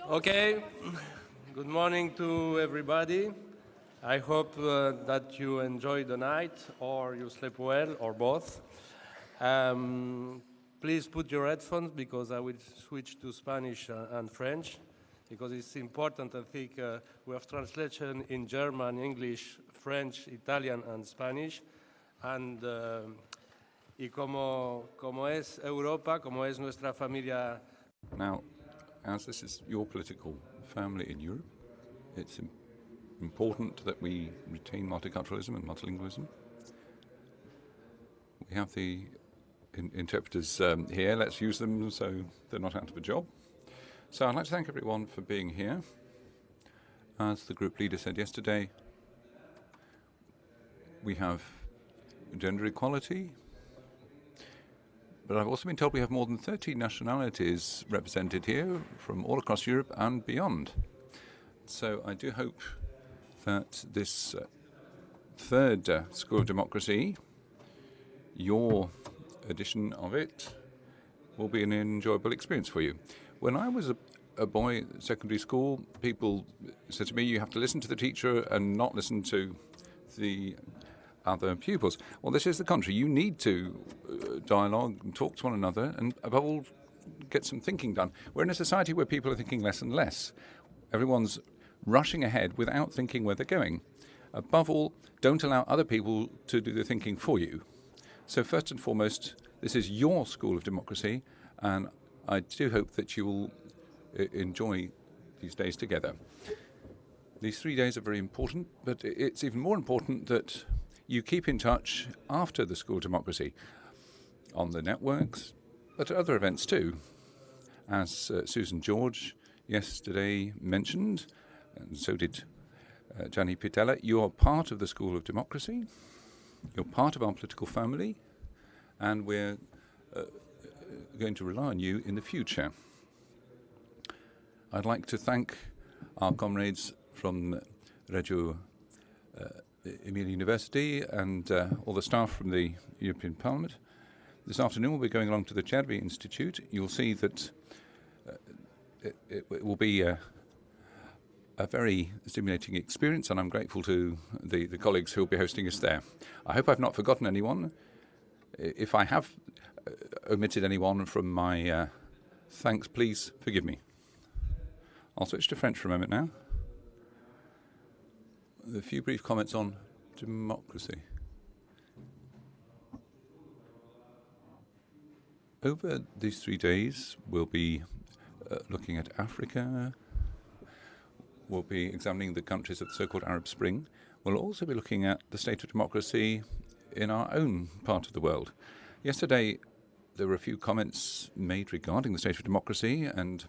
Okay, good morning to everybody. I hope that you enjoyed the night or you slept well or both. Please put your headphones because I will switch to Spanish and French because it's important. I think we have translation in German, English, French, Italian and Spanish. Y como es Europa, como es nuestra familia. Now, as this is your political family in Europe, it's important that we retain multiculturalism and multilingualism. We have the interpreters here. Let's use them so they're not out of a job. So I'd like to thank everyone for being here. As the group leader said yesterday, we have gender equality, but I've also been told we have more than 30 nationalities represented here from all across Europe and beyond. So I do hope that this third School of Democracy, your edition of it, will be an enjoyable experience for you. When I was a boy at secondary school, people said to me, you have to listen to the teacher and not listen to the other pupils. Well, this is the contrary. You need to dialogue and talk to one another and, above all, get some thinking done. We're in a society where people are thinking less and less. Everyone's rushing ahead without thinking where they're going. Above all, don't allow other people to do the thinking for you. So first and foremost, this is your School of Democracy, and I do hope that you will enjoy these days together. These 3 days are very important, but it's even more important that you keep in touch after the School of Democracy on the networks, but at other events too. As Susan George yesterday mentioned, and so did Gianni Pittella, you are part of the School of Democracy, you're part of our political family, and we're going to rely on you in the future. I'd like to thank our comrades from REGGIO EMILIA University and all the staff from the European Parliament. This afternoon we'll be going along to the Cervi Institute. You'll see that it will be a very stimulating experience, and I'm grateful to the colleagues who will be hosting us there. I hope I've not forgotten anyone. If I have omitted anyone from my thanks, please forgive me. I'll switch to French for a moment now. A few brief comments on democracy. Over these 3 days, we'll be looking at Africa. We'll be examining the countries of the so-called Arab Spring. We'll also be looking at the state of democracy in our own part of the world. Yesterday, there were a few comments made regarding the state of democracy and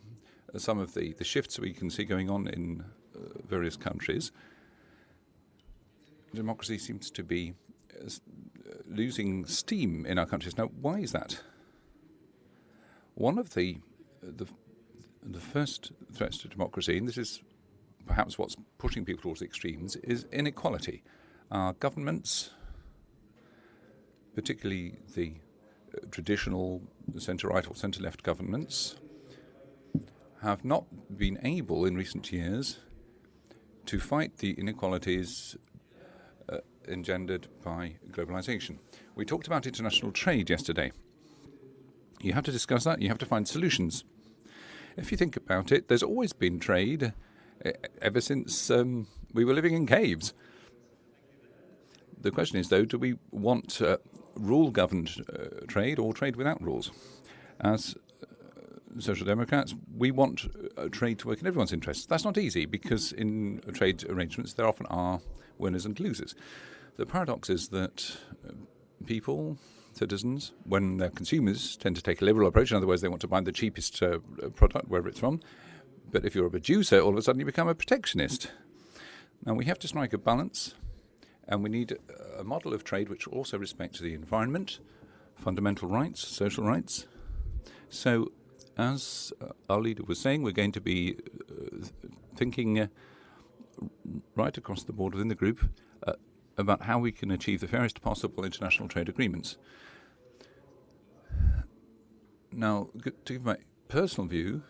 some of the shifts we can see going on in various countries. Democracy seems to be losing steam in our countries. Now, why is that? One of the first threats to democracy, and this is perhaps what's pushing people towards the extremes, is inequality. Our governments, particularly the traditional centre-right or centre-left governments, have not been able in recent years to fight the inequalities engendered by globalization. We talked about international trade yesterday. You have to discuss that. You have to find solutions. If you think about it, there's always been trade ever since we were living in caves. The question is, though, do we want rule-governed trade or trade without rules? As Social Democrats, we want trade to work in everyone's interests. That's not easy because in trade arrangements there often are winners and losers. The paradox is that people, citizens, when they're consumers, tend to take a liberal approach. In other words, they want to buy the cheapest product, wherever it's from. But if you're a producer, all of a sudden you become a protectionist. Now, we have to strike a balance, and we need a model of trade which also respects the environment, fundamental rights, social rights. So, as our leader was saying, we're going to be thinking right across the board within the group about how we can achieve the fairest possible international trade agreements. Now, to give my personal view,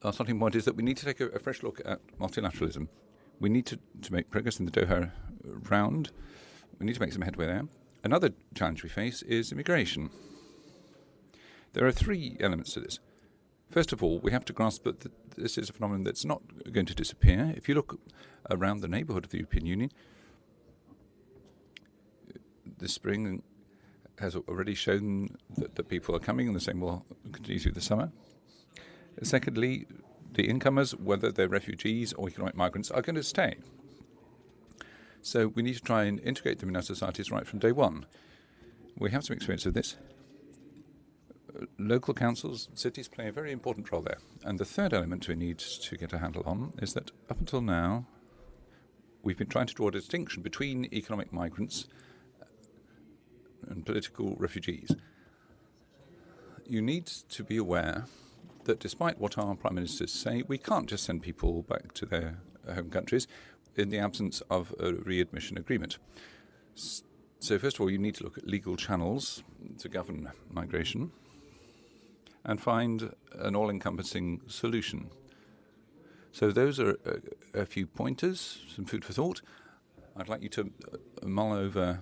our starting point is that we need to take a fresh look at multilateralism. We need to make progress in the Doha round. We need to make some headway there. Another challenge we face is immigration. There are three elements to this. First of all, we have to grasp that this is a phenomenon that's not going to disappear. If you look around the neighbourhood of the European Union, this spring has already shown that people are coming, and the same will continue through the summer. Secondly, the incomers, whether they're refugees or economic migrants, are going to stay. So we need to try and integrate them in our societies right from day one. We have some experience of this. Local councils, cities play a very important role there. And the third element we need to get a handle on is that up until now, we've been trying to draw a distinction between economic migrants and political refugees. You need to be aware that despite what our prime ministers say, we can't just send people back to their home countries in the absence of a readmission agreement. So first of all, you need to look at legal channels to govern migration and find an all-encompassing solution. So those are a few pointers, some food for thought. I'd like you to mull over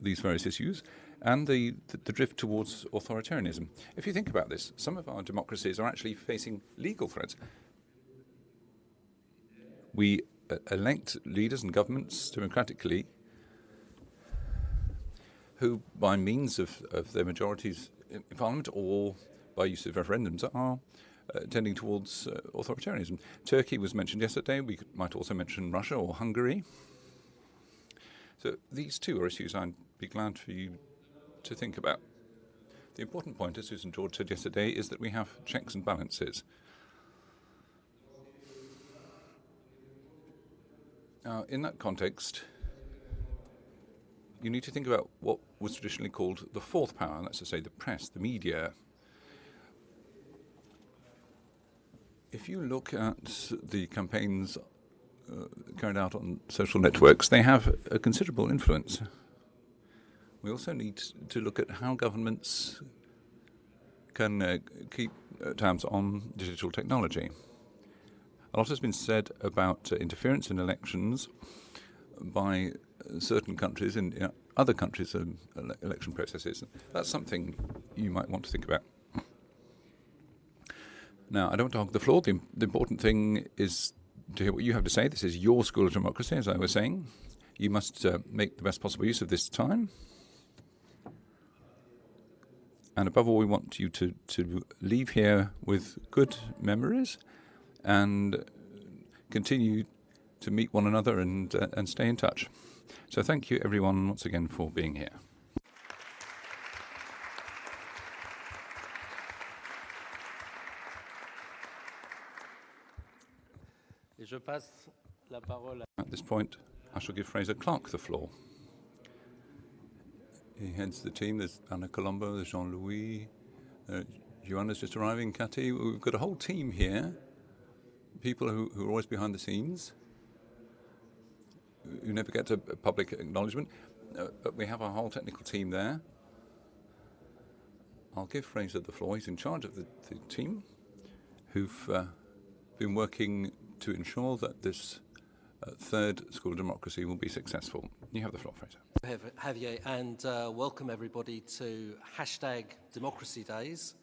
these various issues and the drift towards authoritarianism. If you think about this, some of our democracies are actually facing legal threats. We elect leaders and governments democratically who, by means of their majorities in Parliament or by use of referendums, are tending towards authoritarianism. Turkey was mentioned yesterday. We might also mention Russia or Hungary. So these two are issues I'd be glad for you to think about. The important point, as Susan George said yesterday, is that we have checks and balances. Now, in that context, you need to think about what was traditionally called the fourth power, that's to say the press, the media. If you look at the campaigns carried out on social networks, they have a considerable influence. We also need to look at how governments can keep tabs on digital technology. A lot has been said about interference in elections by certain countries in other countries' election processes. That's something you might want to think about. Now, I don't want to hog the floor. The important thing is to hear what you have to say. This is your school of democracy, as I was saying. You must make the best possible use of this time. And above all, we want you to leave here with good memories and continue to meet one another and stay in touch. So thank you, everyone, once again for being here. At this point, I shall give Fraser Clark the floor. He heads the team. There's Anna Colombo, there's Jean-Louis, Joanna's just arriving, Cathy. We've got a whole team here, people who are always behind the scenes, who never get a public acknowledgement, but we have our whole technical team there. I'll give Fraser the floor. He's in charge of the team who've been working to ensure that this third School of Democracy will be successful. You have the floor, Fraser. Javier, and welcome everybody to #Democracy Days.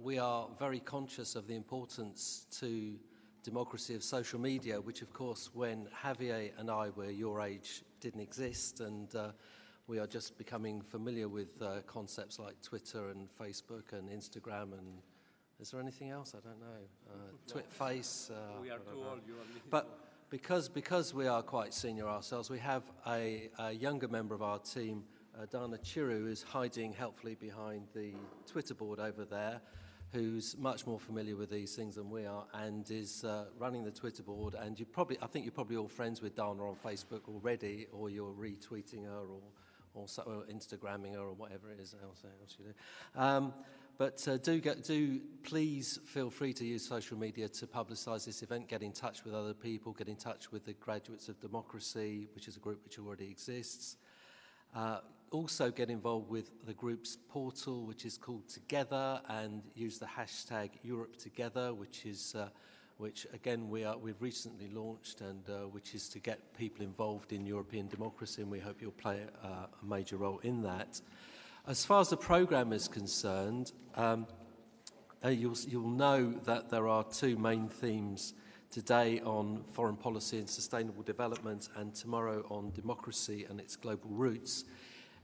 We are very conscious of the importance to democracy of social media, which of course when Javier and I were your age didn't exist, and we are just becoming familiar with concepts like Twitter and Facebook and Instagram, and is there anything else? I don't know. Face. We are too old. You are but because we are quite senior ourselves, we have a younger member of our team, Dana Chiru, who's hiding helpfully behind the Twitter board over there, who's much more familiar with these things than we are, and is running the Twitter board. And I think you're probably all friends with Dana on Facebook already, or you're retweeting her, or Instagramming her, or whatever it is else you do. But do please feel free to use social media to publicise this event, get in touch with other people, get in touch with the Graduates of Democracy, which is a group which already exists. Also get involved with the group's portal, which is called Together, and use the hashtag Europe Together, which again we've recently launched, and which is to get people involved in European democracy, and we hope you'll play a major role in that. As far as the programme is concerned, you'll know that there are two main themes today on foreign policy and sustainable development, and tomorrow on democracy and its global roots.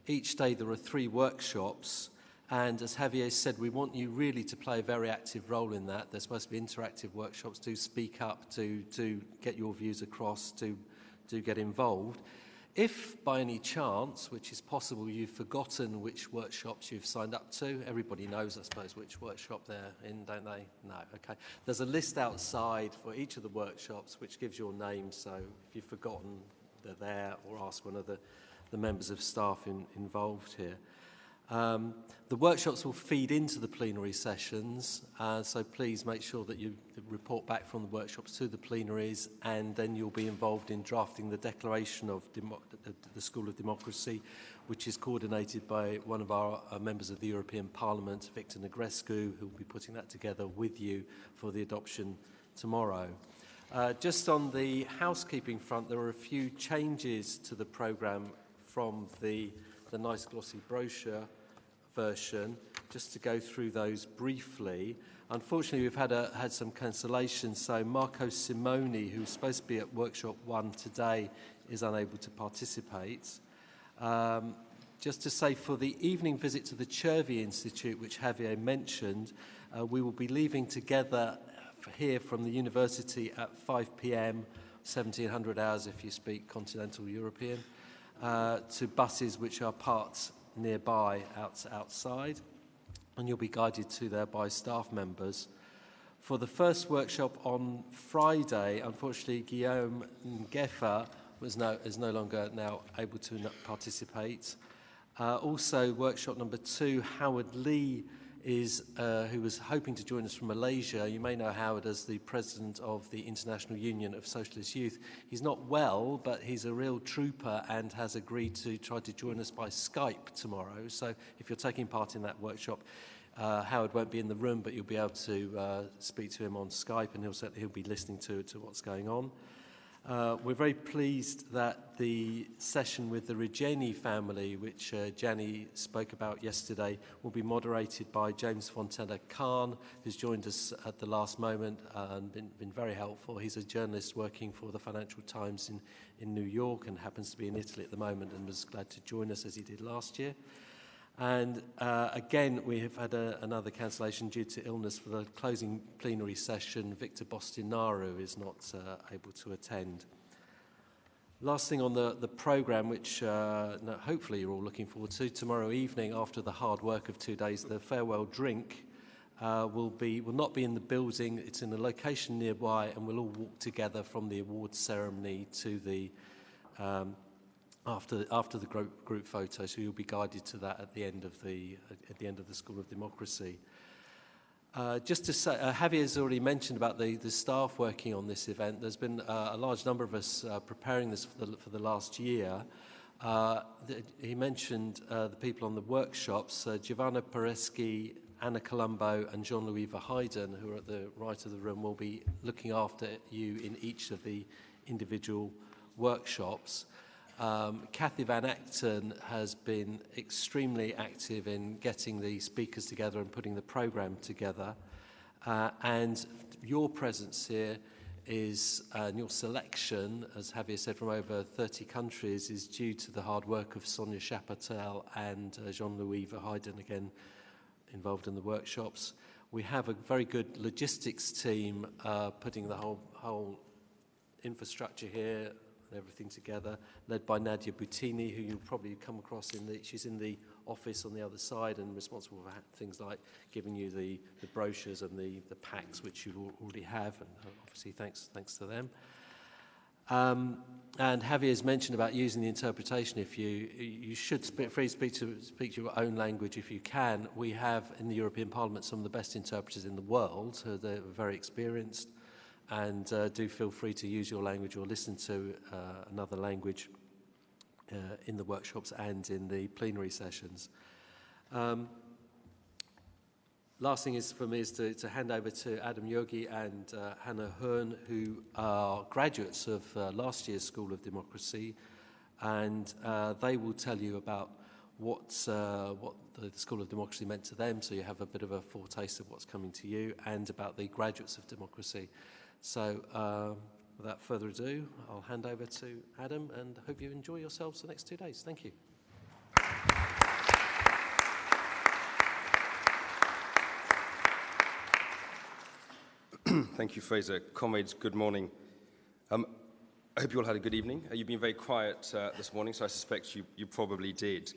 Each day there are 3 workshops, and as Javier said, we want you really to play a very active role in that. There's supposed to be interactive workshops, to speak up, to get your views across, to get involved. If by any chance, which is possible, you've forgotten which workshops you've signed up to, everybody knows, I suppose, which workshop they're in, don't they? No, okay. There's a list outside for each of the workshops which gives your name, so if you've forgotten, they're there, or ask one of the members of staff involved here. The workshops will feed into the plenary sessions, so please make sure that you report back from the workshops to the plenaries, and then you'll be involved in drafting the declaration of the School of Democracy, which is coordinated by one of our members of the European Parliament, Victor Negrescu, who will be putting that together with you for the adoption tomorrow. Just on the housekeeping front, there are a few changes to the programme from the nice glossy brochure version. Just to go through those briefly. Unfortunately, we've had some cancellations, so Marco Simoni, who's supposed to be at Workshop 1 today, is unable to participate. Just to say, for the evening visit to the Chervi Institute, which Javier mentioned, we will be leaving together here from the university at 5 p.m, 1700 hours if you speak continental European, to buses which are parked nearby outside, and you'll be guided to there by staff members. For the first workshop on Friday, unfortunately, Guillaume Ngeffa is no longer now able to participate. Also, workshop number 2, Howard Lee who was hoping to join us from Malaysia. You may know Howard as the president of the International Union of Socialist Youth. He's not well, but he's a real trooper and has agreed to try to join us by Skype tomorrow. So if you're taking part in that workshop, Howard won't be in the room, but you'll be able to speak to him on Skype, and he'll be listening to what's going on. We're very pleased that the session with the Reggiani family, which Gianni spoke about yesterday, will be moderated by James Fontana Khan, who's joined us at the last moment and been very helpful. He's a journalist working for the Financial Times in New York and happens to be in Italy at the moment, and was glad to join us as he did last year. And again, we have had another cancellation due to illness for the closing plenary session. Victor Bostinaru is not able to attend. Last thing on the programme, which hopefully you're all looking forward to, tomorrow evening after the hard work of 2 days, the farewell drink will not be in the building. It's in a location nearby, and we'll all walk together from the awards ceremony to the after the group photo, so you'll be guided to that at the end of the School of Democracy. Just to say, Javier's already mentioned about the staff working on this event. There's been a large number of us preparing this for the last year. He mentioned the people on the workshops, Giovanna Pereschi, Anna Colombo and Jean-Louis Verheiden, who are at the right of the room, will be looking after you in each of the individual workshops. Kathy Van Acton has been extremely active in getting the speakers together and putting the programme together. And your presence here is, and your selection, as Javier said, from over 30 countries, is due to the hard work of Sonia Chapatel and Jean-Louis Verheiden, again involved in the workshops. We have a very good logistics team putting the whole infrastructure here, everything together, led by Nadia Boutini, who you'll probably come across she's in the office on the other side and responsible for things like giving you the brochures and the packs, which you already have, and obviously thanks to them. And Javier's mentioned about using the interpretation. If you should speak your own language if you can. We have in the European Parliament some of the best interpreters in the world, so they're very experienced. And do feel free to use your language or listen to another language in the workshops and in the plenary sessions. Last thing is for me is to hand over to Adam Yogi and Hannah Hearn, who are graduates of last year's School of Democracy, and they will tell you about what the School of Democracy meant to them, so you have a bit of a foretaste of what's coming to you, and about the graduates of democracy. So without further ado, I'll hand over to Adam, and hope you enjoy yourselves the next 2 days. Thank you. Thank you, Fraser. Comrades, good morning. I hope you all had a good evening. You've been very quiet this morning, so I suspect you probably did.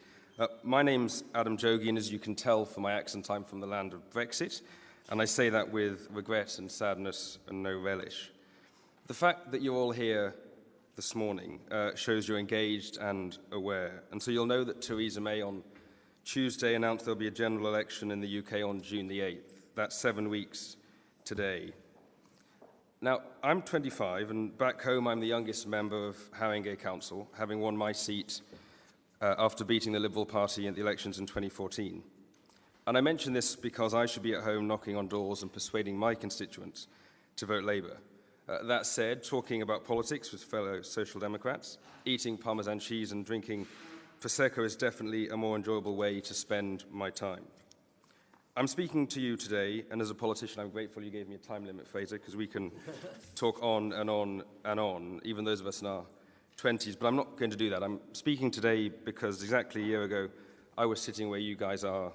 My name's Adam Jogi, and as you can tell from my accent, I'm from the land of Brexit, and I say that with regret and sadness and no relish. The fact that you're all here this morning shows you're engaged and aware, and so you'll know that Theresa May on Tuesday announced there'll be a general election in the UK on June the 8th. That's 7 weeks today. Now, I'm 25, and back home I'm the youngest member of Haringey Council, having won my seat after beating the Liberal Party in the elections in 2014. And I mention this because I should be at home knocking on doors and persuading my constituents to vote Labour. That said, talking about politics with fellow Social Democrats, eating Parmesan cheese and drinking Prosecco is definitely a more enjoyable way to spend my time. I'm speaking to you today, and as a politician, I'm grateful you gave me a time limit, Fraser, because we can talk on and on and on, even those of us in our 20s, but I'm not going to do that. I'm speaking today because exactly a year ago, I was sitting where you guys are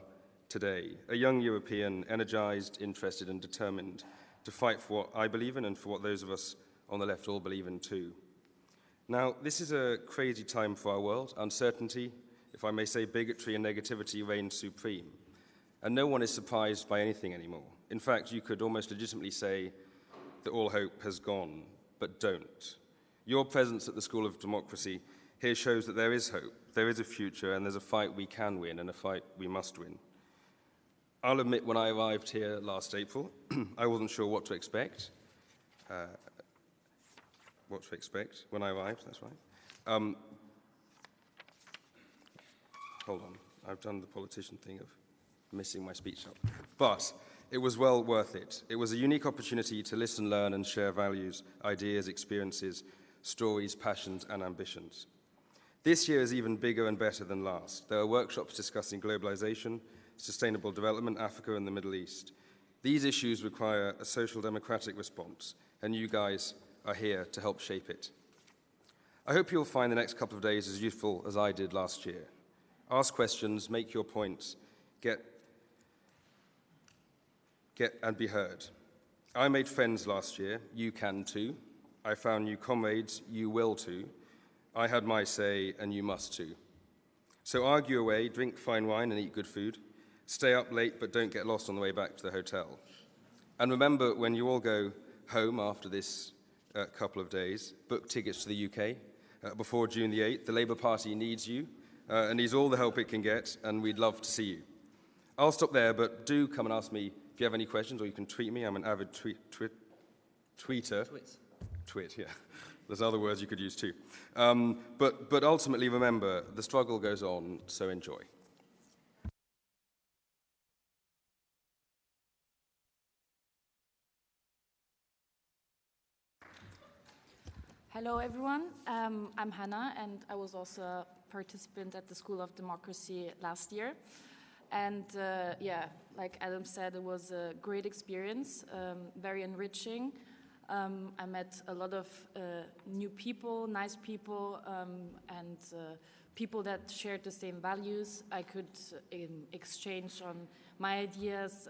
today, a young European, energized, interested, and determined to fight for what I believe in and for what those of us on the left all believe in too. Now, this is a crazy time for our world. Uncertainty, if I may say, bigotry and negativity reign supreme. And no one is surprised by anything anymore. In fact, you could almost legitimately say that all hope has gone, but don't. Your presence at the School of Democracy here shows that there is hope, there is a future, and there's a fight we can win and a fight we must win. I'll admit, when I arrived here last April, I wasn't sure what to expect. When I arrived, that's right. Hold on, I've done the politician thing of missing my speech up. But it was well worth it. It was a unique opportunity to listen, learn, and share values, ideas, experiences, stories, passions, and ambitions. This year is even bigger and better than last. There are workshops discussing globalization, sustainable development, Africa, and the Middle East. These issues require a social democratic response, and you guys are here to help shape it. I hope you'll find the next couple of days as useful as I did last year. Ask questions, make your points, get and be heard. I made friends last year, you can too. I found new comrades, you will too. I had my say, and you must too. So argue away, drink fine wine and eat good food. Stay up late, but don't get lost on the way back to the hotel. And remember, when you all go home after this couple of days, book tickets to the UK before June the 8th. The Labour Party needs you and needs all the help it can get, and we'd love to see you. I'll stop there, but do come and ask me if you have any questions, or you can tweet me. I'm an avid tweeter. Tweet, yeah. There's other words you could use too. But ultimately, remember, the struggle goes on, so enjoy. Hello, everyone. I'm Hannah, and I was also a participant at the School of Democracy last year. And yeah, like Adam said, it was a great experience, very enriching. I met a lot of new people, nice people, and people that shared the same values. I could exchange on my ideas,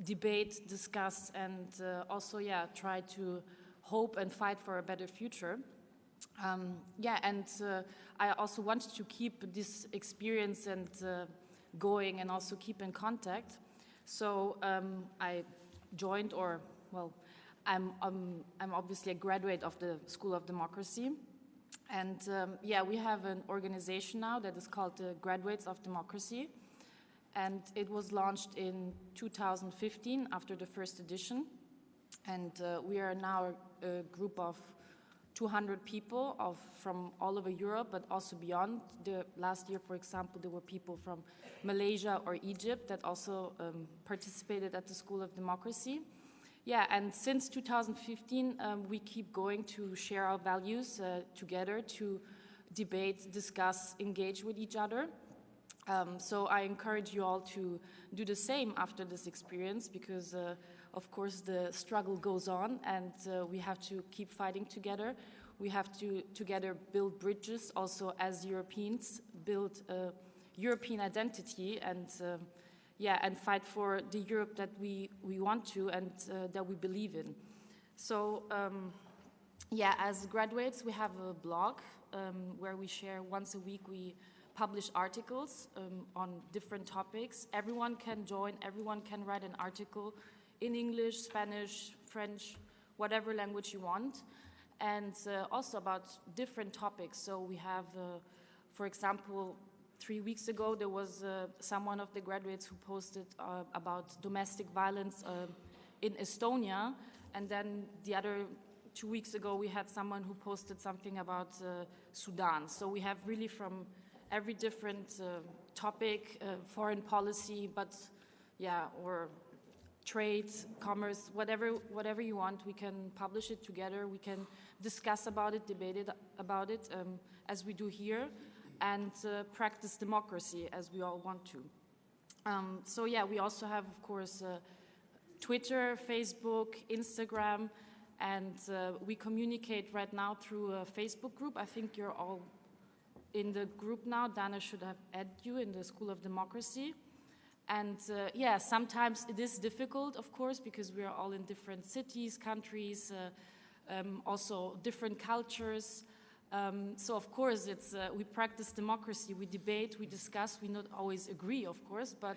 debate, discuss, and also, yeah, try to hope and fight for a better future. Yeah, and I also wanted to keep this experience and going, and also keep in contact. So I joined, or well, I'm obviously a graduate of the School of Democracy, and yeah, we have an organization now that is called the Graduates of Democracy, and it was launched in 2015 after the first edition, and we are now a group of 200 people from all over Europe, but also beyond. Last year, for example, there were people from Malaysia or Egypt that also participated at the School of Democracy. Yeah, and since 2015, we keep going to share our values together, to debate, discuss, engage with each other. So I encourage you all to do the same after this experience, because of course the struggle goes on, and we have to keep fighting together. We have to together build bridges, also as Europeans, build a European identity, and and fight for the Europe that we want to and that we believe in. So as graduates, we have a blog where we share once a week. We publish articles on different topics. Everyone can join, everyone can write an article in English, Spanish, French, whatever language you want, and also about different topics. So we have, for example, 3 weeks ago, there was someone of the graduates who posted about domestic violence in Estonia, and then the other 2 weeks ago, we had someone who posted something about Sudan. So we have really from every different topic, foreign policy, but or trade, commerce, whatever you want, we can publish it together. We can discuss about it, debate about it, as we do here, and practice democracy as we all want to. We also have, of course, Twitter, Facebook, Instagram, and we communicate right now through a Facebook group. I think you're all in the group now. Dana should have added you in the School of Democracy. And sometimes it is difficult, of course, because we are all in different cities, countries, also different cultures. So of course, it's we practice democracy, we debate, we discuss. We not always agree, of course, but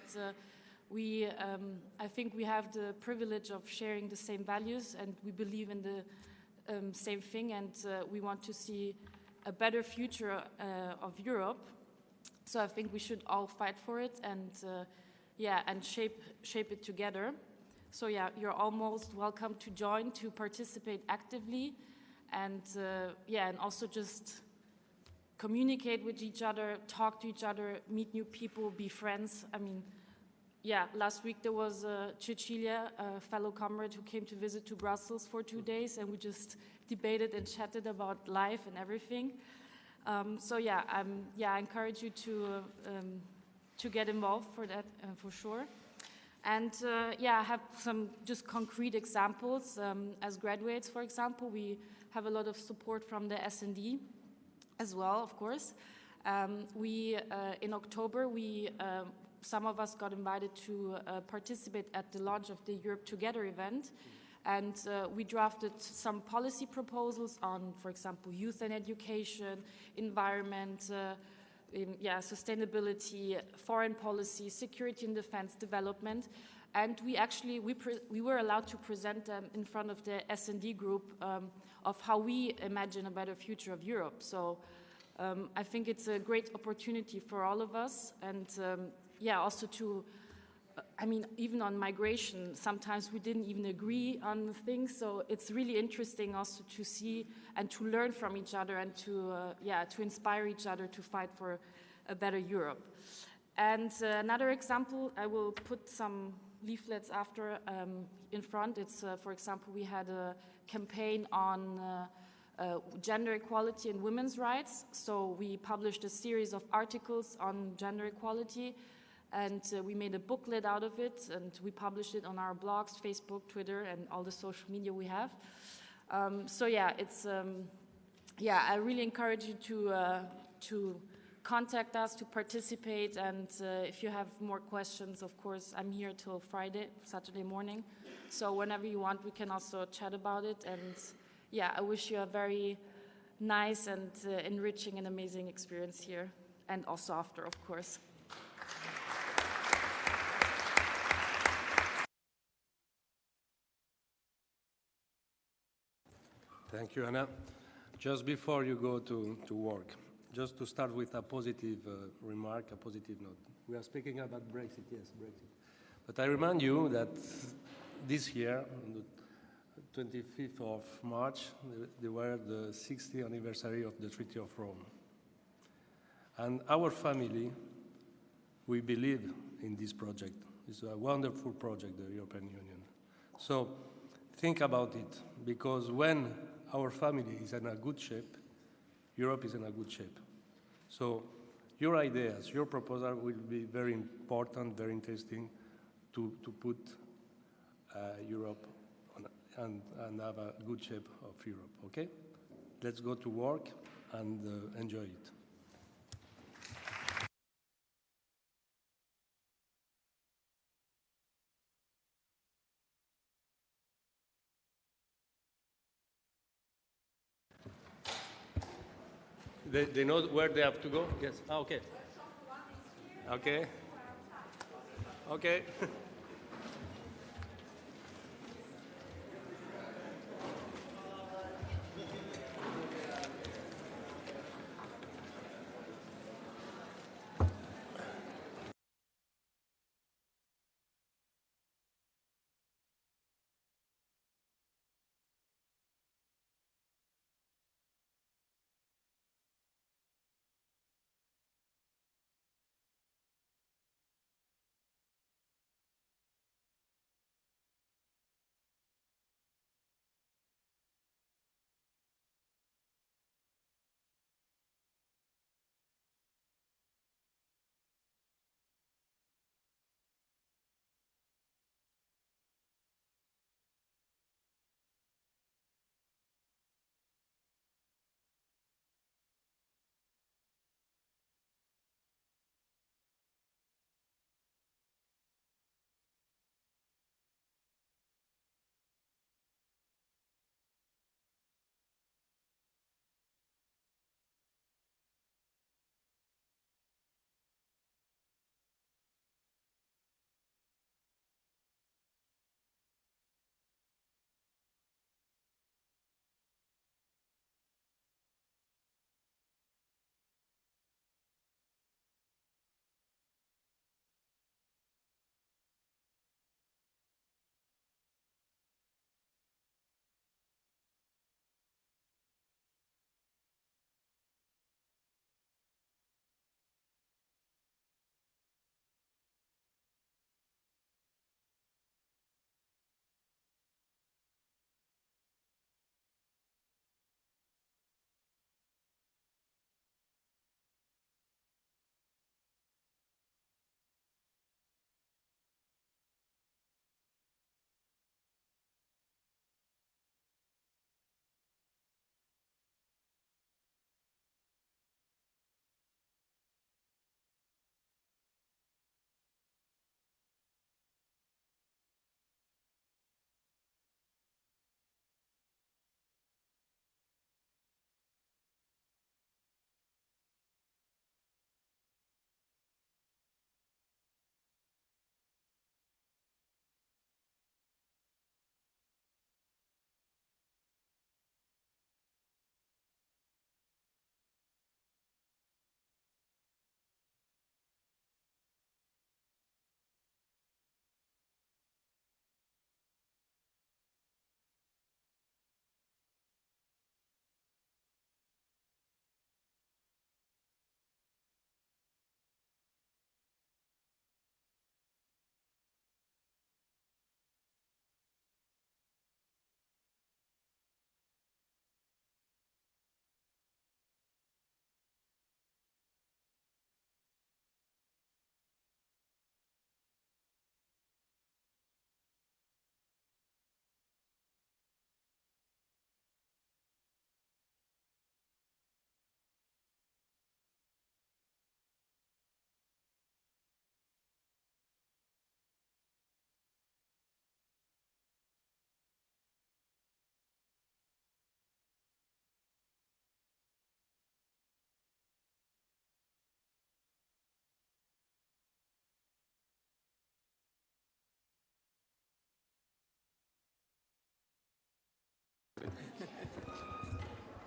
I think we have the privilege of sharing the same values, and we believe in the same thing, and we want to see a better future of Europe. So I think we should all fight for it, and shape it together. So you're all most welcome to join, to participate actively, and and also just communicate with each other, talk to each other, meet new people, be friends. I mean, last week there was Cecilia, a fellow comrade, who came to visit to Brussels for 2 days, and we just debated and chatted about life and everything. I encourage you to get involved for that, for sure. And I have some just concrete examples. As graduates, for example, we have a lot of support from the S&D as well, of course. In October, some of us got invited to participate at the launch of the Europe Together event. And we drafted some policy proposals on, for example, youth and education, environment, sustainability, foreign policy, security and defense, development. And we were allowed to present them in front of the S&D group of how we imagine a better future of Europe. So I think it's a great opportunity for all of us. And also to, even on migration, sometimes we didn't even agree on things. So it's really interesting also to see and to learn from each other, and to inspire each other to fight for a better Europe. And another example, I will put some leaflets after in front. It's, for example, we had a campaign on gender equality and women's rights. So we published a series of articles on gender equality, and we made a booklet out of it, and we published it on our blogs, Facebook, Twitter, and all the social media we have. I really encourage you to contact us, to participate, and if you have more questions, of course, I'm here till Saturday morning. So whenever you want, we can also chat about it. And I wish you a very nice and enriching and amazing experience here, and also after, of course. Thank you, Anna. Just before you go to work, just to start with a positive remark, a positive note. We are speaking about Brexit, yes, Brexit. But I remind you that this year, 25th of March, they were the 60th anniversary of the Treaty of Rome. And our family, we believe in this project. It's a wonderful project, the European Union. So think about it, because when our family is in a good shape, Europe is in a good shape. So your ideas, your proposal will be very important, very interesting to put Europe on, and have a good shape of Europe, okay? Let's go to work and enjoy it. They know where they have to go? Yes. Ah, okay. Okay. Okay.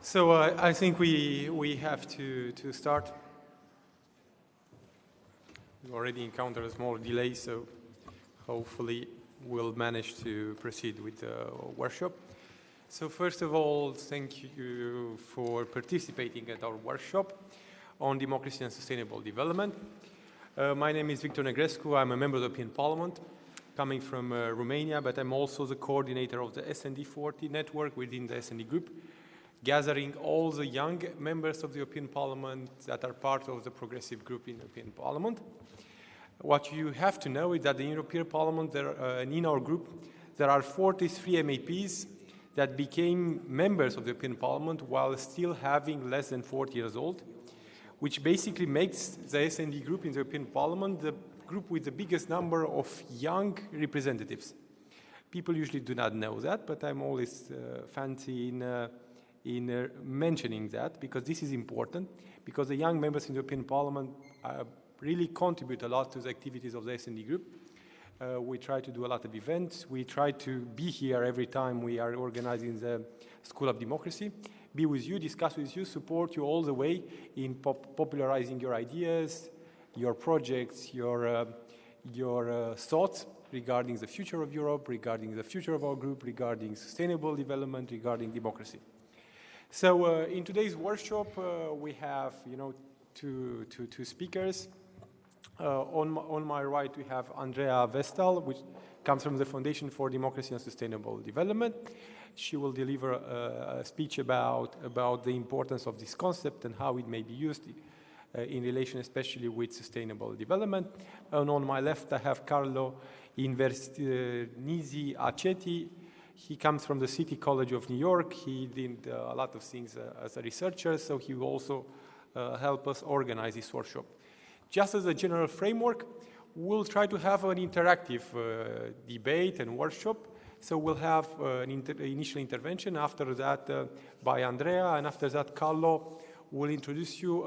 So I think we have to start. We already encountered a small delay, so hopefully we'll manage to proceed with the workshop. So first of all, thank you for participating at our workshop on democracy and sustainable development. My name is Victor Negrescu. I'm a member of the European Parliament, coming from Romania, but I'm also the coordinator of the SND 40 network within the SND group, gathering all the young members of the European Parliament that are part of the progressive group in the European Parliament. What you have to know is that in the European Parliament, and in our group, there are 43 MEPs that became members of the European Parliament while still having less than 40 years old, which basically makes the SND group in the European Parliament the group with the biggest number of young representatives. People usually do not know that, but I'm always fancy in mentioning that, because this is important, because the young members in the European Parliament really contribute a lot to the activities of the SND group. We try to do a lot of events. We try to be here every time we are organizing the School of Democracy, be with you, discuss with you, support you all the way in popularizing your ideas, your projects, your thoughts regarding the future of Europe, regarding the future of our group, regarding sustainable development, regarding democracy. So in today's workshop, we have, two speakers. On my right, we have Andrea Vestal, which comes from the Foundation for Democracy and Sustainable Development. She will deliver a speech about the importance of this concept and how it may be used in relation especially with sustainable development. And on my left, I have Carlo Invernizzi Aceti. He comes from the City College of New York. He did a lot of things as a researcher, so he will also help us organize this workshop. Just as a general framework, we'll try to have an interactive debate and workshop. So we'll have an initial intervention, after that by Andrea, and after that Carlo will introduce you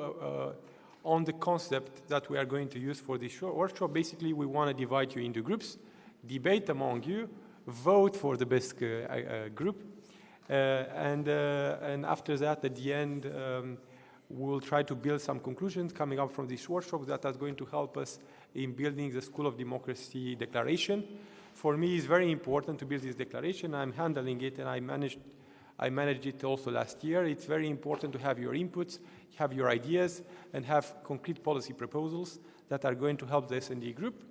on the concept that we are going to use for this workshop. Basically, we want to divide you into groups, debate among you, vote for the best group, and after that, at the end, we'll try to build some conclusions coming up from this workshop that are going to help us in building the School of Democracy Declaration. For me, it's very important to build this declaration. I'm handling it, and I managed it also last year. It's very important to have your inputs, have your ideas, and have concrete policy proposals that are going to help the S&D group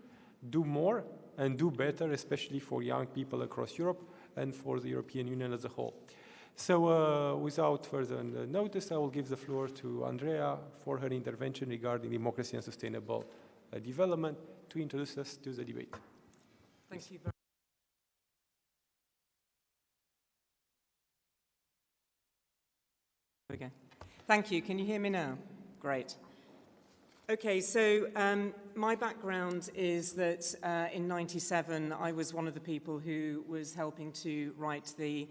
do more and do better, especially for young people across Europe and for the European Union as a whole. So without further notice, I will give the floor to Andrea for her intervention regarding democracy and sustainable development to introduce us to the debate. Thank you very much. Okay. Thank you. Can you hear me now? Great. Okay, so my background is that in '97, I was one of the people who was helping to write the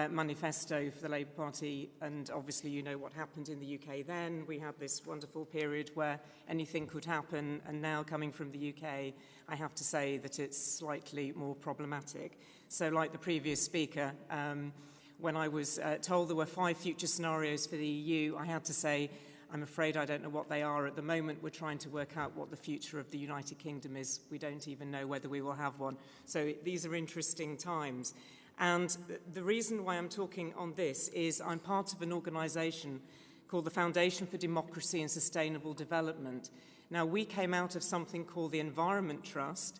manifesto for the Labour Party, and obviously you know what happened in the UK then. We had this wonderful period where anything could happen, and now coming from the UK, I have to say that it's slightly more problematic. So like the previous speaker, when I was told there were 5 future scenarios for the EU, I had to say, I'm afraid I don't know what they are at the moment. We're trying to work out what the future of the United Kingdom is. We don't even know whether we will have one. So these are interesting times. And the reason why I'm talking on this is I'm part of an organisation called the Foundation for Democracy and Sustainable Development. Now, we came out of something called the Environment Trust,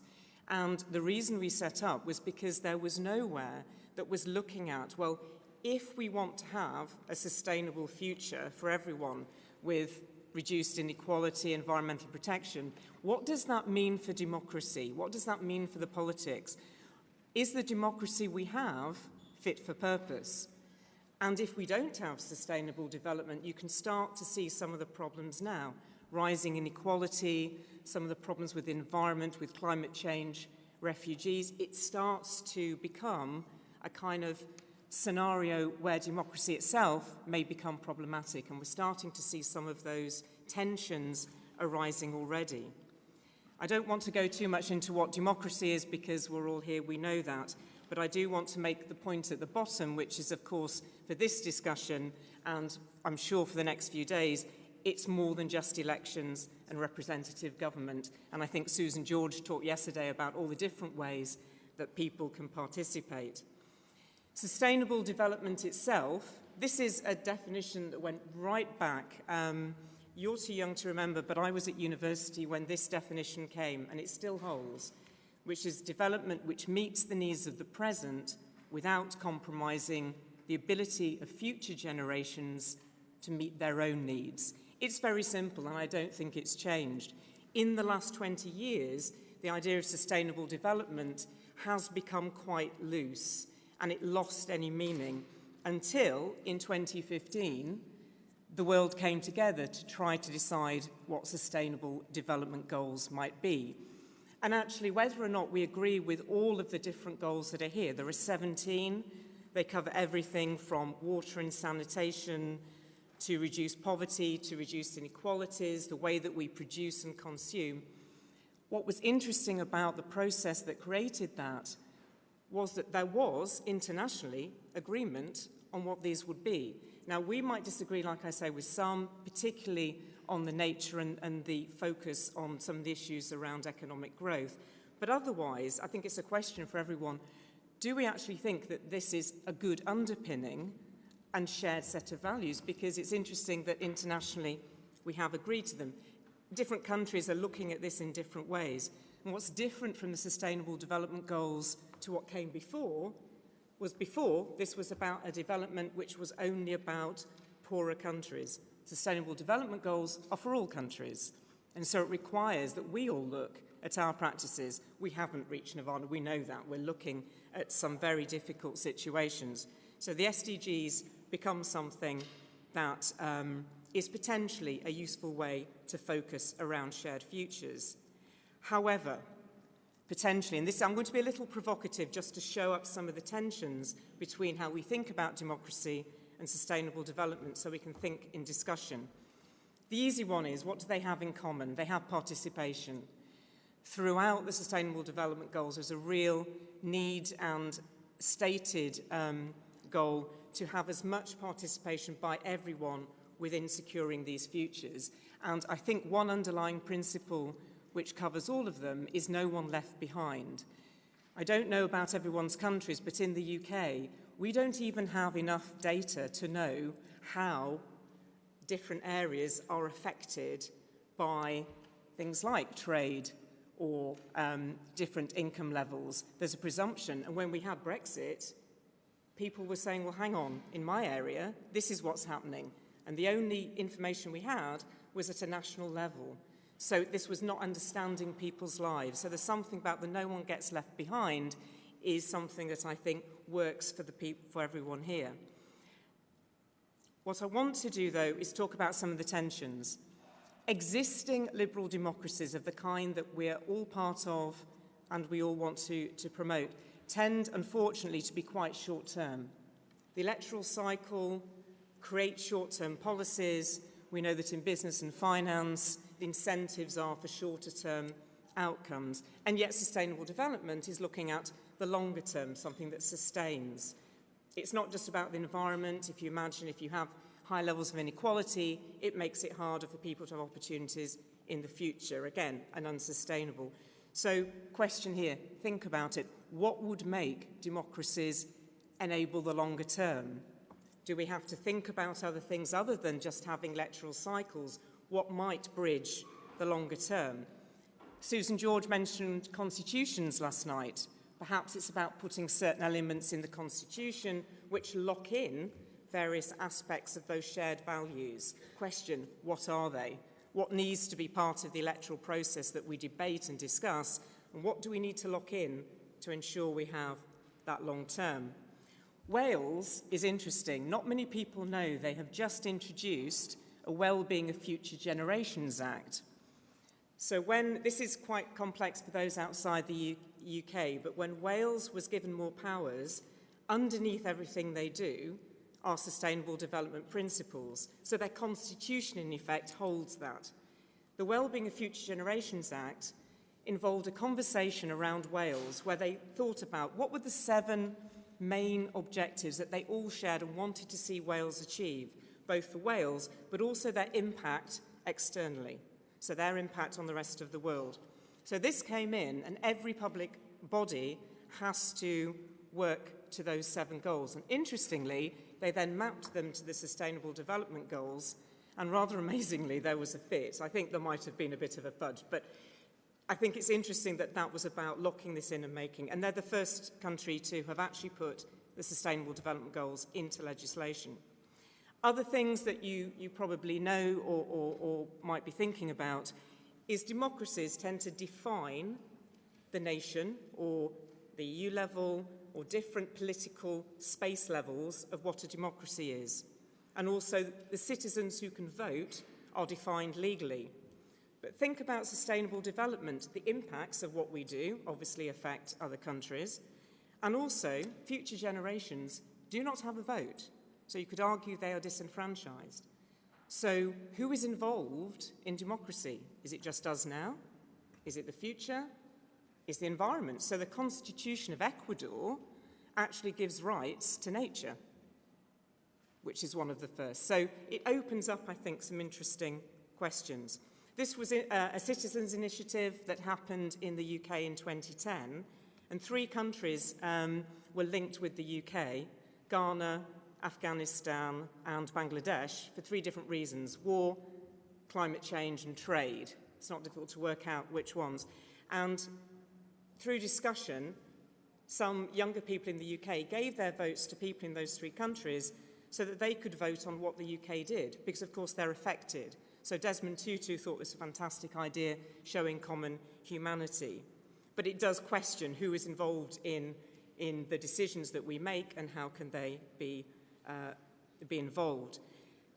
and the reason we set up was because there was nowhere that was looking at, well, if we want to have a sustainable future for everyone with reduced inequality, environmental protection, what does that mean for democracy? What does that mean for the politics? Is the democracy we have fit for purpose? And if we don't have sustainable development, you can start to see some of the problems now. Rising inequality, some of the problems with the environment, with climate change, refugees. It starts to become a kind of scenario where democracy itself may become problematic, and we're starting to see some of those tensions arising already. I don't want to go too much into what democracy is because we're all here, we know that, but I do want to make the point at the bottom, which is, of course, for this discussion, and I'm sure for the next few days, it's more than just elections and representative government. And I think Susan George talked yesterday about all the different ways that people can participate. Sustainable development itself, this is a definition that went right back. You're too young to remember, but I was at university when this definition came, and it still holds, which is development which meets the needs of the present without compromising the ability of future generations to meet their own needs. It's very simple, and I don't think it's changed. In the last 20 years, the idea of sustainable development has become quite loose, and it lost any meaning until, in 2015, the world came together to try to decide what sustainable development goals might be. And actually, whether or not we agree with all of the different goals that are here, there are 17. They cover everything from water and sanitation to reduce poverty, to reduce inequalities, the way that we produce and consume. What was interesting about the process that created that was that there was, internationally, agreement on what these would be. Now, we might disagree, like I say, with some, particularly on the nature and the focus on some of the issues around economic growth. But otherwise, I think it's a question for everyone. Do we actually think that this is a good underpinning and shared set of values? Because it's interesting that internationally we have agreed to them. Different countries are looking at this in different ways. And what's different from the Sustainable Development Goals to what came before this was about a development which was only about poorer countries. Sustainable Development Goals are for all countries. And so it requires that we all look at our practices. We haven't reached nirvana, we know that. We're looking at some very difficult situations. So the SDGs become something that is potentially a useful way to focus around shared futures. However, potentially, and this I'm going to be a little provocative just to show up some of the tensions between how we think about democracy and sustainable development so we can think in discussion. The easy one is, what do they have in common? They have participation. Throughout the Sustainable Development Goals, there's a real need and stated goal to have as much participation by everyone within securing these futures. And I think one underlying principle which covers all of them is no one left behind. I don't know about everyone's countries, but in the UK, we don't even have enough data to know how different areas are affected by things like trade or different income levels. There's a presumption, and when we had Brexit, people were saying, well, hang on, in my area, this is what's happening. And the only information we had was at a national level. So this was not understanding people's lives. So there's something about the no one gets left behind is something that I think works for everyone here. What I want to do, though, is talk about some of the tensions. Existing liberal democracies of the kind that we're all part of and we all want to promote tend, unfortunately, to be quite short-term. The electoral cycle creates short-term policies. We know that in business and finance, the incentives are for shorter-term outcomes. And yet sustainable development is looking at the longer term, something that sustains. It's not just about the environment. If you imagine if you have high levels of inequality, it makes it harder for people to have opportunities in the future. Again, an unsustainable. So, question here, think about it. What would make democracies enable the longer term? Do we have to think about other things other than just having electoral cycles? What might bridge the longer term? Susan George mentioned constitutions last night. Perhaps it's about putting certain elements in the constitution which lock in various aspects of those shared values. Question, what are they? What needs to be part of the electoral process that we debate and discuss? And what do we need to lock in to ensure we have that long term? Wales is interesting. Not many people know they have just introduced a Wellbeing of Future Generations Act. So this is quite complex for those outside the UK, but when Wales was given more powers, underneath everything they do are sustainable development principles. So their constitution, in effect, holds that. The Wellbeing of Future Generations Act involved a conversation around Wales where they thought about what were the 7 main objectives that they all shared and wanted to see Wales achieve, both for Wales, but also their impact externally, so their impact on the rest of the world. So this came in, and every public body has to work to those 7 goals. And interestingly, they then mapped them to the Sustainable Development Goals, and rather amazingly, there was a fit. I think there might have been a bit of a fudge, but I think it's interesting that that was about locking this in and making, and they're the first country to have actually put the Sustainable Development Goals into legislation. Other things that you probably know or might be thinking about is democracies tend to define the nation or the EU level or different political space levels of what a democracy is. And also the citizens who can vote are defined legally. But think about sustainable development. The impacts of what we do obviously affect other countries. And also, future generations do not have a vote. So you could argue they are disenfranchised. So who is involved in democracy? Is it just us now? Is it the future? Is the environment? So the Constitution of Ecuador actually gives rights to nature, which is one of the first. So it opens up, I think, some interesting questions. This was a citizens' initiative that happened in the UK in 2010, and 3 countries were linked with the UK: Ghana, Afghanistan, and Bangladesh, for 3 different reasons: war, climate change, and trade. It's not difficult to work out which ones. And through discussion, some younger people in the UK gave their votes to people in those 3 countries so that they could vote on what the UK did, because of course they're affected. So Desmond Tutu thought this was a fantastic idea, showing common humanity. But it does question who is involved in the decisions that we make and how can they be involved.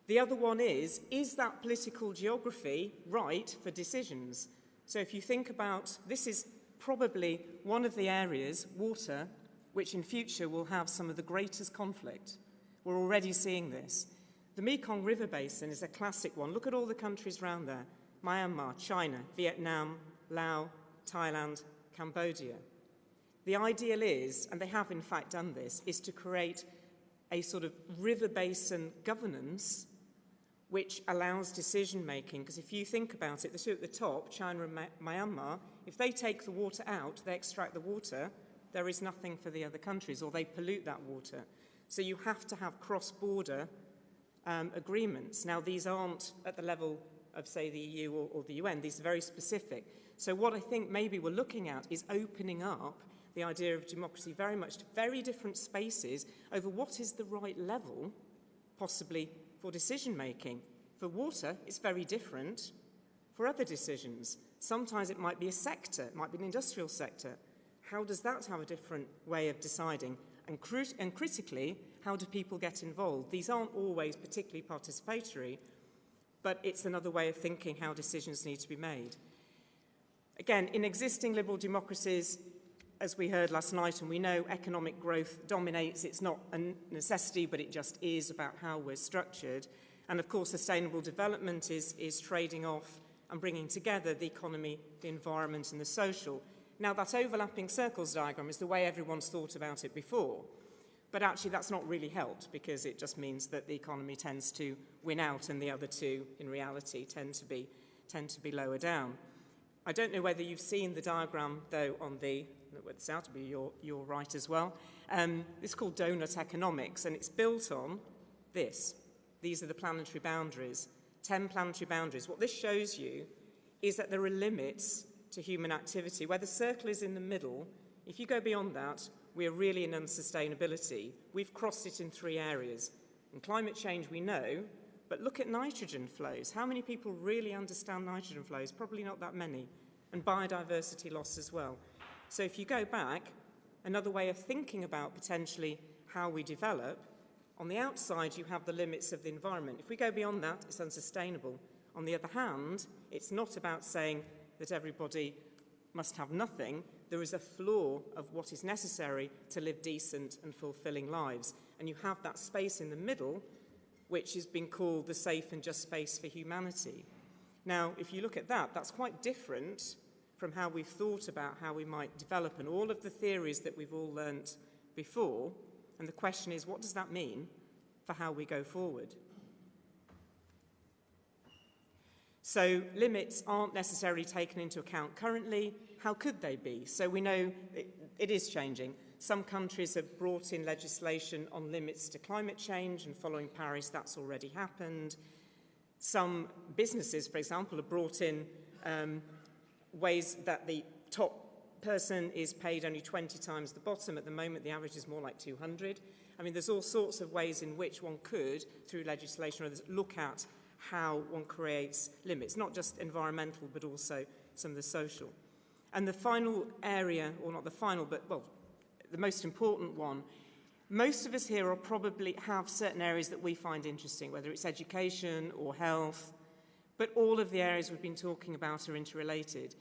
The other one is that political geography right for decisions? So if you think about, this is probably one of the areas, water, which in future will have some of the greatest conflict. We're already seeing this. The Mekong River Basin is a classic one. Look at all the countries around there: Myanmar, China, Vietnam, Laos, Thailand, Cambodia. The ideal is, and they have in fact done this, is to create a sort of river basin governance which allows decision-making. Because if you think about it, the 2 at the top, China and Myanmar, if they take the water out, they extract the water, there is nothing for the other countries, or they pollute that water. So you have to have cross-border agreements. Now, these aren't at the level of, say, the EU or the UN. These are very specific. So what I think maybe we're looking at is opening up the idea of democracy very much to very different spaces over what is the right level, possibly, for decision-making. For water, it's very different for other decisions. Sometimes it might be a sector, it might be an industrial sector. How does that have a different way of deciding? And critically, how do people get involved? These aren't always particularly participatory, but it's another way of thinking how decisions need to be made. Again, in existing liberal democracies, as we heard last night, and we know economic growth dominates, it's not a necessity, but it just is about how we're structured. And of course, sustainable development is trading off and bringing together the economy, the environment, and the social. Now, that overlapping circles diagram is the way everyone's thought about it before. But actually, that's not really helped, because it just means that the economy tends to win out and the other 2, in reality, tend to be lower down. I don't know whether you've seen the diagram, though, on the, it's out to be your right as well. It's called donut economics, and it's built on this. These are the planetary boundaries, 10 planetary boundaries. What this shows you is that there are limits to human activity. Where the circle is in the middle, if you go beyond that, we are really in unsustainability. We've crossed it in 3 areas. In climate change, we know, but look at nitrogen flows. How many people really understand nitrogen flows? Probably not that many. And biodiversity loss as well. So if you go back, another way of thinking about potentially how we develop, on the outside you have the limits of the environment. If we go beyond that, it's unsustainable. On the other hand, it's not about saying that everybody must have nothing. There is a floor of what is necessary to live decent and fulfilling lives. And you have that space in the middle, which has been called the safe and just space for humanity. Now, if you look at that, that's quite different from how we've thought about how we might develop and all of the theories that we've all learnt before. And the question is, what does that mean for how we go forward? So limits aren't necessarily taken into account currently. How could they be? So we know it is changing. Some countries have brought in legislation on limits to climate change, and following Paris, that's already happened. Some businesses, for example, have brought in ways that the top person is paid only 20 times the bottom. At the moment, the average is more like 200. I mean, there's all sorts of ways in which one could, through legislation or others, look at how one creates limits, not just environmental, but also some of the social. And the final area, or not the final, but, well, the most important one, most of us here are probably have certain areas that we find interesting, whether it's education or health, but all of the areas we've been talking about are interrelated.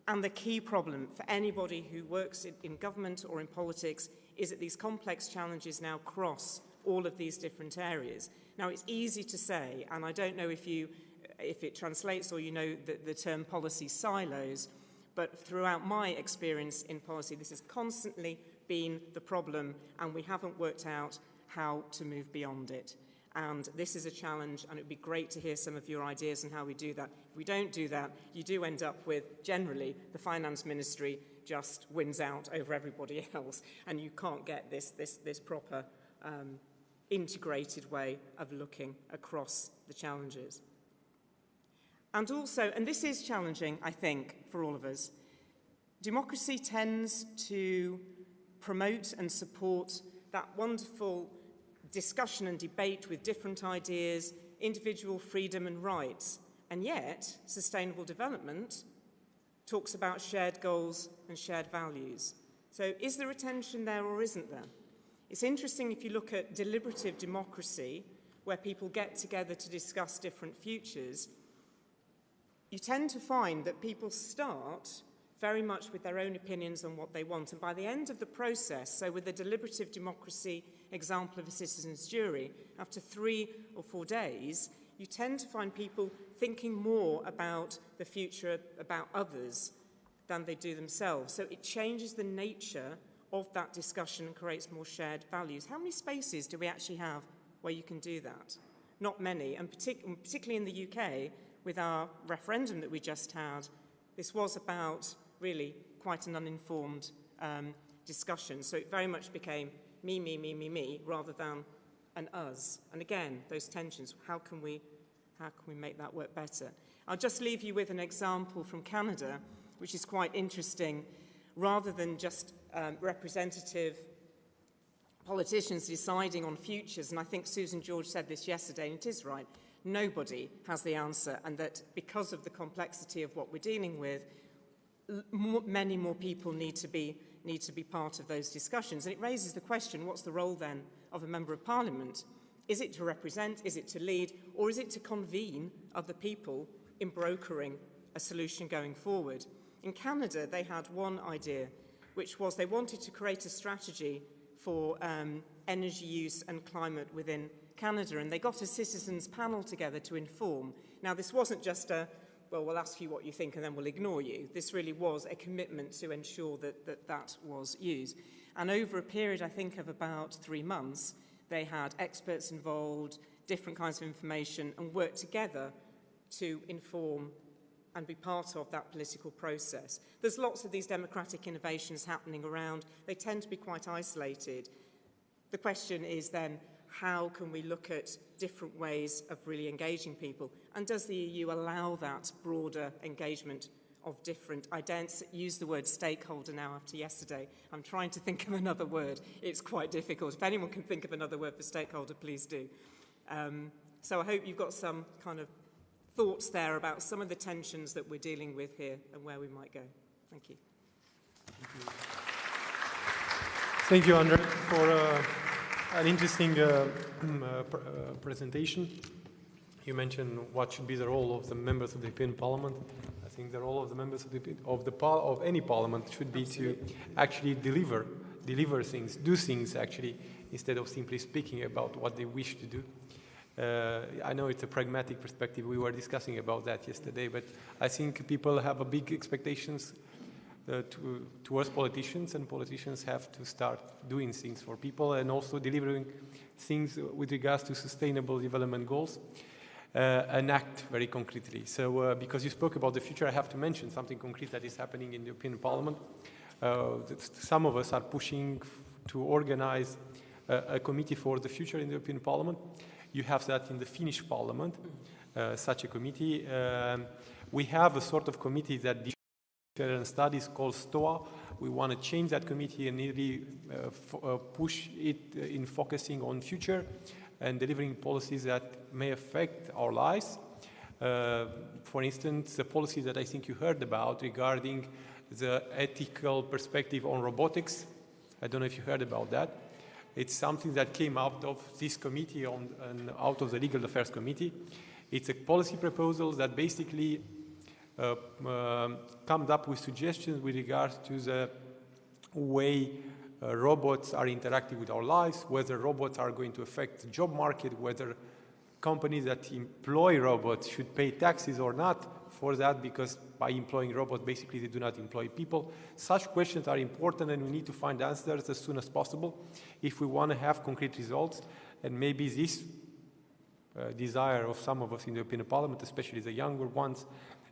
And the key problem for anybody who works in government or in politics is that these complex challenges now cross all of these different areas. Now, it's easy to say, and I don't know if it translates or you know the term policy silos, but throughout my experience in policy, this has constantly been the problem, and we haven't worked out how to move beyond it. And this is a challenge, and it would be great to hear some of your ideas on how we do that. If we don't do that, you do end up with, generally, the finance ministry just wins out over everybody else, and you can't get this proper integrated way of looking across the challenges. And also, and this is challenging, I think, for all of us, democracy tends to promote and support that wonderful discussion and debate with different ideas, individual freedom and rights, and yet sustainable development talks about shared goals and shared values. So is there a tension there or isn't there? It's interesting if you look at deliberative democracy, where people get together to discuss different futures, you tend to find that people start very much with their own opinions on what they want. And by the end of the process, so with the deliberative democracy example of a citizen's jury, after 3 or 4 days, you tend to find people thinking more about the future, about others, than they do themselves. So it changes the nature of that discussion and creates more shared values. How many spaces do we actually have where you can do that? Not many, and particularly in the UK, with our referendum that we just had, this was about really quite an uninformed discussion. So it very much became me, me, me, me, me, rather than an us. And again, those tensions, how can we make that work better? I'll just leave you with an example from Canada, which is quite interesting. Rather than just representative politicians deciding on futures, and I think Susan George said this yesterday, and it is right, nobody has the answer, and that because of the complexity of what we're dealing with, many more people need to be part of those discussions. And it raises the question, what's the role then of a Member of Parliament? Is it to represent, is it to lead, or is it to convene other people in brokering a solution going forward? In Canada, they had one idea, which was they wanted to create a strategy for energy use and climate within Canada, and they got a citizens panel together to inform. Now, this wasn't just a, well, we'll ask you what you think and then we'll ignore you. This really was a commitment to ensure that was used. And over a period, I think, of about 3 months, they had experts involved, different kinds of information, and worked together to inform and be part of that political process. There's lots of these democratic innovations happening around. They tend to be quite isolated. The question is then, how can we look at different ways of really engaging people? And does the EU allow that broader engagement of different, I don't use the word stakeholder now after yesterday. I'm trying to think of another word. It's quite difficult. If anyone can think of another word for stakeholder, please do. So I hope you've got some kind of thoughts there about some of the tensions that we're dealing with here and where we might go. Thank you. Thank you, Andre, for an interesting presentation. You mentioned what should be the role of the members of the European Parliament. I think the role of the members of any parliament should be to actually deliver things, do things actually, instead of simply speaking about what they wish to do. I know it's a pragmatic perspective. We were discussing about that yesterday, but I think people have a big expectations towards politicians, and politicians have to start doing things for people and also delivering things with regards to sustainable development goals and act very concretely. So because you spoke about the future, I have to mention something concrete that is happening in the European Parliament. Some of us are pushing to organize a committee for the future in the European Parliament. You have that in the Finnish Parliament, such a committee. We have a sort of committee that and studies called STOA. We want to change that committee and really push it in focusing on future and delivering policies that may affect our lives. For instance, the policy that I think you heard about regarding the ethical perspective on robotics. I don't know if you heard about that. It's something that came out of this committee and out of the Legal Affairs Committee. It's a policy proposal that basically comes up with suggestions with regards to the way robots are interacting with our lives, whether robots are going to affect the job market, whether companies that employ robots should pay taxes or not for that, because by employing robots, basically they do not employ people. Such questions are important, and we need to find answers as soon as possible if we want to have concrete results. And maybe this desire of some of us in the European Parliament, especially the younger ones,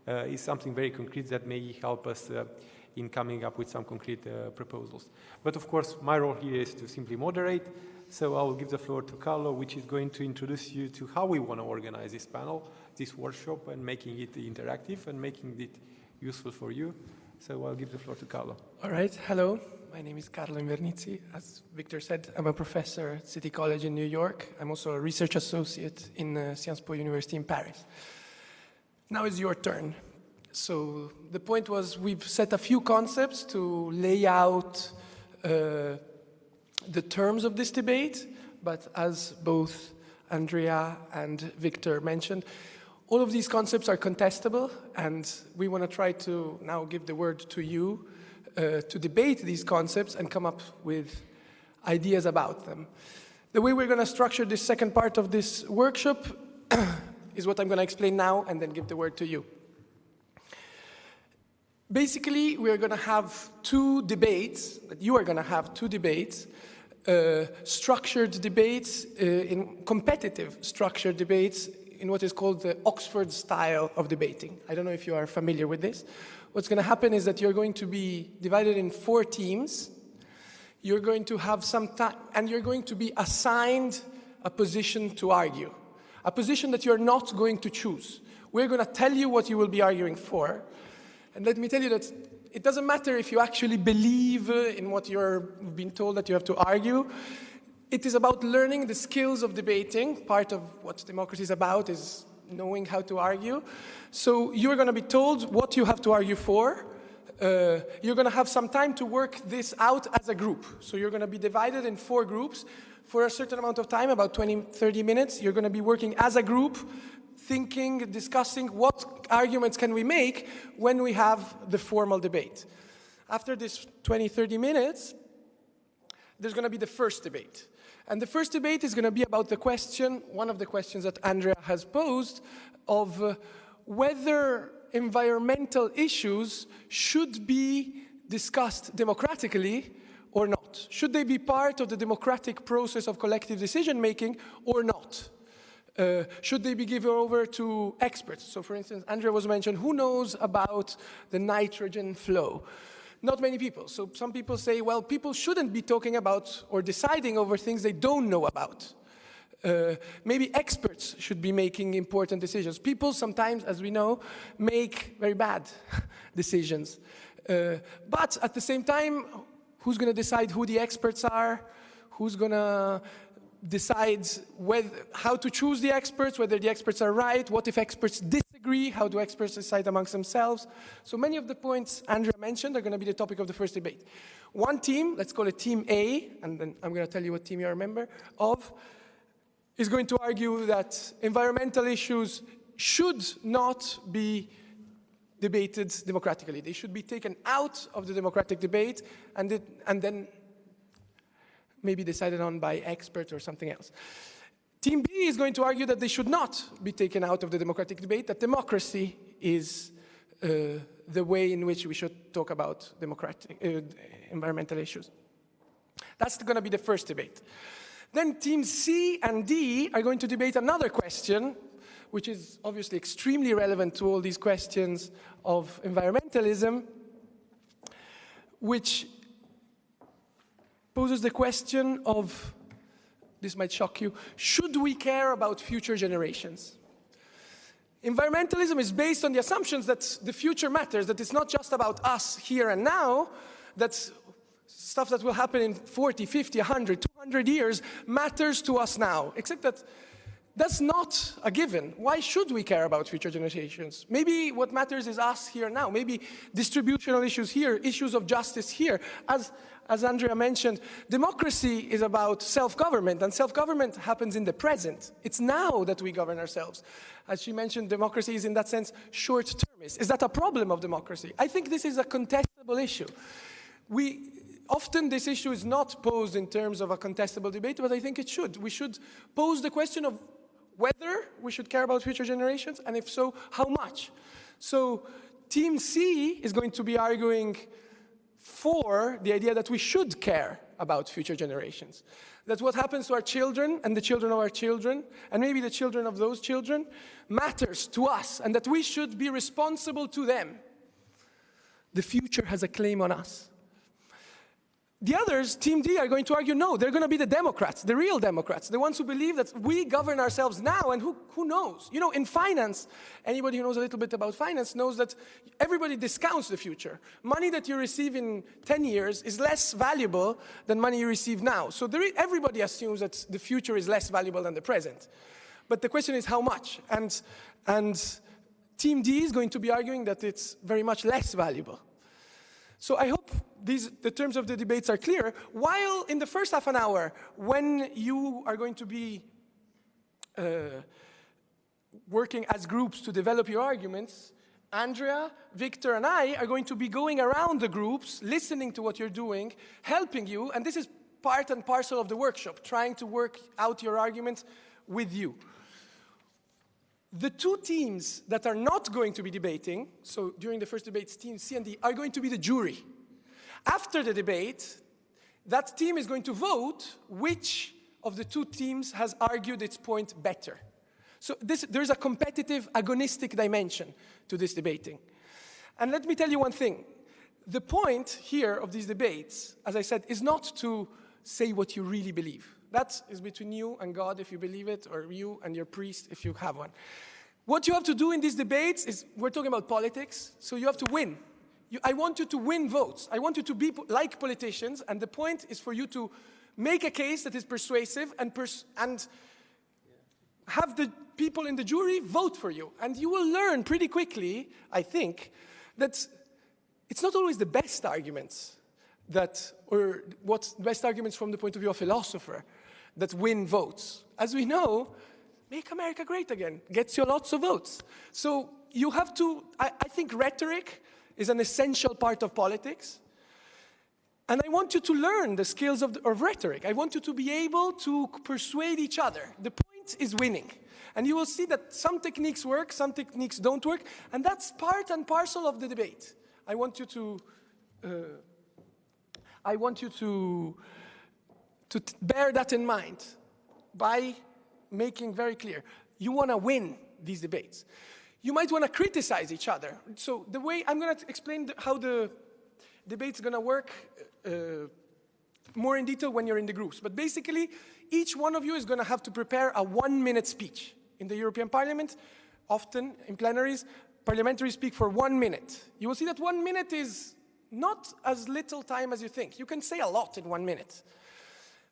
is something very concrete that may help us in coming up with some concrete proposals. But of course, my role here is to simply moderate. So I will give the floor to Carlo, which is going to introduce you to how we want to organize this panel, this workshop, and making it interactive and making it useful for you. So I'll give the floor to Carlo. All right. Hello. My name is Carlo Invernizzi. As Victor said, I'm a professor at City College in New York. I'm also a research associate in Sciences Po University in Paris. Now it's your turn. So the point was we've set a few concepts to lay out the terms of this debate, but as both Andrea and Victor mentioned, all of these concepts are contestable, and we want to try to now give the word to you to debate these concepts and come up with ideas about them. The way we're going to structure this second part of this workshop is what I'm going to explain now and then give the word to you. Basically, we're going to have two debates, you are going to have two debates, structured debates, in competitive structured debates in what is called the Oxford style of debating. I don't know if you are familiar with this. What's going to happen is that you're going to be divided in 4 teams. You're going to have some time, and you're going to be assigned a position to argue, a position that you're not going to choose. We're going to tell you what you will be arguing for. And let me tell you that it doesn't matter if you actually believe in what you've been told that you have to argue. It is about learning the skills of debating. Part of what democracy is about is knowing how to argue. So you're going to be told what you have to argue for. You're going to have some time to work this out as a group. So you're going to be divided in 4 groups. For a certain amount of time, about 20, 30 minutes, you're going to be working as a group, thinking, discussing what arguments can we make when we have the formal debate. After this 20, 30 minutes, there's going to be the first debate. And the first debate is going to be about the question, one of the questions that Andrea has posed, of whether environmental issues should be discussed democratically or not. Should they be part of the democratic process of collective decision-making or not? Should they be given over to experts? So for instance, Andrea was mentioned, who knows about the nitrogen flow? Not many people. So some people say, well, people shouldn't be talking about or deciding over things they don't know about. Maybe experts should be making important decisions. People sometimes, as we know, make very bad decisions. But at the same time, who's going to decide who the experts are? Who's going to decide how to choose the experts, whether the experts are right? What if experts disagree? How do experts decide amongst themselves? So many of the points Andrea mentioned are going to be the topic of the first debate. One team, let's call it Team A, and then I'm going to tell you what team you're a member of, is going to argue that environmental issues should not be debated democratically. They should be taken out of the democratic debate and then maybe decided on by experts or something else. Team B is going to argue that they should not be taken out of the democratic debate, that democracy is the way in which we should talk about environmental issues. That's going to be the first debate. Then Team C and D are going to debate another question, which is obviously extremely relevant to all these questions of environmentalism, which poses the question of, this might shock you, should we care about future generations? Environmentalism is based on the assumptions that the future matters, that it's not just about us here and now, that stuff that will happen in 40, 50, 100, 200 years matters to us now, except that that's not a given. Why should we care about future generations? Maybe what matters is us here now. Maybe distributional issues here, issues of justice here. As Andrea mentioned, democracy is about self-government, and self-government happens in the present. It's now that we govern ourselves. As she mentioned, democracy is in that sense short-termist. Is that a problem of democracy? I think this is a contestable issue. Often this issue is not posed in terms of a contestable debate, but I think it should. We should pose the question of whether we should care about future generations, and if so, how much. So Team C is going to be arguing for the idea that we should care about future generations. That what happens to our children and the children of our children, and maybe the children of those children, matters to us, and that we should be responsible to them. The future has a claim on us. The others, Team D, are going to argue, no, they're going to be the Democrats, the real Democrats, the ones who believe that we govern ourselves now, and who knows? You know, in finance, anybody who knows a little bit about finance knows that everybody discounts the future. Money that you receive in 10 years is less valuable than money you receive now. So everybody assumes that the future is less valuable than the present. But the question is how much? And Team D is going to be arguing that it's very much less valuable. So I hope the terms of the debates are clear. While in the first half an hour, when you are going to be working as groups to develop your arguments, Andrea, Victor, and I are going to be going around the groups, listening to what you're doing, helping you, and this is part and parcel of the workshop, trying to work out your arguments with you. The two teams that are not going to be debating, so during the first debates, Team C and D, are going to be the jury. After the debate, that team is going to vote which of the two teams has argued its point better. So there is a competitive, agonistic dimension to this debating. And let me tell you one thing. The point here of these debates, as I said, is not to say what you really believe. That is between you and God if you believe it, or you and your priest if you have one. What you have to do in these debates is, we're talking about politics, so you have to win. I want you to win votes. I want you to be like politicians, and the point is for you to make a case that is persuasive and have the people in the jury vote for you. And you will learn pretty quickly, I think, that it's not always the best arguments or what's the best arguments from the point of view of a philosopher that win votes. As we know, make America great again gets you lots of votes. So you have to, I think rhetoric is an essential part of politics. And I want you to learn the skills of rhetoric. I want you to be able to persuade each other. The point is winning. And you will see that some techniques work, some techniques don't work, and that's part and parcel of the debate. I want you to bear that in mind by making very clear. You want to win these debates. You might want to criticize each other. So the way I'm going to explain how the debate's going to work more in detail when you're in the groups. But basically, each one of you is going to have to prepare a 1-minute speech. In the European Parliament, often in plenaries, parliamentaries speak for 1 minute. You will see that 1 minute is not as little time as you think. You can say a lot in 1 minute.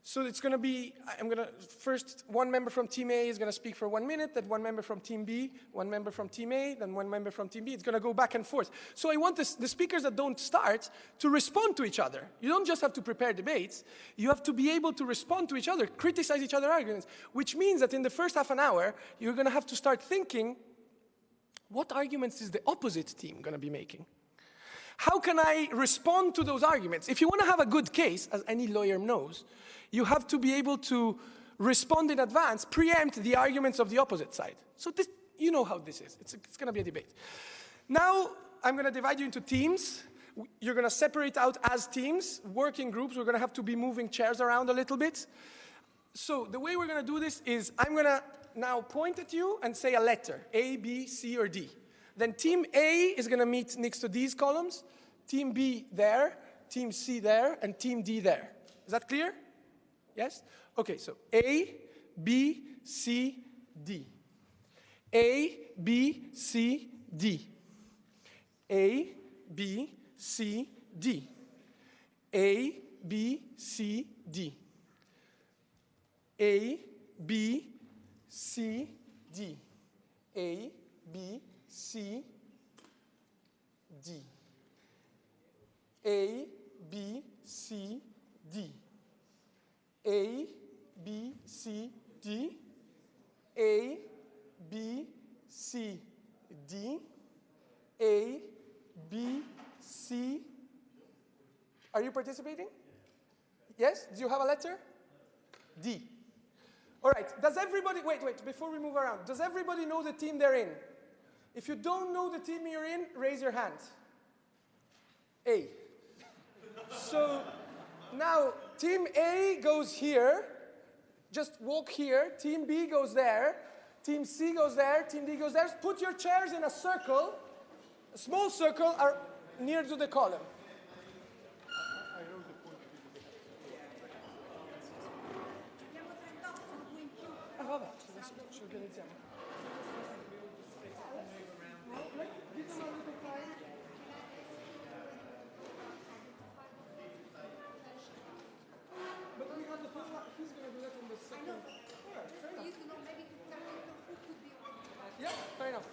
So it's going to be, first one member from Team A is going to speak for 1 minute, then one member from Team B, one member from Team A, then one member from Team B. It's going to go back and forth. So I want the speakers that don't start to respond to each other. You don't just have to prepare debates. You have to be able to respond to each other, criticize each other's arguments, which means that in the first half an hour, you're going to have to start thinking, what arguments is the opposite team going to be making? How can I respond to those arguments? If you want to have a good case, as any lawyer knows, you have to be able to respond in advance, preempt the arguments of the opposite side. So this, you know how this is. It's going to be a debate. Now, I'm going to divide you into teams. You're going to separate out as teams, working groups. We're going to have to be moving chairs around a little bit. So the way we're going to do this is I'm going to now point at you and say a letter, A, B, C, or D. Then Team A is going to meet next to these columns, Team B there, Team C there, and Team D there. Is that clear? Yes? Okay, so A, B, C, D. A, B, C, D. A, B, C, D. A, B, C, D. A, B, C, D. A, B, C, D. A, B, C, D. A, B, C, D. A, B, C, D. A, B, C. Are you participating? Yes? Do you have a letter? D. All right. Does everybody, wait, before we move around, does everybody know the team they're in? If you don't know the team you're in, raise your hand. A. So now team A goes here. Just walk here. Team B goes there. Team C goes there. Team D goes there. Put your chairs in a circle. A small circle are near to the column. Ah, vabbè, ci organizziamo. But we have the whole, he's going to do that on the second. All right, fair enough. Yeah, fair enough.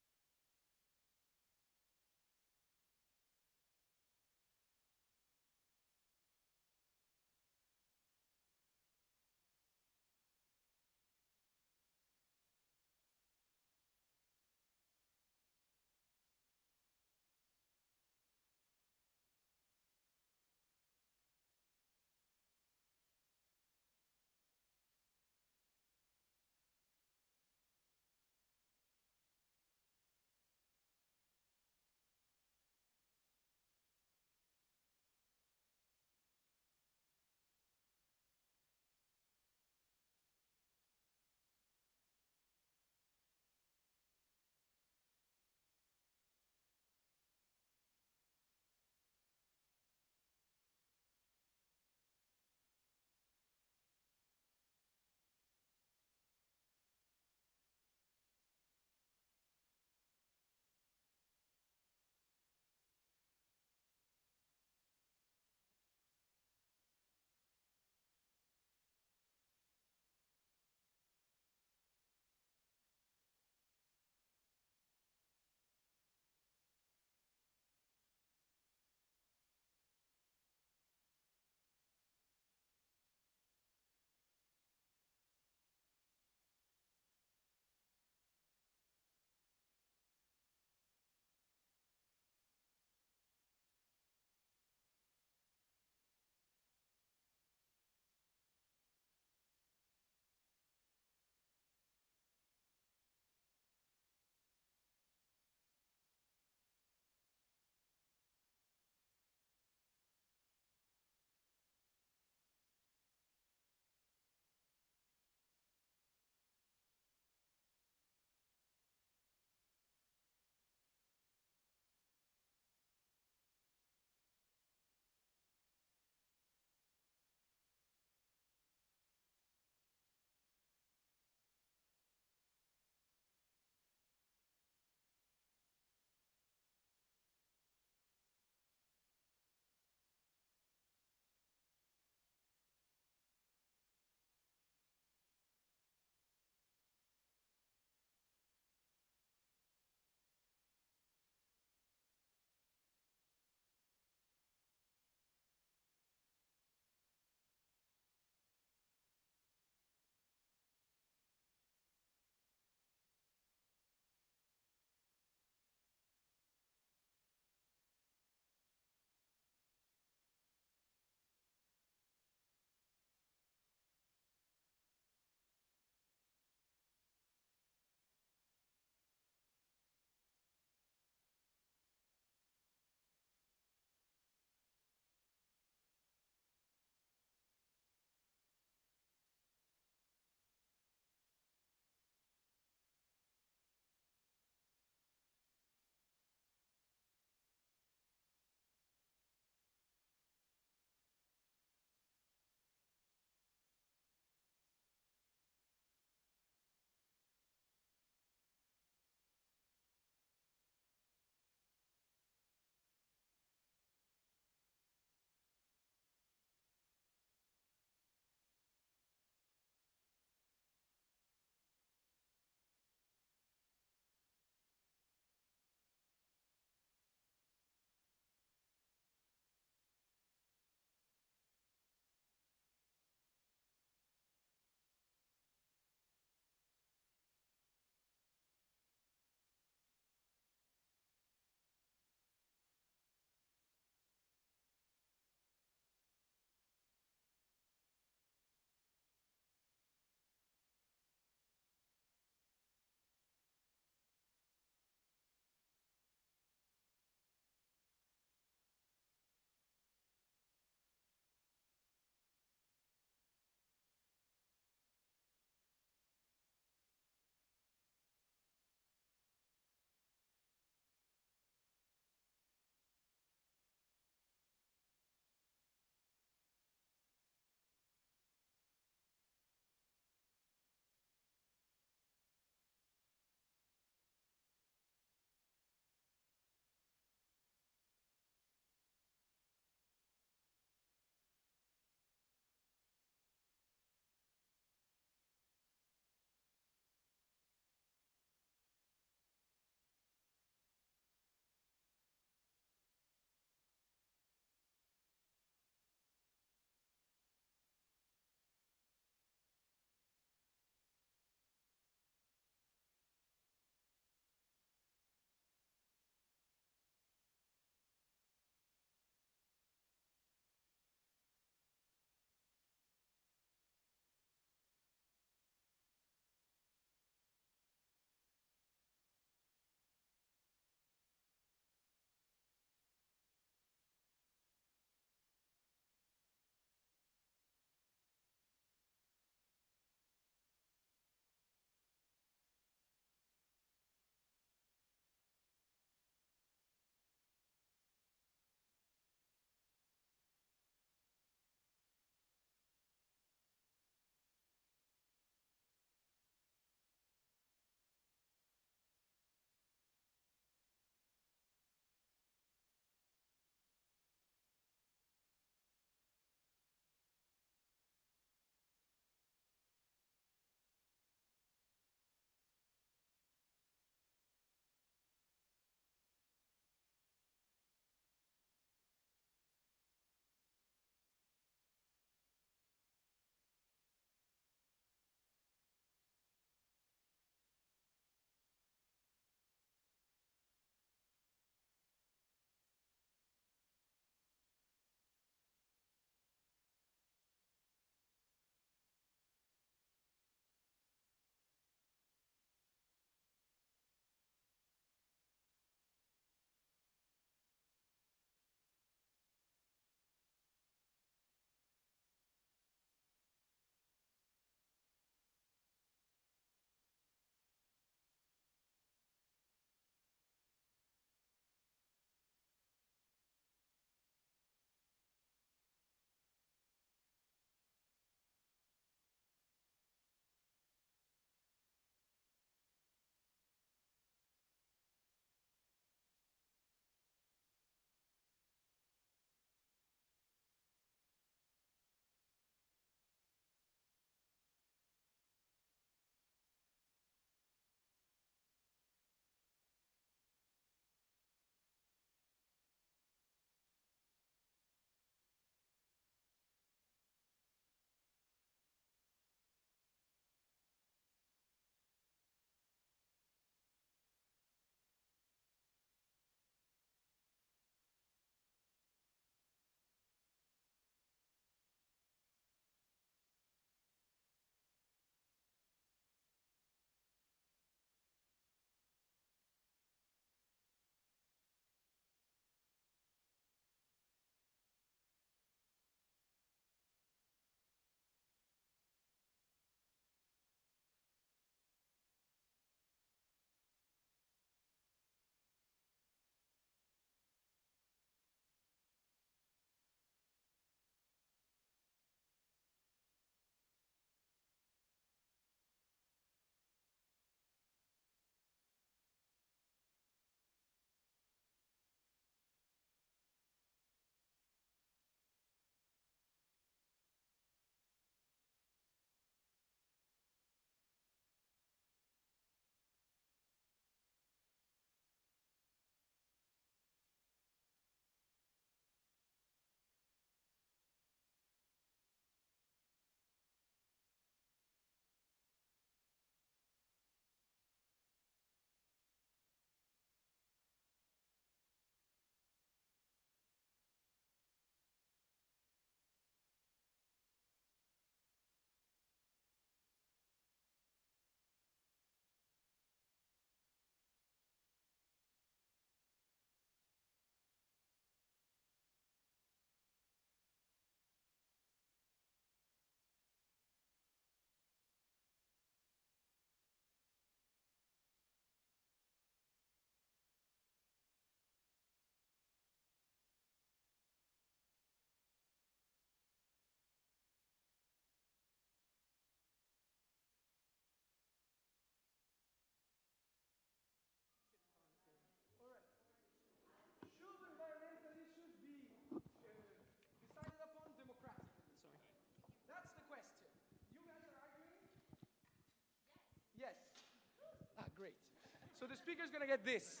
So the speaker is going to get this.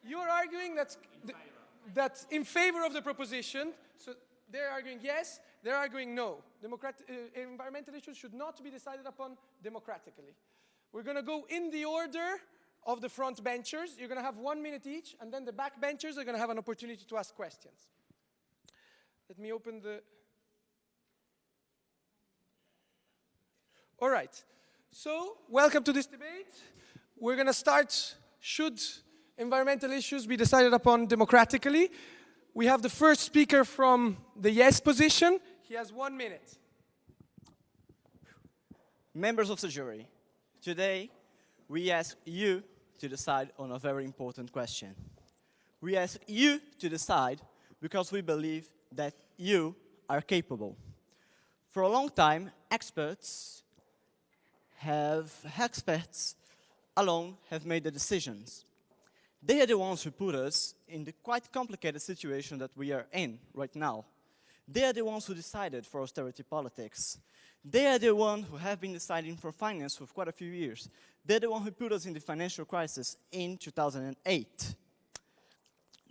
You're arguing that's in favor of the proposition. So they're arguing yes, they're arguing no. Environmental issues should not be decided upon democratically. We're going to go in the order of the front benchers. You're going to have 1 minute each, and then the back benchers are going to have an opportunity to ask questions. Let me open the... All right. So, welcome to this debate. We're going to start, should environmental issues be decided upon democratically? We have the first speaker from the yes position. He has 1 minute. Members of the jury, today we ask you to decide on a very important question. We ask you to decide because we believe that you are capable. For a long time, experts alone have made the decisions. They are the ones who put us in the quite complicated situation that we are in right now. They are the ones who decided for austerity politics. They are the ones who have been deciding for finance for quite a few years. They're the ones who put us in the financial crisis in 2008.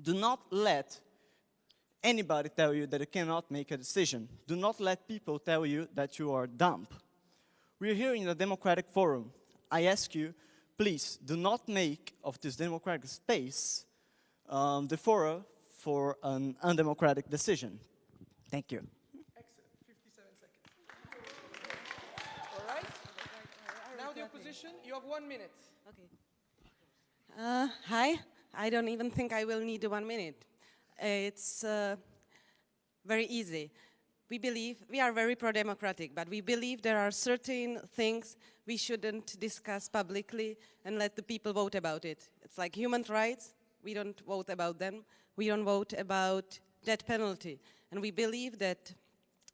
Do not let anybody tell you that you cannot make a decision. Do not let people tell you that you are dumb. We are here in a democratic forum. I ask you, please do not make of this democratic space the forum for an undemocratic decision. Thank you. Excellent. 57 seconds. All right. Now the opposition. You have 1 minute. Okay. Hi. I don't even think I will need 1 minute. It's very easy. We are very pro-democratic, but we believe there are certain things we shouldn't discuss publicly and let the people vote about it. It's like human rights. We don't vote about them. We don't vote about death penalty. And we believe that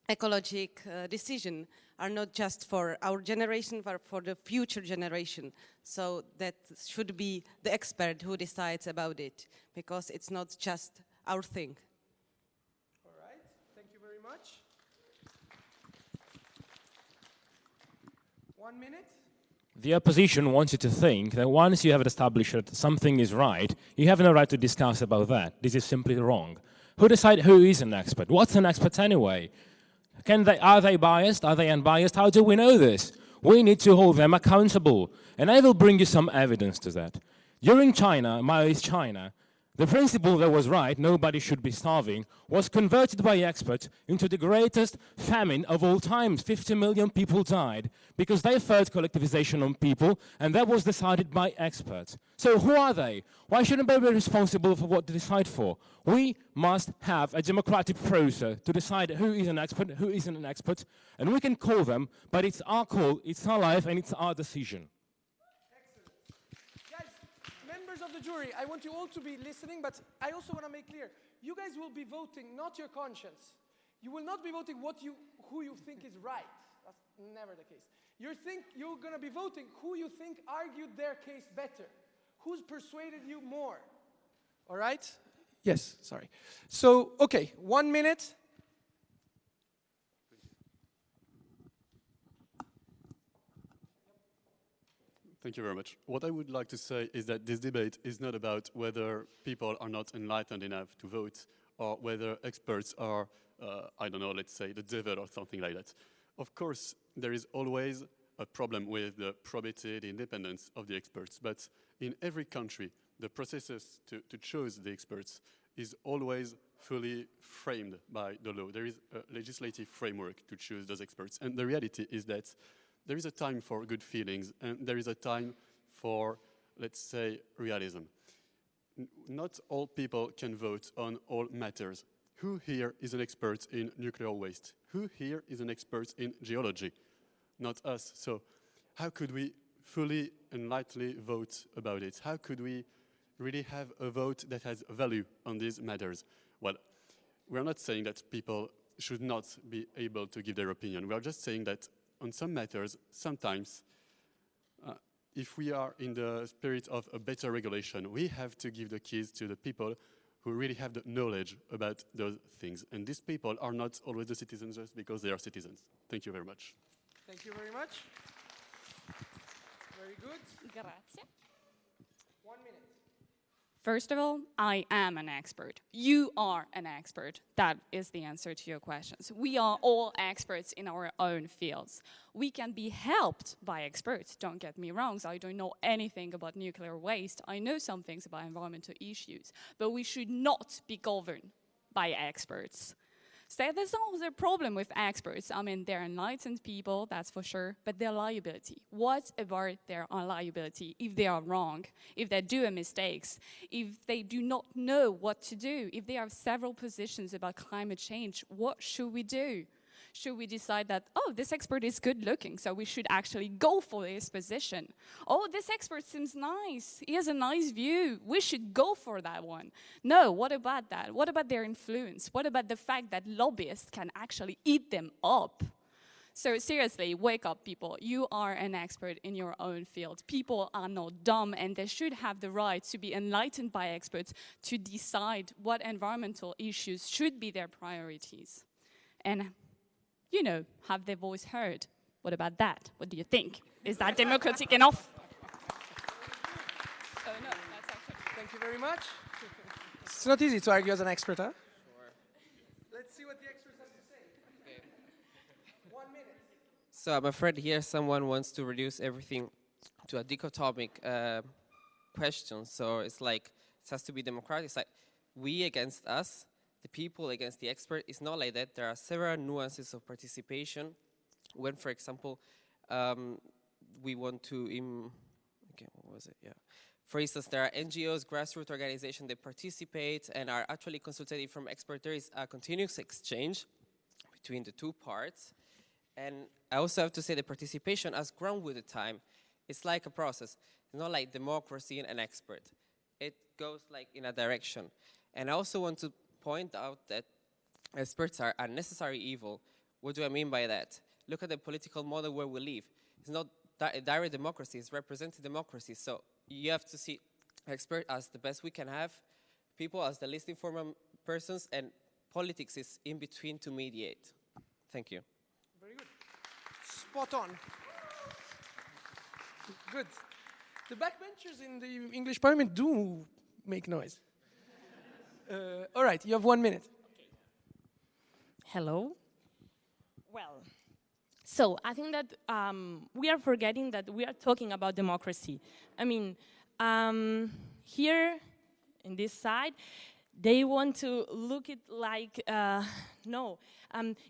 ecological decisions are not just for our generation, but for the future generation. So that should be the expert who decides about it, because it's not just our thing. All right. Thank you very much. 1 minute. The opposition wants you to think that once you have established that something is right, you have no right to discuss about that. This is simply wrong. Who decides who is an expert? What's an expert anyway? Are they biased? Are they unbiased? How do we know this? We need to hold them accountable. And I will bring you some evidence to that. During Maoist China, the principle that was right, nobody should be starving, was converted by experts into the greatest famine of all times. 50 million people died because they felt collectivization on people, and that was decided by experts. So who are they? Why shouldn't they be responsible for what they decide for? We must have a democratic process to decide who is an expert, who isn't an expert, and we can call them, but it's our call, it's our life, and it's our decision. Of the jury, I want you all to be listening, but I also want to make clear, you guys will be voting not your conscience. You will not be voting who you think is right. That's never the case. You're going to be voting who you think argued their case better, who's persuaded you more. All right? Yes, sorry. So, okay, 1 minute. Thank you very much. What I would like to say is that this debate is not about whether people are not enlightened enough to vote or whether experts are, I don't know, let's say the devil or something like that. Of course, there is always a problem with the probity, the independence of the experts. But in every country, the processes to choose the experts is always fully framed by the law. There is a legislative framework to choose those experts. And the reality is that there is a time for good feelings, and there is a time for, let's say, realism. Not all people can vote on all matters. Who here is an expert in nuclear waste? Who here is an expert in geology? Not us. So how could we fully and lightly vote about it? How could we really have a vote that has value on these matters? Well, we're not saying that people should not be able to give their opinion. We are just saying that on some matters, sometimes, if we are in the spirit of a better regulation, we have to give the keys to the people who really have the knowledge about those things. And these people are not always the citizens just because they are citizens. Thank you very much. Thank you very much. Very good. Grazie. First of all, I am an expert. You are an expert. That is the answer to your questions. We are all experts in our own fields. We can be helped by experts, don't get me wrong. So I don't know anything about nuclear waste. I know some things about environmental issues, but we should not be governed by experts. So there's always a problem with experts. I mean, they're enlightened people, that's for sure, but their liability. What about their liability if they are wrong, if they do mistakes, if they do not know what to do, if they have several positions about climate change, what should we do? Should we decide that, oh, this expert is good looking, so we should actually go for this position? Oh, this expert seems nice. He has a nice view. We should go for that one. No, what about that? What about their influence? What about the fact that lobbyists can actually eat them up? So seriously, wake up, people. You are an expert in your own field. People are not dumb, and they should have the right to be enlightened by experts to decide what environmental issues should be their priorities. And you know, have their voice heard. What about that? What do you think? Is that democratic enough? Oh, no, that's actually... Thank you very much. It's not easy to argue as an expert, huh? Sure. Let's see what the experts have to say. Okay. 1 minute. So I'm afraid here someone wants to reduce everything to a dichotomic question. So it's like, it has to be democratic. It's like we against us, the people against the expert. Is not like that. There are several nuances of participation. When, for example, we want to, okay, what was it? Yeah. For instance, there are NGOs, grassroots organizations that participate and are actually consulted from experts. There is a continuous exchange between the two parts. And I also have to say the participation has grown with the time. It's like a process. It's not like democracy and an expert. It goes like in a direction. And I also want to point out that experts are a necessary evil. What do I mean by that? Look at the political model where we live. It's not direct democracy, it's representative democracy. So you have to see experts as the best we can have, people as the least informed persons, and politics is in between to mediate. Thank you. Very good. Spot on. Good. The backbenchers in the English Parliament do make noise. All right, you have 1 minute. Okay. Hello. Well, so I think that we are forgetting that we are talking about democracy. I mean, here in this side, they want to look it like, no,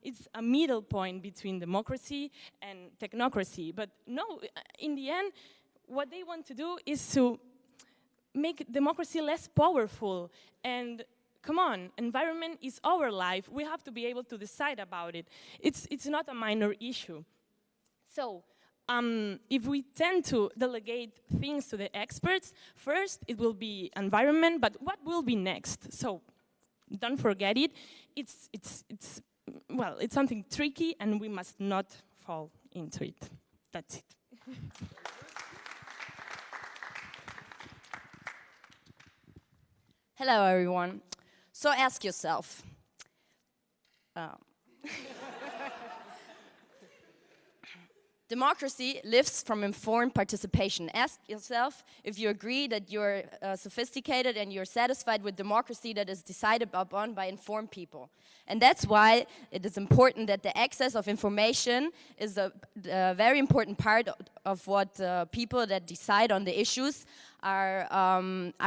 it's a middle point between democracy and technocracy. But no, in the end, what they want to do is to make democracy less powerful. And come on, environment is our life. We have to be able to decide about it. It's not a minor issue. So if we tend to delegate things to the experts, first it will be environment, but what will be next? So don't forget it. Well, it's something tricky, and we must not fall into it. That's it. Hello, everyone. So ask yourself, democracy lives from informed participation. Ask yourself if you agree that you're sophisticated and you're satisfied with democracy that is decided upon by informed people. And that's why it is important that the access of information is a very important part of what people that decide on the issues are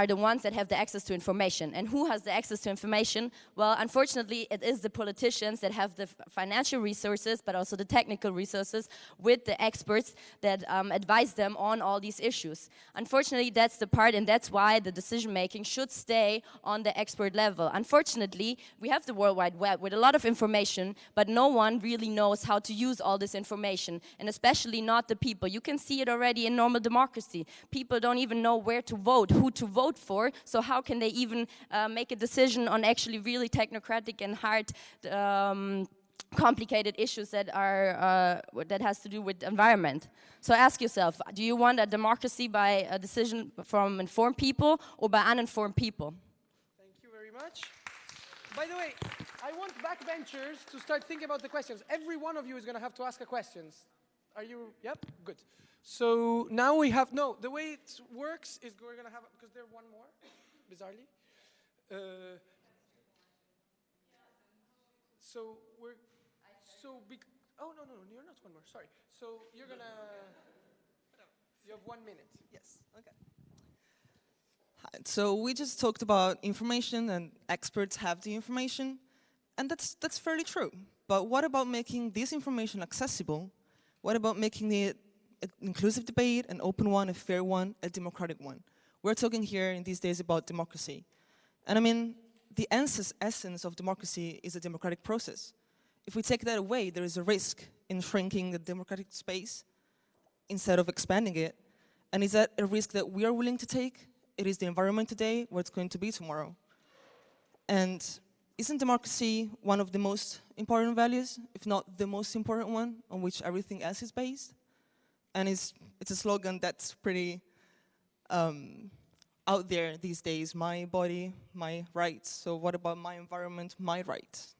the ones that have the access to information. And who has the access to information? Well, unfortunately, it is the politicians that have the financial resources, but also the technical resources with the experts that advise them on all these issues. Unfortunately, that's the part, and that's why the decision-making should stay on the expert level. Unfortunately, we have the World Wide Web with a lot of information, but no one really knows how to use all this information, and especially not the people. You can see it already in normal democracy. People don't even know where to vote, who to vote for, so how can they even make a decision on actually really technocratic and hard complicated issues that are that has to do with environment. So ask yourself, do you want a democracy by a decision from informed people or by uninformed people? Thank you very much. By the way, I want backbenchers to start thinking about the questions. Every one of you is going to have to ask a question. Are you, yep, good. So now we have, no, the way it works is we're going to have, because there's one more, bizarrely. So we're, oh, no, you're not one more, sorry. So you're going to, you have 1 minute. Yes, okay. Hi. So we just talked about information and experts have the information, and that's fairly true. But what about making this information accessible? What about making it an inclusive debate, an open one, a fair one, a democratic one? We're talking here in these days about democracy. And I mean, the essence of democracy is a democratic process. If we take that away, there is a risk in shrinking the democratic space instead of expanding it. And is that a risk that we are willing to take? It is the environment today, what it's going to be tomorrow. And isn't democracy one of the most important values, if not the most important one, on which everything else is based? And it's a slogan that's pretty out there these days, my body, my rights. So what about my environment, my rights,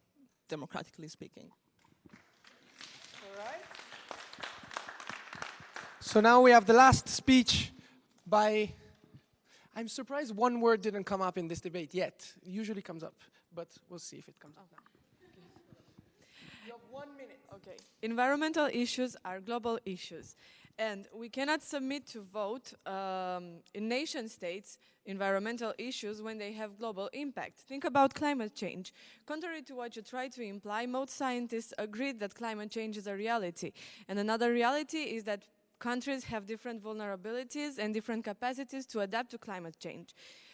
democratically speaking? All right. So now we have the last speech by, I'm surprised one word didn't come up in this debate yet. It usually comes up, but we'll see if it comes up now. You have 1 minute. Okay. Environmental issues are global issues. And we cannot submit to vote in nation states environmental issues when they have global impact. Think about climate change. Contrary to what you try to imply, most scientists agree that climate change is a reality. And another reality is that countries have different vulnerabilities and different capacities to adapt to climate change.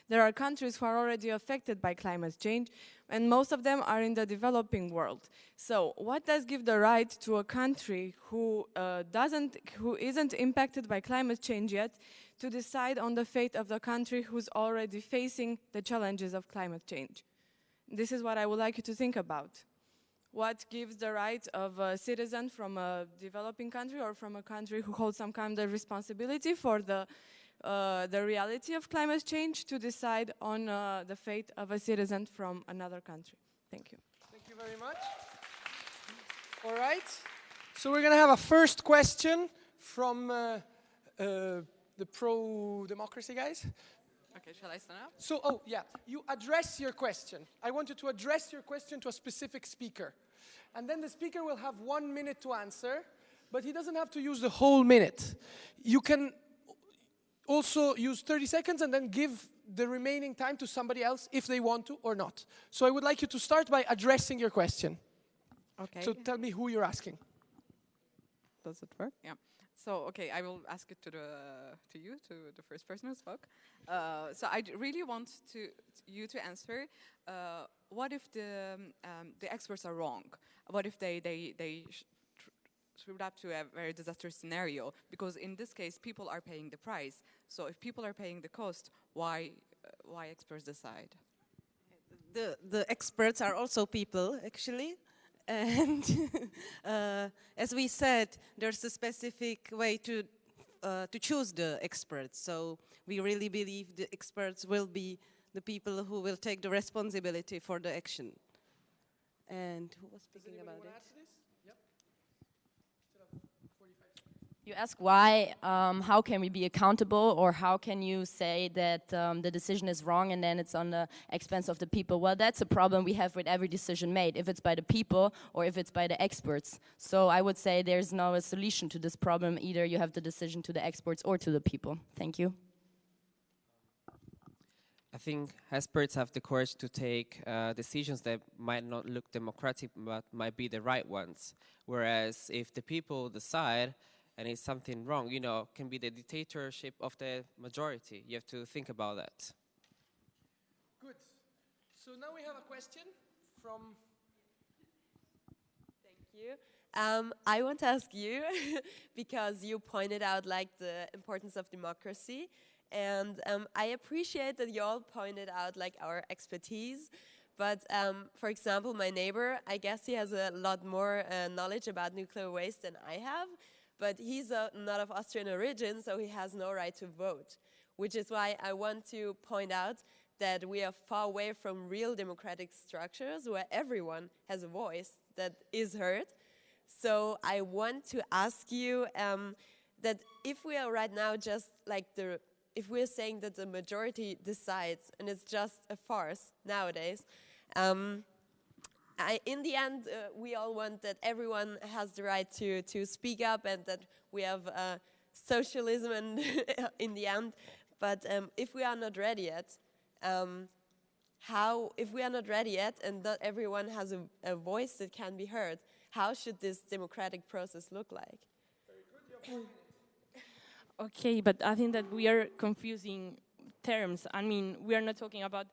There are countries who are already affected by climate change, and most of them are in the developing world. So what does give the right to a country who isn't impacted by climate change yet to decide on the fate of the country who's already facing the challenges of climate change? This is what I would like you to think about. What gives the right of a citizen from a developing country or from a country who holds some kind of responsibility for the reality of climate change to decide on the fate of a citizen from another country? Thank you. Thank you very much. All right. So we're going to have a first question from the pro-democracy guys. Okay, shall I stand up? So, oh, yeah, you address your question. I want you to address your question to a specific speaker. And then the speaker will have 1 minute to answer, but he doesn't have to use the whole minute. You can also use 30 seconds and then give the remaining time to somebody else if they want to or not. So I would like you to start by addressing your question. Okay. So tell me who you're asking. Does it work? Yeah. So, okay, I will ask it to the first person who spoke. So I really want you to answer, what if the experts are wrong? What if they screwed up to a very disastrous scenario? Because in this case, people are paying the price. So if people are paying the cost, why experts decide? The experts are also people, actually. And as we said, there's a specific way to choose the experts. So we really believe the experts will be the people who will take the responsibility for the action. And who was speaking about it? You ask why, how can we be accountable, or how can you say that the decision is wrong and then it's on the expense of the people? Well, that's a problem we have with every decision made, if it's by the people or if it's by the experts. So I would say there's no solution to this problem. Either you have the decision to the experts or to the people. Thank you. I think experts have the courage to take decisions that might not look democratic but might be the right ones. Whereas if the people decide and it's something wrong, you know, can be the dictatorship of the majority. You have to think about that. Good. So now we have a question from... Thank you. I want to ask you, because you pointed out like the importance of democracy, and I appreciate that you all pointed out like our expertise. But for example, my neighbor, I guess he has a lot more knowledge about nuclear waste than I have. But he's not of Austrian origin, so he has no right to vote, which is why I want to point out that we are far away from real democratic structures where everyone has a voice that is heard. So I want to ask you, that if we are right now just like if we're saying that the majority decides and it's just a farce nowadays, in the end, we all want that everyone has the right to speak up and that we have socialism and in the end. But if we are not ready yet, if we are not ready yet and not everyone has a voice that can be heard, how should this democratic process look like? Okay, but I think that we are confusing terms. I mean, we are not talking about,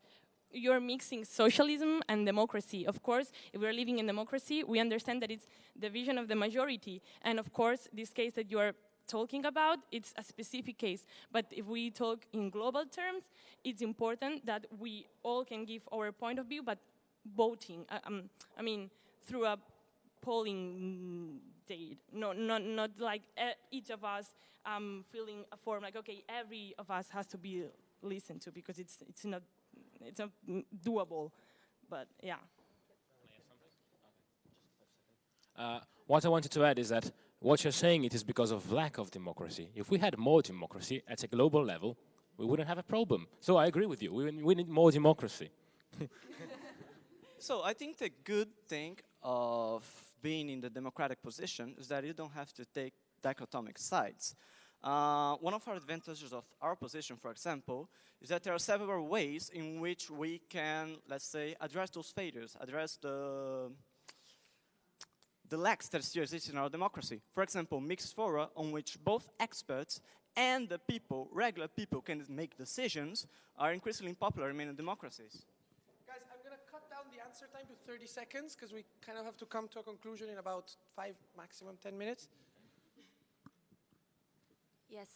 you're mixing socialism and democracy. Of course, if we're living in democracy, we understand that it's the vision of the majority. And of course, this case that you are talking about, it's a specific case. But if we talk in global terms, it's important that we all can give our point of view, but voting, I mean, through a polling date, not like each of us filling a form, like, okay, every of us has to be listened to, because it's not doable, but yeah. What I wanted to add is that what you're saying it is because of lack of democracy. If we had more democracy at a global level, we wouldn't have a problem. So I agree with you. We need more democracy. So I think the good thing of being in the democratic position is that you don't have to take dichotomic sides. One of our advantages of our position, for example, is that there are several ways in which we can, let's say, address those failures, address the lacks that still exist in our democracy. For example, mixed fora on which both experts and the people, regular people, can make decisions are increasingly popular in many democracies. Guys, I'm going to cut down the answer time to 30 seconds because we kind of have to come to a conclusion in about 5, maximum 10 minutes. Yes,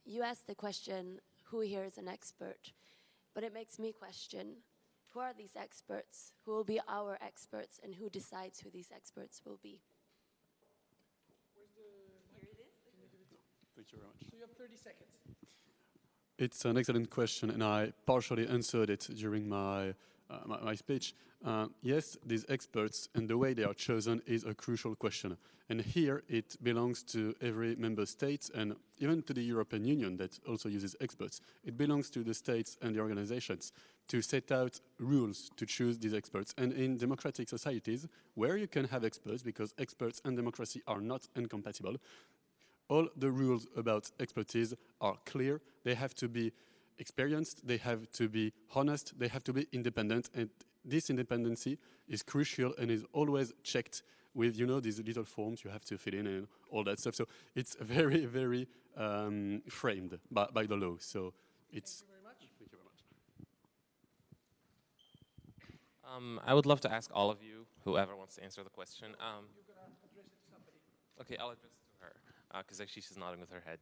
you asked the question, who here is an expert? But it makes me question, who are these experts? Who will be our experts, and who decides who these experts will be? Thank you very much. So you have 30 seconds. It's an excellent question, and I partially answered it during my speech. Yes, these experts and the way they are chosen is a crucial question. And here it belongs to every member state and even to the European Union that also uses experts. It belongs to the states and the organizations to set out rules to choose these experts. And in democratic societies, where you can have experts, because experts and democracy are not incompatible, all the rules about expertise are clear. They have to be experienced, they have to be honest, they have to be independent, and this independency is crucial and is always checked with, you know, these little forms you have to fill in and all that stuff. So it's very, very framed by the law. So it's... Thank you very much. Thank you very much. I would love to ask all of you, whoever wants to answer the question. You're going to address it to somebody. Okay, I'll address it to her, because actually she's nodding with her head.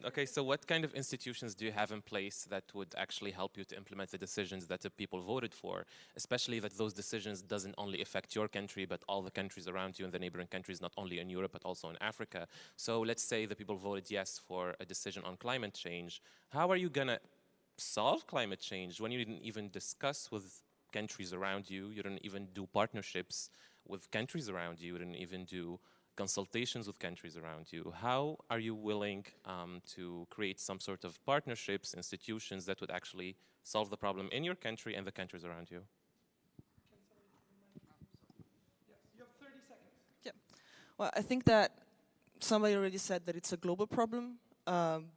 Okay, so what kind of institutions do you have in place that would actually help you to implement the decisions that the people voted for, especially that those decisions doesn't only affect your country, but all the countries around you and the neighboring countries, not only in Europe, but also in Africa? So let's say the people voted yes for a decision on climate change. How are you going to solve climate change when you didn't even discuss with countries around you? You didn't even do partnerships with countries around you. You didn't even do consultations with countries around you. How are you willing to create some sort of partnerships, institutions that would actually solve the problem in your country and the countries around you? Yes, you have 30 seconds. Yeah. Well, I think that somebody already said that it's a global problem.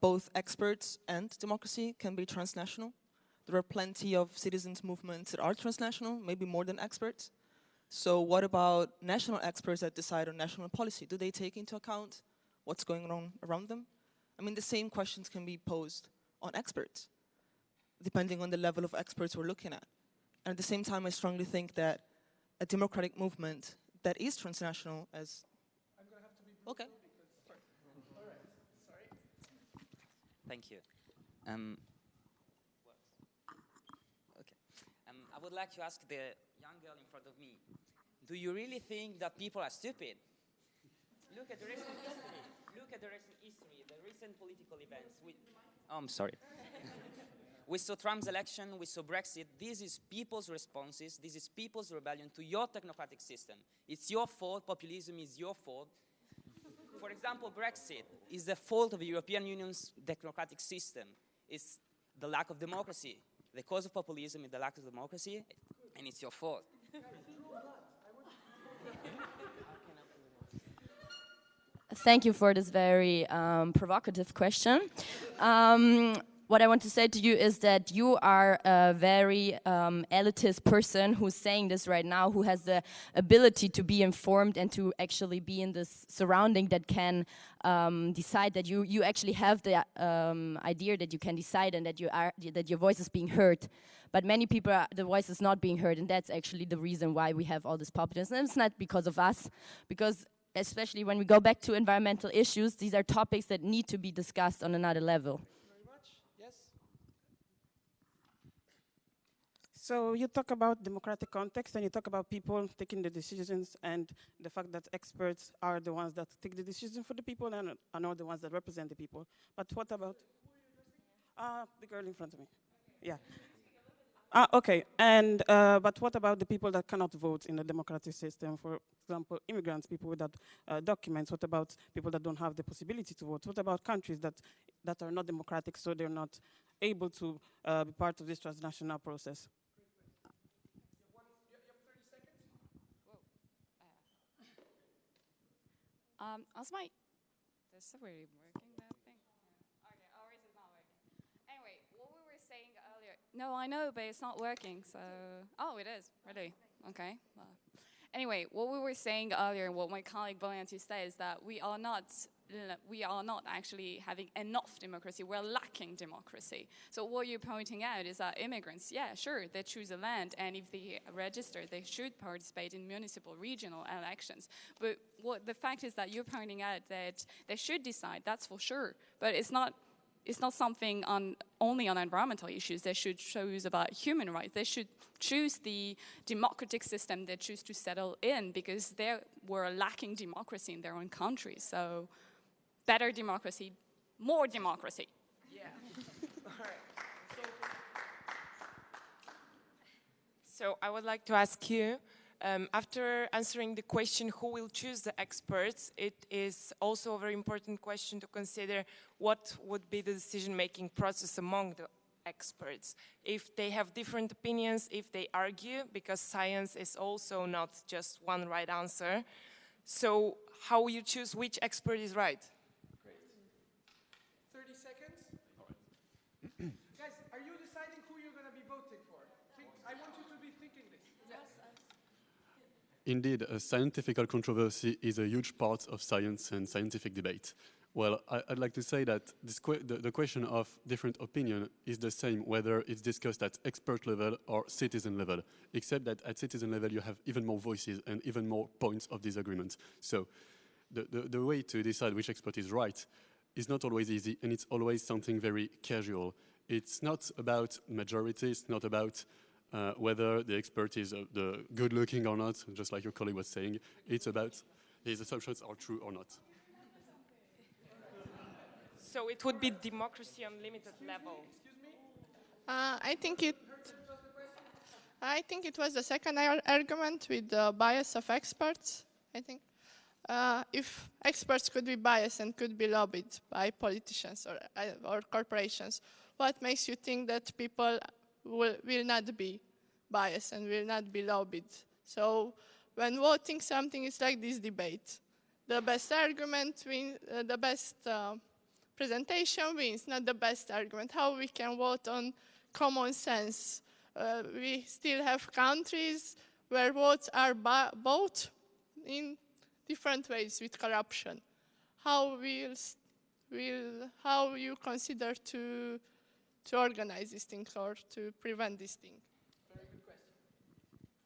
Both experts and democracy can be transnational. There are plenty of citizens' movements that are transnational, maybe more than experts. So what about national experts that decide on national policy? Do they take into account what's going on around them? I mean, the same questions can be posed on experts, depending on the level of experts we're looking at. And at the same time, I strongly think that a democratic movement that is transnational as... I'm going to have to be brutal okay. Because... All right, sorry. Thank you. I would like to ask the young girl in front of me, do you really think that people are stupid? Look at the recent history. Look at the recent history, the recent political events. I'm sorry. We saw Trump's election, we saw Brexit. This is people's responses, this is people's rebellion to your technocratic system. It's your fault, populism is your fault. For example, Brexit is the fault of the European Union's democratic system. It's the lack of democracy. The cause of populism is the lack of democracy, and it's your fault. Thank you for this very provocative question. What I want to say to you is that you are a very elitist person who's saying this right now, who has the ability to be informed and to actually be in this surrounding that can decide, that you actually have the idea that you can decide and that that your voice is being heard. But many people, the voice is not being heard, and that's actually the reason why we have all this populism. And it's not because of us, because especially when we go back to environmental issues, these are topics that need to be discussed on another level. So you talk about democratic context and you talk about people taking the decisions and the fact that experts are the ones that take the decision for the people and are not the ones that represent the people. But what about the girl in front of me? Yeah. Okay, and but what about the people that cannot vote in a democratic system? For example, immigrants, people without documents. What about people that don't have the possibility to vote? What about countries that are not democratic, so they're not able to be part of this transnational process? This really working, that thing? Okay, or is it not working? Anyway, what we were saying earlier. No, I know, but it's not working, so. Oh, it is, really? Okay. Well. Anyway, what we were saying earlier, and what my colleague Valentin said, is that we are not actually having enough democracy. We're lacking democracy. So what you're pointing out is that immigrants, yeah, sure, they choose a land, and if they register, they should participate in municipal, regional elections. But the fact is that you're pointing out that they should decide, that's for sure. But it's not something only on environmental issues. They should choose about human rights. They should choose the democratic system they choose to settle in, because they were lacking democracy in their own countries. So better democracy, more democracy. Yeah. All right. So I would like to ask you, after answering the question who will choose the experts, it is also a very important question to consider what would be the decision-making process among the experts. If they have different opinions, if they argue, because science is also not just one right answer. So how will you choose which expert is right? Great. 30 seconds. Guys, are you deciding who you're going to be voting for? I want you to be thinking this. Yes. Indeed, a scientific controversy is a huge part of science and scientific debate. Well, I'd like to say that the question of different opinion is the same whether it's discussed at expert level or citizen level, except that at citizen level you have even more voices and even more points of disagreement. So the way to decide which expert is right is not always easy, and it's always something very casual. It's not about majority, it's not about whether the expert is the good-looking or not, just like your colleague was saying. It's about his assumptions are true or not. So it would be democracy on limited level. I think it was the second argument with the bias of experts. I think if experts could be biased and could be lobbied by politicians or corporations, what makes you think that people will not be biased and will not be lobbied? So when voting something, it's like this debate. The best argument wins, the best presentation wins, not the best argument. How we can vote on common sense? We still have countries where votes are bought in different ways with corruption. How you consider to organize this thing or to prevent this thing?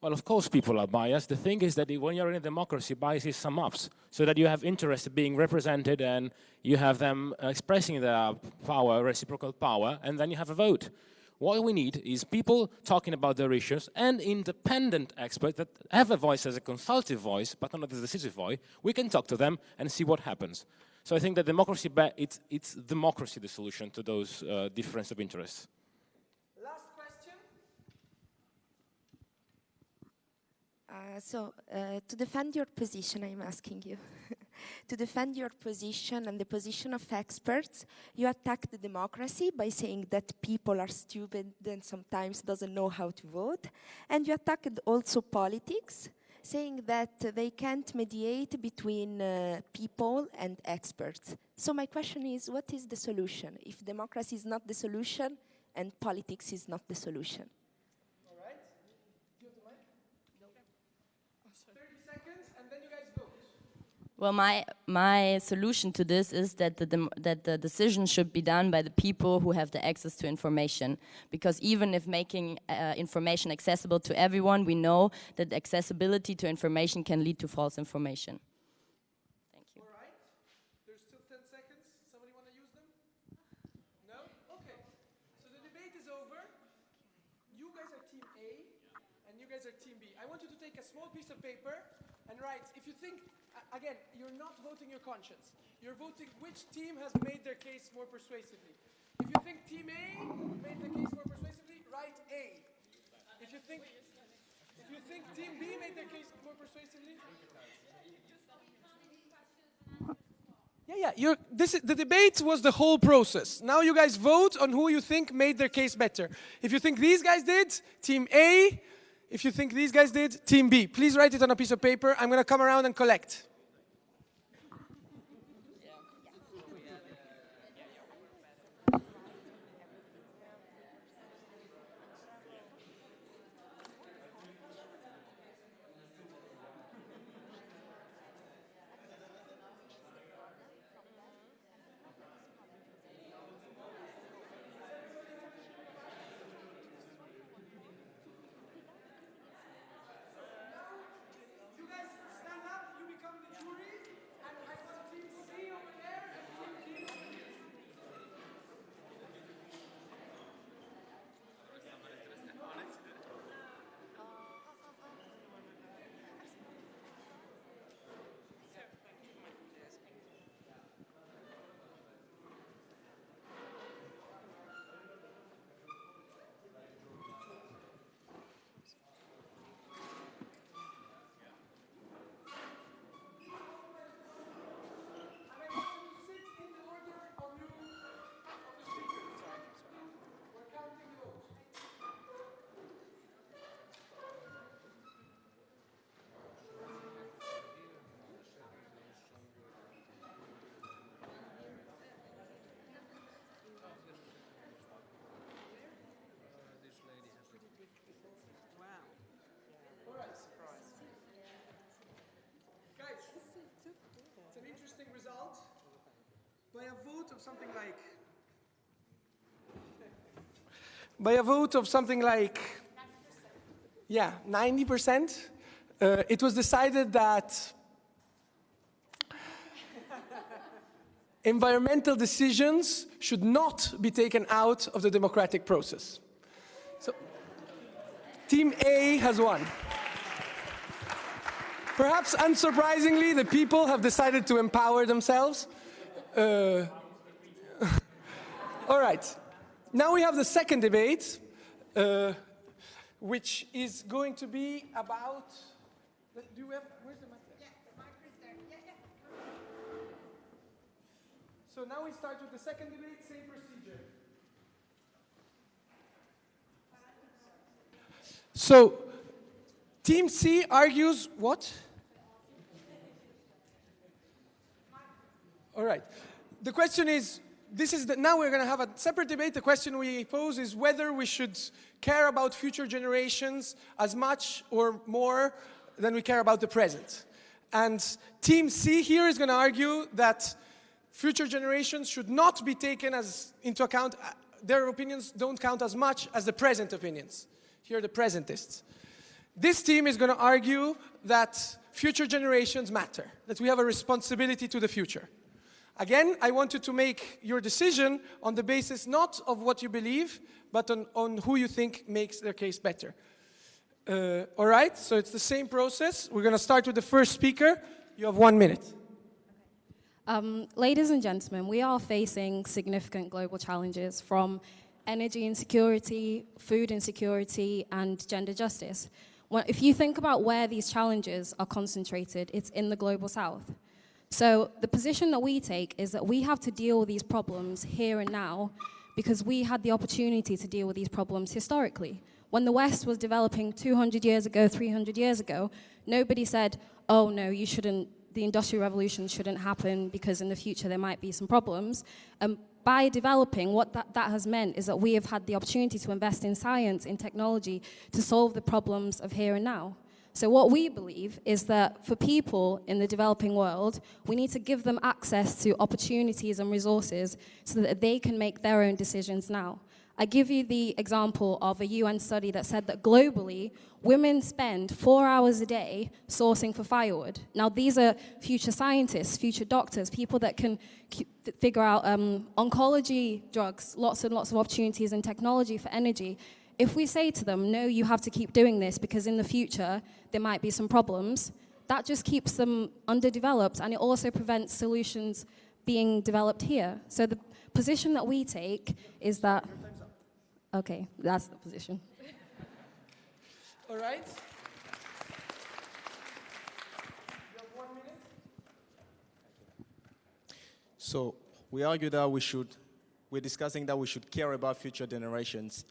Well, of course people are biased. The thing is that when you're in a democracy, biases sum up, so that you have interests being represented and you have them expressing their power, reciprocal power, and then you have a vote. What we need is people talking about their issues and independent experts that have a voice as a consultative voice, but not as a decisive voice. We can talk to them and see what happens. So I think that democracy, it's democracy the solution to those differences of interests. Last question. To defend your position, I'm asking you. to defend your position and the position of experts, you attack the democracy by saying that people are stupid and sometimes doesn't know how to vote. And you attacked also politics, saying that they can't mediate between people and experts. So my question is, what is the solution if democracy is not the solution and politics is not the solution? All right. Do you have the mic? No. 30 seconds, and then you guys vote. Well, my solution to this is that the decision should be done by the people who have the access to information. Because even if making information accessible to everyone, we know that accessibility to information can lead to false information. Thank you. All right. There's still 10 seconds. Somebody want to use them? No? Okay. So the debate is over. You guys are team A, and you guys are team B. I want you to take a small piece of paper and write, if you think, again, you're not voting your conscience. You're voting which team has made their case more persuasively. If you think team A made the case more persuasively, write A. If you think team B made their case more persuasively, yeah. The debate was the whole process. Now you guys vote on who you think made their case better. If you think these guys did, team A. If you think these guys did, team B. Please write it on a piece of paper. I'm going to come around and collect. By a vote of something like, yeah, 90%, it was decided that environmental decisions should not be taken out of the democratic process. So, Team A has won. Perhaps unsurprisingly, the people have decided to empower themselves. All right. Now we have the second debate, which is going to be about. Do you have? Where's the mic? Yeah, the mic is there. Yeah. So now we start with the second debate. Same procedure. So, Team C argues what? All right. The question is, now we're going to have a separate debate. The question we pose is whether we should care about future generations as much or more than we care about the present. And Team C here is going to argue that future generations should not be taken into account. Their opinions don't count as much as the present opinions. Here are the presentists. This team is going to argue that future generations matter, that we have a responsibility to the future. Again, I want you to make your decision on the basis not of what you believe, but on who you think makes their case better. All right, so it's the same process. We're going to start with the first speaker. You have 1 minute. Ladies and gentlemen, we are facing significant global challenges from energy insecurity, food insecurity, and gender justice. If you think about where these challenges are concentrated, it's in the global south. So the position that we take is that we have to deal with these problems here and now because we had the opportunity to deal with these problems historically. When the West was developing 200 years ago, 300 years ago, nobody said, oh no, you shouldn't, the Industrial Revolution shouldn't happen because in the future there might be some problems. By developing, what that has meant is that we have had the opportunity to invest in science, in technology, to solve the problems of here and now. So what we believe is that for people in the developing world, we need to give them access to opportunities and resources so that they can make their own decisions now. I give you the example of a UN study that said that globally, women spend 4 hours a day sourcing for firewood. Now, these are future scientists, future doctors, people that can figure out oncology drugs, lots and lots of opportunities in technology for energy. If we say to them, no, you have to keep doing this because in the future there might be some problems, that just keeps them underdeveloped and it also prevents solutions being developed here. So the position that we take is that... Okay, that's the position. All right. You have 1 minute. So we argue that we're discussing that we should care about future generations.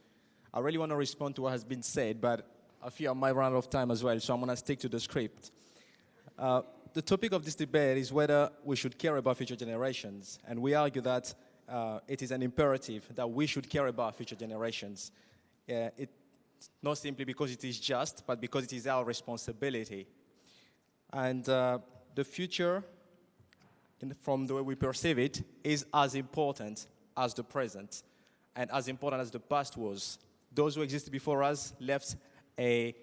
I really want to respond to what has been said, but I fear I might run out of time as well, so I'm going to stick to the script. The topic of this debate is whether we should care about future generations, and we argue that it is an imperative that we should care about future generations. Not simply because it is just, but because it is our responsibility. And the future, from the way we perceive it, is as important as the present and as important as the past was. Those who existed before us left a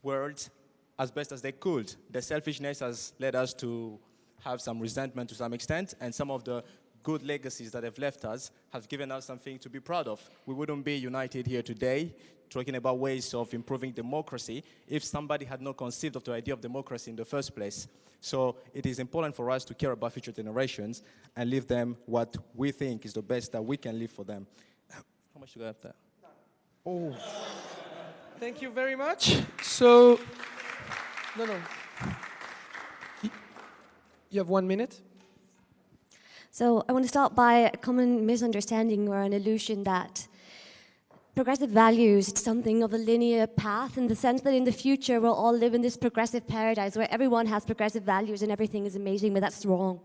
world as best as they could. Their selfishness has led us to have some resentment to some extent, and some of the good legacies that have left us have given us something to be proud of. We wouldn't be united here today talking about ways of improving democracy if somebody had not conceived of the idea of democracy in the first place. So it is important for us to care about future generations and leave them what we think is the best that we can leave for them. How much do I have there? Oh, thank you very much. So, no. You have 1 minute. So I want to start by a common misunderstanding or an illusion that progressive values is something of a linear path in the sense that in the future we'll all live in this progressive paradise where everyone has progressive values and everything is amazing, but that's wrong.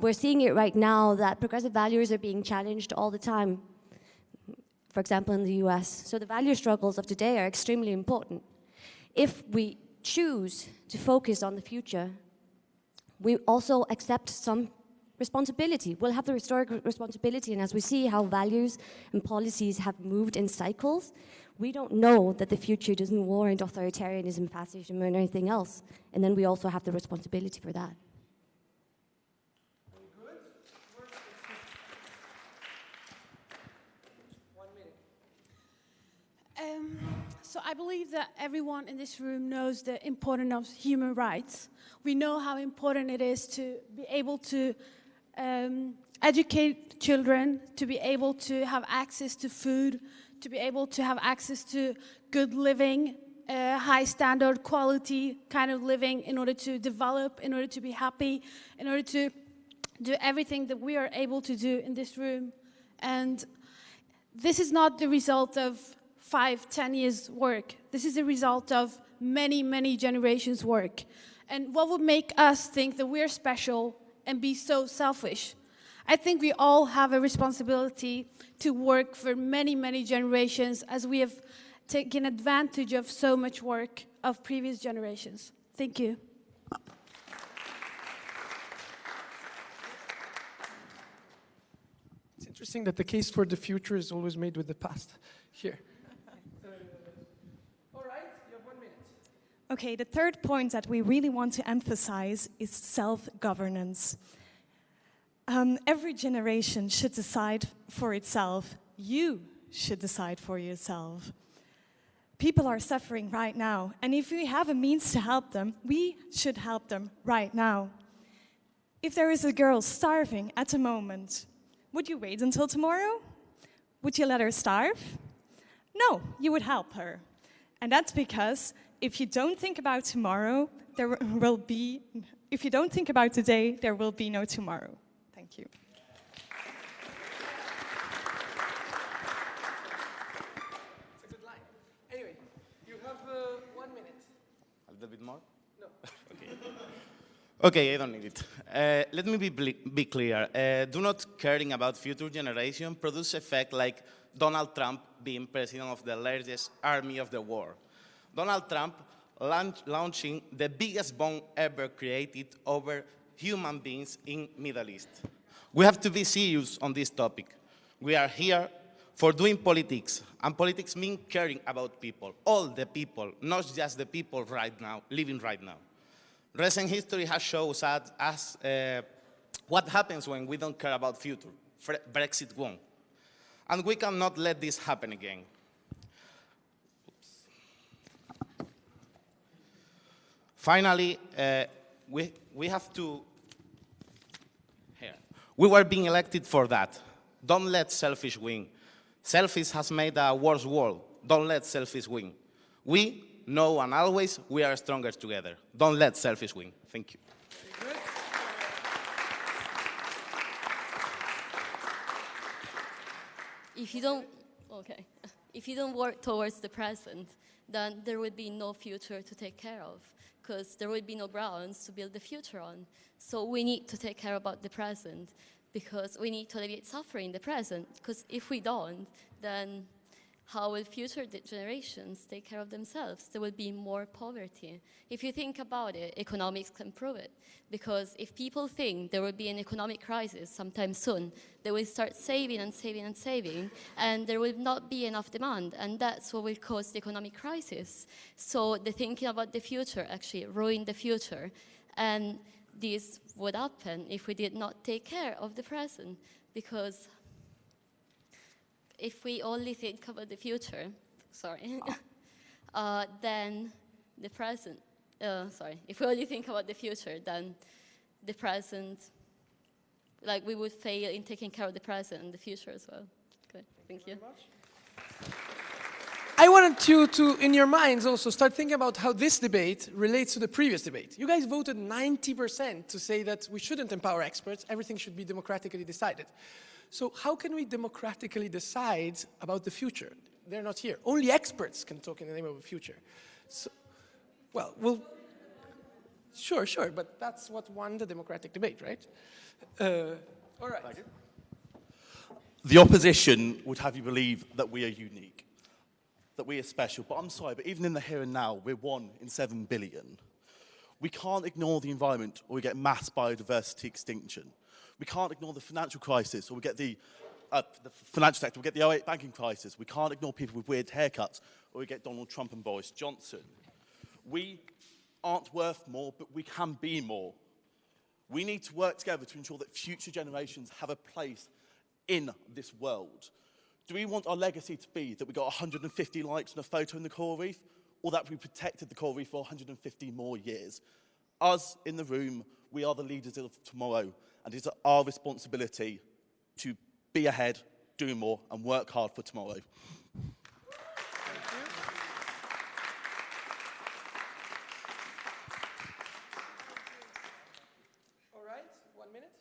We're seeing it right now that progressive values are being challenged all the time. For example, in the US. So the value struggles of today are extremely important. If we choose to focus on the future, we also accept some responsibility. We'll have the historic responsibility, and as we see how values and policies have moved in cycles, we don't know that the future doesn't warrant authoritarianism, fascism, or anything else. And then we also have the responsibility for that. So I believe that everyone in this room knows the importance of human rights. We know how important it is to be able to educate children, to be able to have access to food, to be able to have access to good living, high standard quality kind of living in order to develop, in order to be happy, in order to do everything that we are able to do in this room. And this is not the result of 5-10 years work. This is a result of many generations work. And what would make us think that we're special and be so selfish? I think we all have a responsibility to work for many generations as we have taken advantage of so much work of previous generations. Thank you. It's interesting that the case for the future is always made with the past. Here. Okay, the third point that we really want to emphasize is self-governance. Every generation should decide for itself. You should decide for yourself. People are suffering right now, and if we have a means to help them, we should help them right now. If there is a girl starving at the moment, would you wait until tomorrow? Would you let her starve? No, you would help her. And that's because if you don't think about tomorrow, there will be if you don't think about today, there will be no tomorrow. Thank you. It's a good line. Anyway, you have 1 minute. A little bit more? No. Okay. Okay, I don't need it. Let me be clear. Do not caring about future generation produce effect like Donald Trump being president of the largest army of the world. Donald Trump launching the biggest bomb ever created over human beings in Middle East. We have to be serious on this topic. We are here for doing politics, and politics means caring about people, all the people, not just the people right now, living right now. Recent history has shown us what happens when we don't care about future. Brexit won. And we cannot let this happen again. Oops. Finally, we have to, here. We were being elected for that. Don't let selfish win. Selfish has made a worse world. Don't let selfish win. We know and always we are stronger together. Don't let selfish win. Thank you. If you don't, okay, if you don't work towards the present, then there would be no future to take care of, because there would be no grounds to build the future on. So we need to take care about the present, because we need to alleviate suffering in the present, because if we don't, then how will future generations take care of themselves? There will be more poverty. If you think about it, economics can prove it. Because if people think there will be an economic crisis sometime soon, they will start saving and saving and saving, and there will not be enough demand, and that's what will cause the economic crisis. So the thinking about the future actually ruined the future. And this would happen if we did not take care of the present, because if we only think about the future, sorry, then the present, if we only think about the future, then the present, like we would fail in taking care of the present and the future as well. Okay, thank you. I wanted you to, in your minds also, start thinking about how this debate relates to the previous debate. You guys voted 90% to say that we shouldn't empower experts, everything should be democratically decided. So how can we democratically decide about the future? They're not here. Only experts can talk in the name of the future. So, well, sure, but that's what won the democratic debate, right? All right. Thank you. The opposition would have you believe that we are unique, that we are special. But I'm sorry, but even in the here and now, we're 1 in 7 billion. We can't ignore the environment or we get mass biodiversity extinction. We can't ignore the financial crisis, or we get the financial sector, we get the 2008 banking crisis. We can't ignore people with weird haircuts, or we get Donald Trump and Boris Johnson. We aren't worth more, but we can be more. We need to work together to ensure that future generations have a place in this world. Do we want our legacy to be that we got 150 likes on a photo in the coral reef, or that we protected the coral reef for 150 more years? Us in the room, we are the leaders of tomorrow, and it is our responsibility to be ahead, do more, and work hard for tomorrow. Thank you. All right, 1 minute.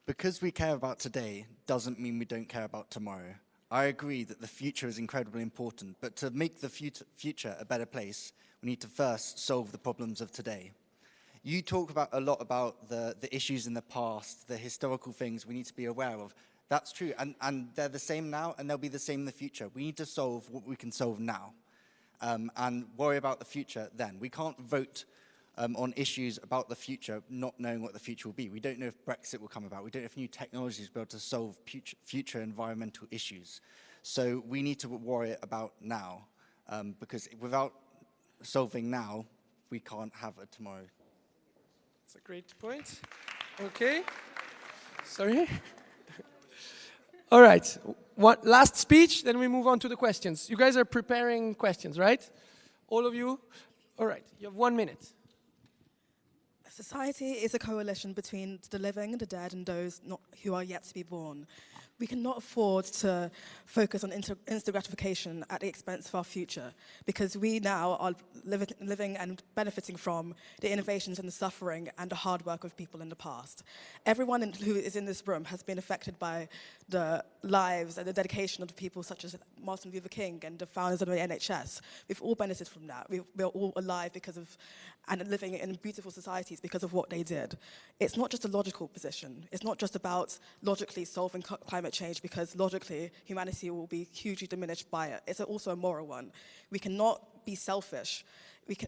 Because we care about today doesn't mean we don't care about tomorrow. I agree that the future is incredibly important, but to make the future a better place, we need to first solve the problems of today. You talk a lot about the issues in the past, the historical things we need to be aware of. That's true, and they're the same now, and they'll be the same in the future. We need to solve what we can solve now, and worry about the future then. We can't vote on issues about the future not knowing what the future will be. We don't know if Brexit will come about. We don't know if new technologies will be able to solve future environmental issues. So we need to worry about now, because without solving now, we can't have a tomorrow. That's a great point. Okay. Sorry. All right. One last speech, then we move on to the questions. You guys are preparing questions, right? All of you? All right. You have 1 minute. Society is a coalition between the living, the dead, and those who are yet to be born. We cannot afford to focus on instant gratification at the expense of our future, because we now are living and benefiting from the innovations and the suffering and the hard work of people in the past. Everyone who is in this room has been affected by the lives and the dedication of the people such as Martin Luther King and the founders of the NHS. We've all benefited from that. We're all alive because of, and living in beautiful societies because of what they did. It's not just a logical position. It's not just about logically solving climate change, because logically humanity will be hugely diminished by it. It's also a moral one. We cannot be selfish.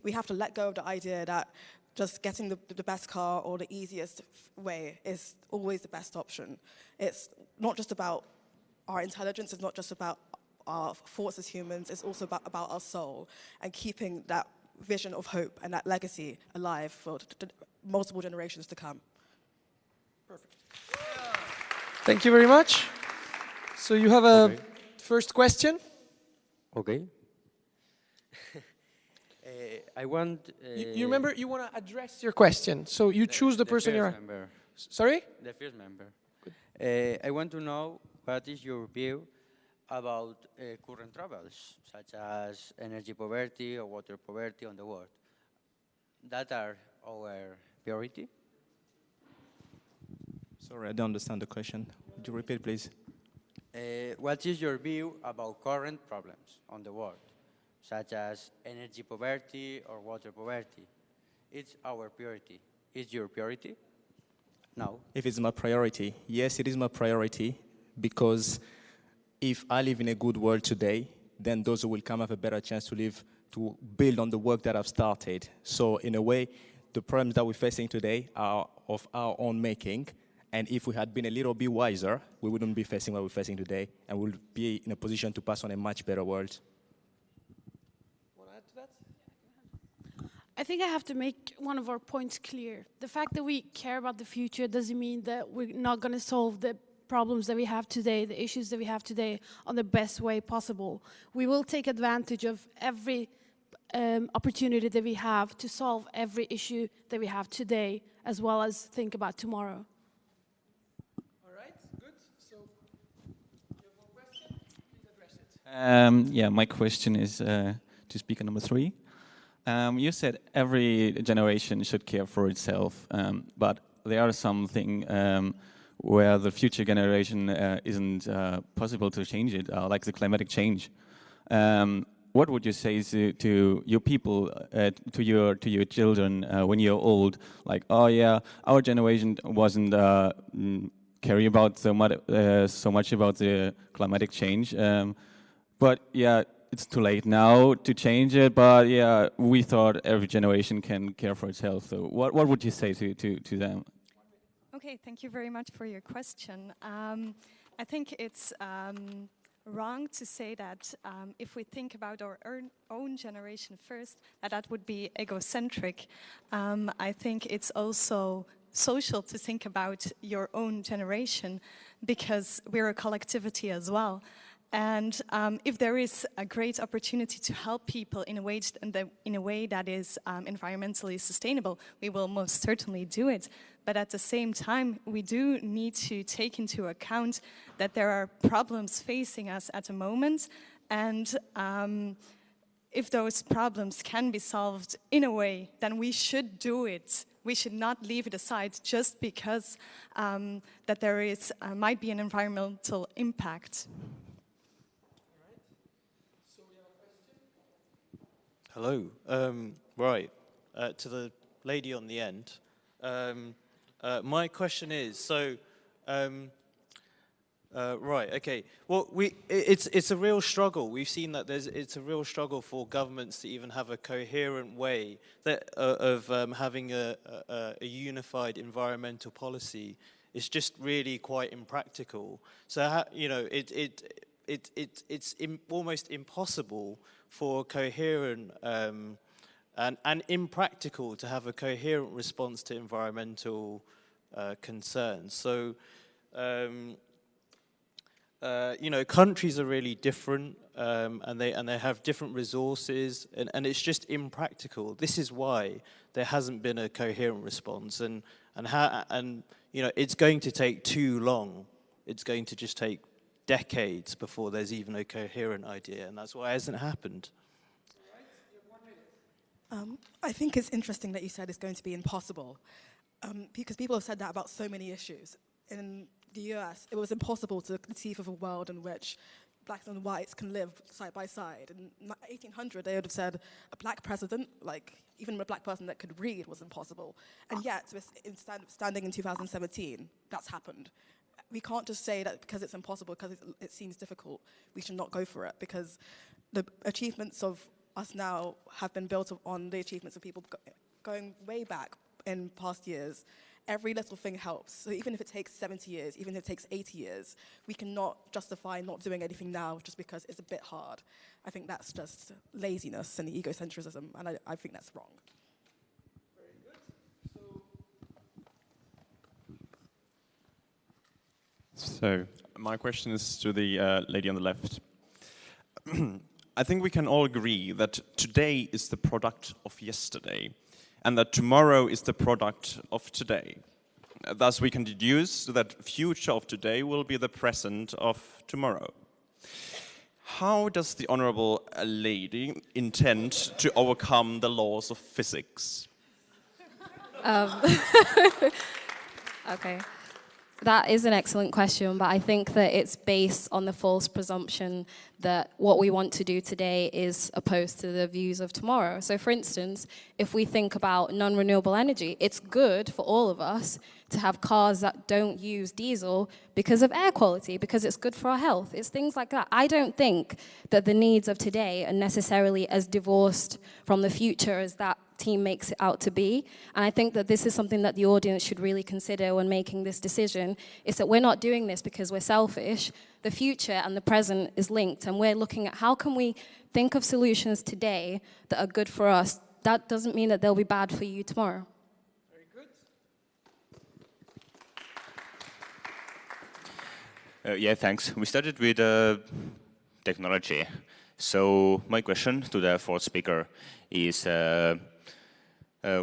We have to let go of the idea that just getting the best car or the easiest way is always the best option. It's not just about our intelligence, it's not just about our thoughts as humans, it's also about our soul and keeping that vision of hope and that legacy alive for multiple generations to come. Perfect. Thank you very much. So you have a first question? Okay. I want... You remember, you want to address your question, so you choose the person you're... Sorry? The first member. I want to know what is your view about current troubles, such as energy poverty or water poverty on the world. That are our priority? Sorry, I don't understand the question. Would you repeat, please? What is your view about current problems on the world, such as energy poverty or water poverty? It's our priority. Is your priority? No. If it's my priority, yes, it is my priority, because if I live in a good world today, then those who will come have a better chance to build on the work that I've started. So in a way, the problems that we're facing today are of our own making. And if we had been a little bit wiser, we wouldn't be facing what we're facing today, and we'll be in a position to pass on a much better world. Want to add to that? I think I have to make one of our points clear. The fact that we care about the future doesn't mean that we're not going to solve the problems that we have today, the issues that we have today, on the best way possible. We will take advantage of every opportunity that we have to solve every issue that we have today, as well as think about tomorrow. Yeah, my question is to speaker number 3. You said every generation should care for itself, but there are something where the future generation isn't possible to change it, like the climatic change. What would you say to your people, to your children when you're old? Like, oh yeah, our generation wasn't caring about so much about the climatic change. But yeah, it's too late now to change it. But yeah, we thought every generation can care for itself. So what would you say to them? Okay, thank you very much for your question. I think it's wrong to say that if we think about our own generation first, that would be egocentric. I think it's also social to think about your own generation, because we're a collectivity as well. And if there is a great opportunity to help people in a way that is environmentally sustainable, we will most certainly do it. But at the same time, we do need to take into account that there are problems facing us at the moment. And if those problems can be solved in a way, then we should do it. We should not leave it aside just because that there is might be an environmental impact. Hello. Right, to the lady on the end. My question is, right, okay. Well, it's a real struggle. We've seen that it's a real struggle for governments to even have a coherent way of having a unified environmental policy. It's just really quite impractical. So, you know, it's almost impossible for coherent and impractical to have a coherent response to environmental concerns. So, you know, countries are really different, and they have different resources, and it's just impractical. This is why there hasn't been a coherent response, and you know, it's going to take too long it's going to just take decades before there's even a coherent idea, and that's why it hasn't happened. I think it's interesting that you said it's going to be impossible, because people have said that about so many issues. In the US, it was impossible to conceive of a world in which blacks and whites can live side by side. In 1800, they would have said a black president, like even a black person that could read, was impossible. And yet, standing in 2017, that's happened. We can't just say that because it's impossible, because it seems difficult, we should not go for it, because the achievements of us now have been built on the achievements of people going way back in past years. Every little thing helps. So even if it takes 70 years, even if it takes 80 years, we cannot justify not doing anything now just because it's a bit hard. I think that's just laziness and egocentrism, and I think that's wrong. So my question is to the lady on the left. I think we can all agree that today is the product of yesterday, and that tomorrow is the product of today. Thus, we can deduce that future of today will be the present of tomorrow. How does the honorable lady intend to overcome the laws of physics? Okay. That is an excellent question, but I think that it's based on the false presumption that what we want to do today is opposed to the views of tomorrow. So for instance, if we think about non-renewable energy, it's good for all of us to have cars that don't use diesel because of air quality, because it's good for our health. It's things like that. I don't think that the needs of today are necessarily as divorced from the future as that team makes it out to be. And I think that this is something that the audience should really consider when making this decision, is that we're not doing this because we're selfish. The future and the present is linked, and we're looking at how can we think of solutions today that are good for us. That doesn't mean that they'll be bad for you tomorrow. Very good. Yeah, thanks. We started with technology. So my question to the fourth speaker is,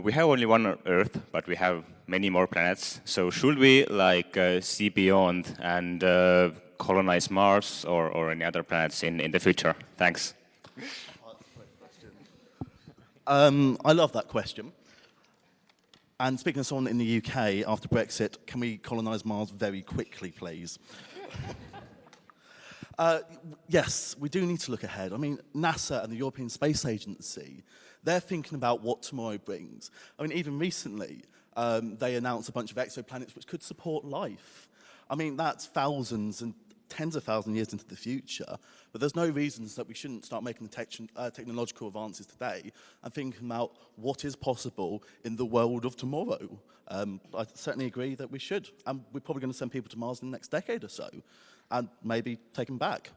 we have only one Earth, but we have many more planets. So should we see beyond and colonize Mars or any other planets in the future? Thanks. I love that question. And speaking of someone in the UK, after Brexit, can we colonize Mars very quickly, please? Yes, we do need to look ahead. I mean, NASA and the European Space Agency, they're thinking about what tomorrow brings. I mean, even recently, they announced a bunch of exoplanets which could support life. I mean, that's thousands and tens of thousands of years into the future, but there's no reasons that we shouldn't start making the technological advances today and thinking about what is possible in the world of tomorrow. I certainly agree that we should, and we're probably going to send people to Mars in the next decade or so, and maybe take them back.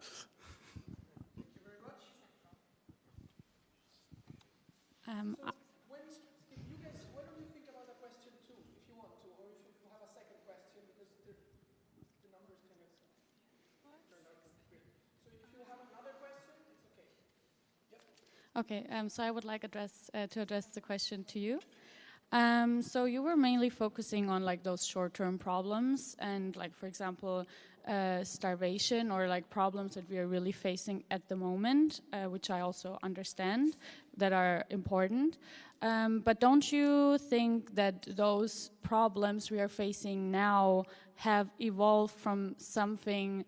Okay, so I would like to address the question to you. So you were mainly focusing on those short-term problems and for example, starvation or problems that we are really facing at the moment, which I also understand that are important. But don't you think that those problems we are facing now have evolved from something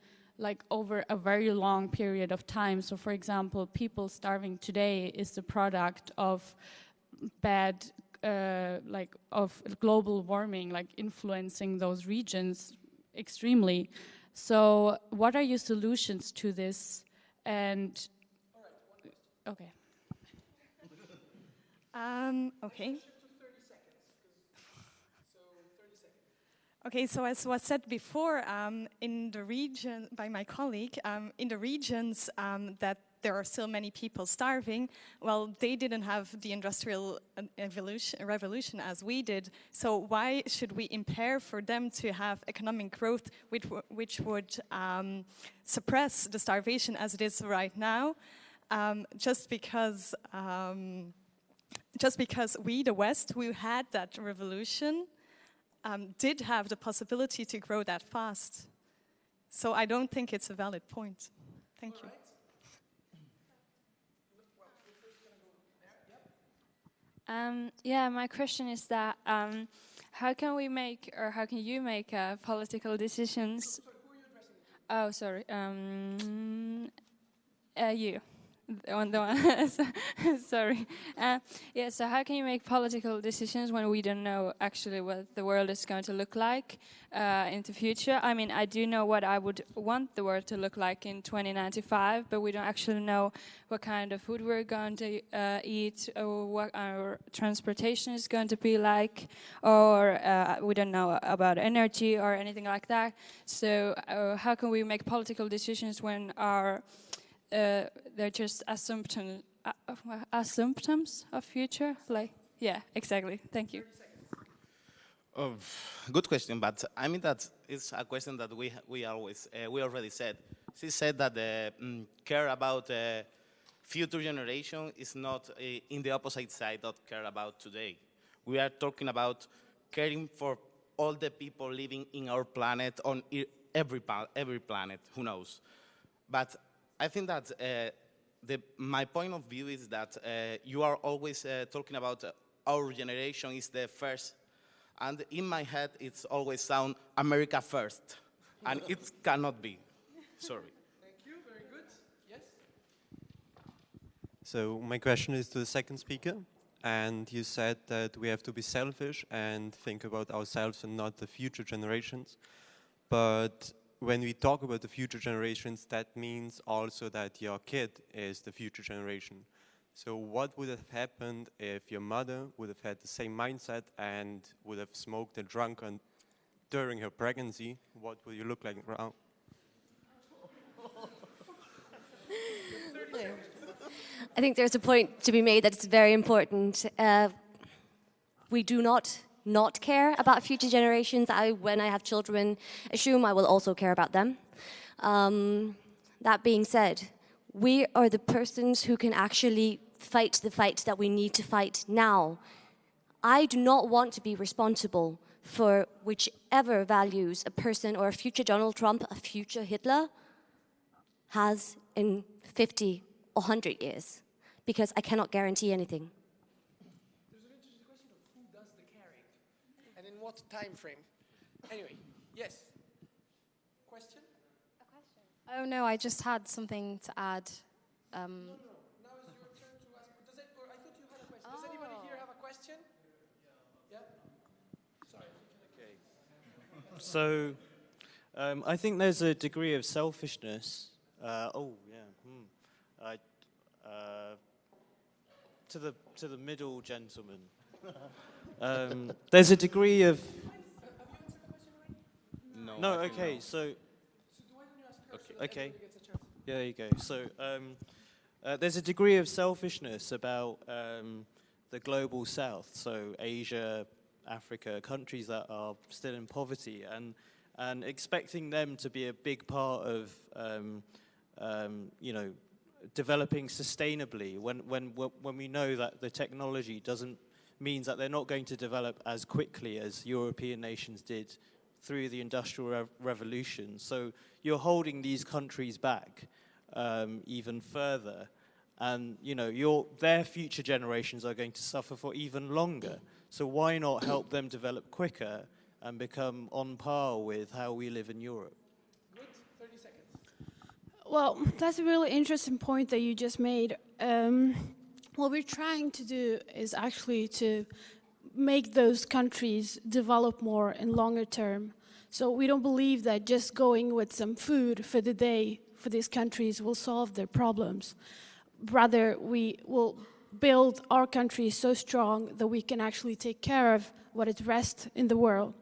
over a very long period of time? So for example, people starving today is the product of bad, of global warming, influencing those regions extremely. So what are your solutions to this? And, okay. Okay. Okay, so as was said before, in the region, by my colleague, in the regions that there are still many people starving, well, they didn't have the industrial revolution as we did, so why should we impair for them to have economic growth which would suppress the starvation as it is right now, just because we, the West, who had that revolution, did have the possibility to grow that fast. So I don't think it's a valid point. Thank you. Yeah, my question is that how can we make, or how can you make political decisions? Oh, sorry. You. The one. Sorry. Yeah, so how can you make political decisions when we don't know actually what the world is going to look like in the future? I mean, I do know what I would want the world to look like in 2095, but we don't actually know what kind of food we're going to eat, or what our transportation is going to be like, or we don't know about energy or anything like that. So how can we make political decisions when our they're just assumptions of future? Like, yeah, exactly. Thank you. Good question, but I mean that it's a question that we already said. She said that care about future generation is not in the opposite side of care about today. We are talking about caring for all the people living in our planet, on every planet, who knows. But I think that my point of view is that you are always talking about our generation is the first, and in my head it's always sound America first, and it cannot be. Sorry. Thank you, very good. Yes? So my question is to the second speaker, and you said that we have to be selfish and think about ourselves and not the future generations, but when we talk about the future generations, that means also that your kid is the future generation. So what would have happened if your mother would have had the same mindset and would have smoked and drunk during her pregnancy? What would you look like now? I think there's a point to be made that's very important. We do not care about future generations. When I have children, assume I will also care about them. That being said, we are the persons who can actually fight the fight that we need to fight now. I do not want to be responsible for whichever values a person or a future Donald Trump, a future Hitler, has in 50 or 100 years, because I cannot guarantee anything. What time frame? Anyway, yes. Question? A question. Oh no, I just had something to add. No. Now is your turn to ask. I thought you had a question. Does anybody here have a question? Yeah. Sorry. Okay. So, I think there's a degree of selfishness. To the middle gentleman. There's a degree of... No, okay, so... Okay, yeah, there you go. So there's a degree of selfishness about the global south, so Asia, Africa, countries that are still in poverty, and expecting them to be a big part of, developing sustainably when we know that the technology means that they're not going to develop as quickly as European nations did through the Industrial Revolution. So you're holding these countries back even further, and their future generations are going to suffer for even longer. So why not help them develop quicker and become on par with how we live in Europe? Good, 30 seconds. Well, that's a really interesting point that you just made. What we're trying to do is actually to make those countries develop more in longer term. So we don't believe that just going with some food for the day for these countries will solve their problems. Rather, we will build our country so strong that we can actually take care of what is rest in the world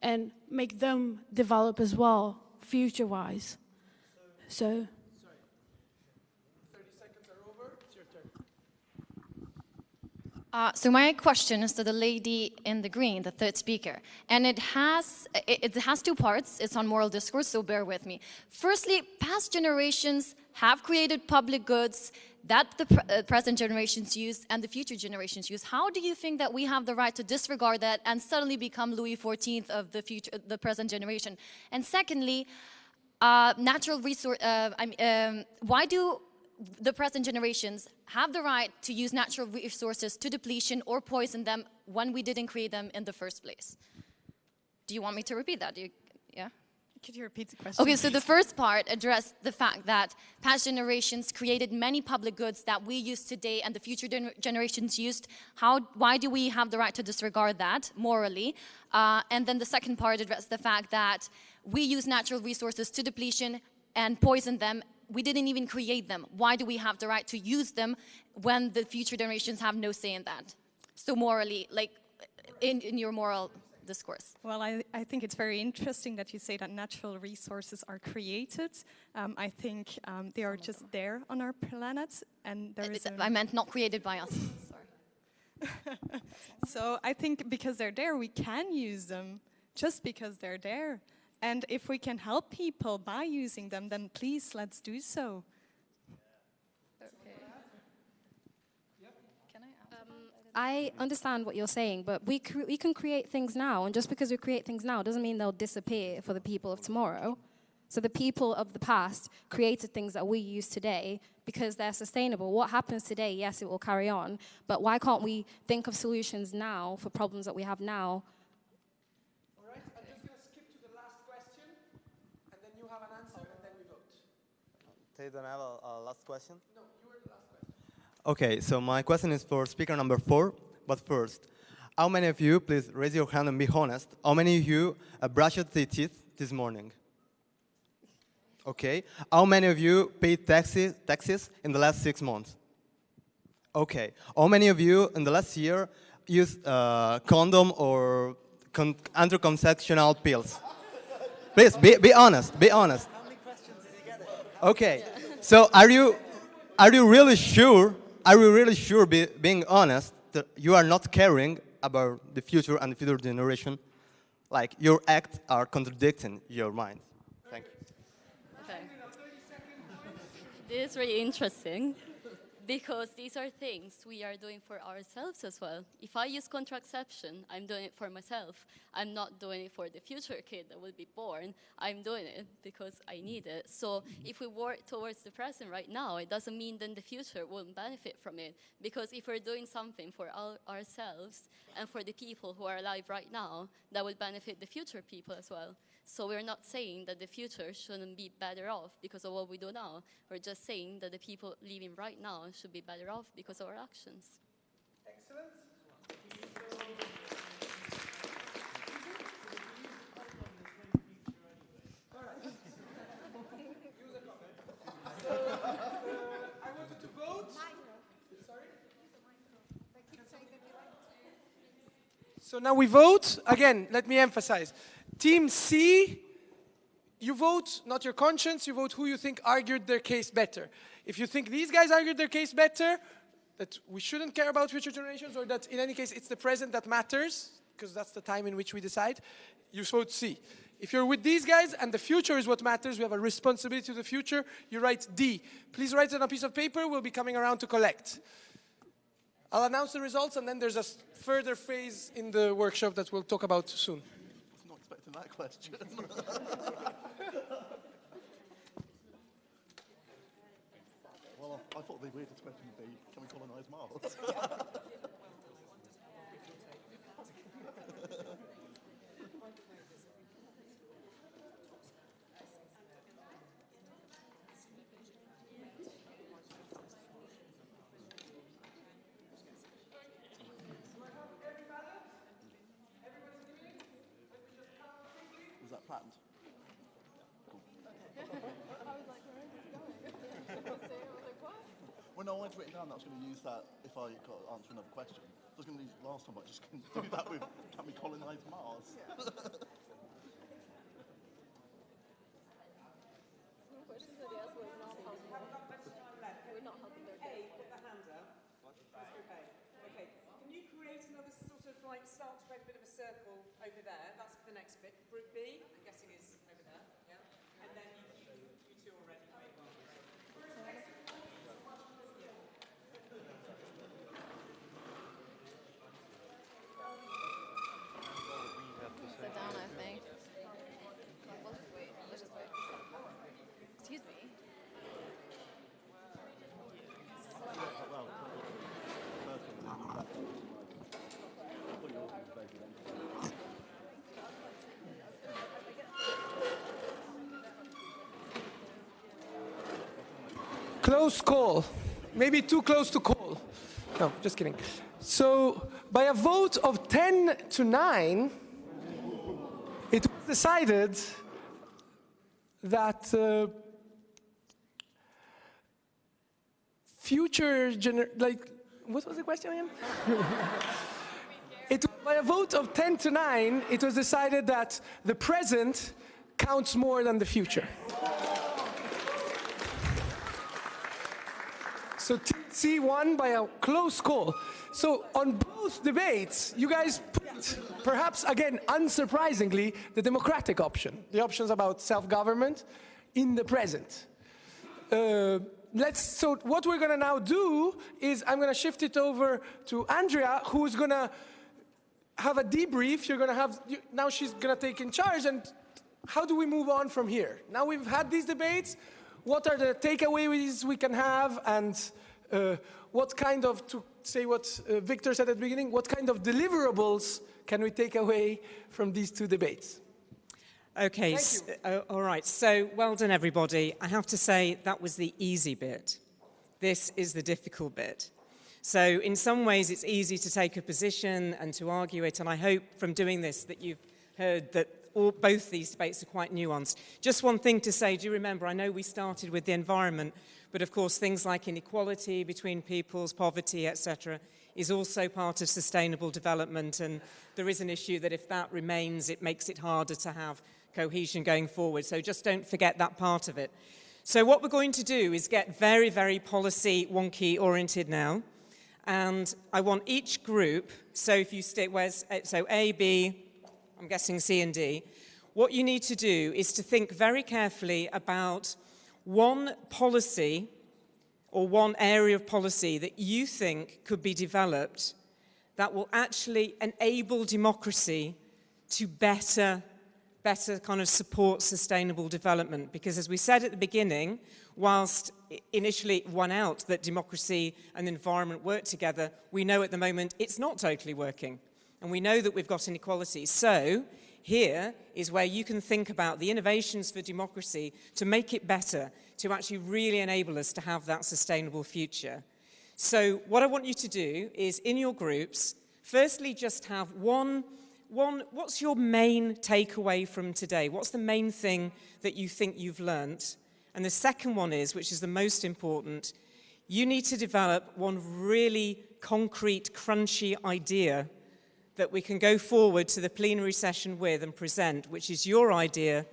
and make them develop as well, future-wise. So. So my question is to the lady in the green, the third speaker, and it has two parts. It's on moral discourse, so bear with me. Firstly, past generations have created public goods that the present generations use and the future generations use. How do you think that we have the right to disregard that and suddenly become Louis XIV of the present generation? And secondly, natural resource. Why do the present generations have the right to use natural resources to depletion or poison them when we didn't create them in the first place? Do you want me to repeat that? Yeah? Could you repeat the question? Okay, so the first part addressed the fact that past generations created many public goods that we use today and the future generations used. Why do we have the right to disregard that morally? And then the second part addressed the fact that we use natural resources to depletion and poison them. We didn't even create them. Why do we have the right to use them when the future generations have no say in that? So morally, like in your moral discourse. Well, I think it's very interesting that you say that natural resources are created. I think they are just there on our planet, and there is. I meant not created by us. Sorry. So I think because they're there, we can use them just because they're there. And if we can help people by using them, then please let's do so. I understand what you're saying, but we can create things now, and just because we create things now doesn't mean they'll disappear for the people of tomorrow. So the people of the past created things that we use today because they're sustainable. What happens today, yes, it will carry on, but why can't we think of solutions now for problems that we have now? All right, I'm just going to skip to the last question, and then you have an answer, and then we vote. They don't have a last question? No, you were the last question. Okay, so my question is for speaker number 4, but first, how many of you, please raise your hand and be honest, how many of you brushed their teeth this morning? Okay, how many of you paid taxes in the last 6 months? Okay, how many of you in the last year used condom or anti-conceptional pills? Please, be honest, be honest. How many questions did you get? Okay, so are you really sure, being honest, that you are not caring about the future and the future generation? Like, your acts are contradicting your mind. Thank you. Okay. This is really interesting because these are things we are doing for ourselves as well. If I use contraception, I'm doing it for myself. I'm not doing it for the future kid that will be born. I'm doing it because I need it. So if we work towards the present right now, it doesn't mean then the future won't benefit from it. Because if we're doing something for ourselves and for the people who are alive right now, that will benefit the future people as well. So we're not saying that the future shouldn't be better off because of what we do now. We're just saying that the people living right now should be better off because of our actions. Excellent. I wanted to vote. Sorry? So now we vote. Again, let me emphasize. Team C, you vote not your conscience, you vote who you think argued their case better. If you think these guys argued their case better, that we shouldn't care about future generations, or that in any case it's the present that matters, because that's the time in which we decide, you vote C. If you're with these guys and the future is what matters, we have a responsibility to the future, you write D. Please write it on a piece of paper, we'll be coming around to collect. I'll announce the results, and then there's a further phase in the workshop that we'll talk about soon. Not expecting that question. Well, I thought the weirdest question would be, can we colonize Mars? Was that planned? Cool. Well, no, I wanted to write it down that I was going to use that if I got to answer another question. I was going to use it last time, but I just couldn't do that with, can we colonize Mars? Okay. Can you create another sort of like start to create a bit of a circle over there? That's the next bit. Group B, I'm guessing is over there. Yeah. And then you two are ready. Sit down, I think. Let's just wait. Close call. Maybe too close to call. No, just kidding. So, by a vote of 10 to 9, it was decided that what was the question again? By a vote of 10 to 9, it was decided that the present counts more than the future. So TC won by a close call. So on both debates, you guys put, perhaps again, unsurprisingly, the democratic option. The options about self-government in the present. So what we're gonna now do is I'm gonna shift it over to Andrea, who's gonna have a debrief. Now she's gonna take in charge, and how do we move on from here? Now we've had these debates. What are the takeaways we can have, and what kind of, to say what Victor said at the beginning, what kind of deliverables can we take away from these two debates? Okay, all right, so well done everybody. I have to say that was the easy bit. This is the difficult bit. So in some ways it's easy to take a position and to argue it, and I hope from doing this that you've heard that both these debates are quite nuanced. Just one thing to say, do you remember, I know we started with the environment, but of course things like inequality between peoples, poverty, etc., is also part of sustainable development, and there is an issue that if that remains, it makes it harder to have cohesion going forward. So just don't forget that part of it. So what we're going to do is get very, very policy wonky oriented now. And I want each group, so if you stick, so A, B, I'm guessing C and D, what you need to do is to think very carefully about one policy or one area of policy that you think could be developed that will actually enable democracy to better kind of support sustainable development. Because as we said at the beginning, whilst initially it won out that democracy and the environment work together, we know at the moment it's not totally working. And we know that we've got inequality. So here is where you can think about the innovations for democracy to make it better, to actually really enable us to have that sustainable future. So what I want you to do is in your groups, firstly just have what's your main takeaway from today? What's the main thing that you think you've learnt? And the second one is, which is the most important, you need to develop one really concrete, crunchy idea that we can go forward to the plenary session with and present, which is your idea,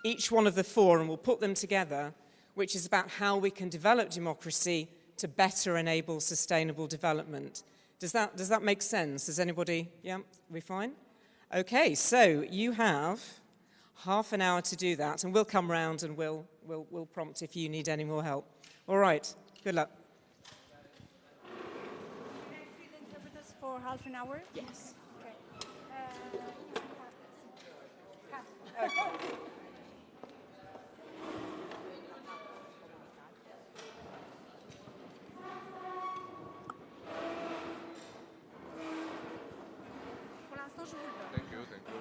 each one of the four, and we'll put them together, which is about how we can develop democracy to better enable sustainable development. Does that make sense? Does anybody, yeah, we fine? Okay, so you have half an hour to do that, and we'll come round and we'll prompt if you need any more help. All right, good luck. For half an hour? Yes. Okay. Thank you, thank you.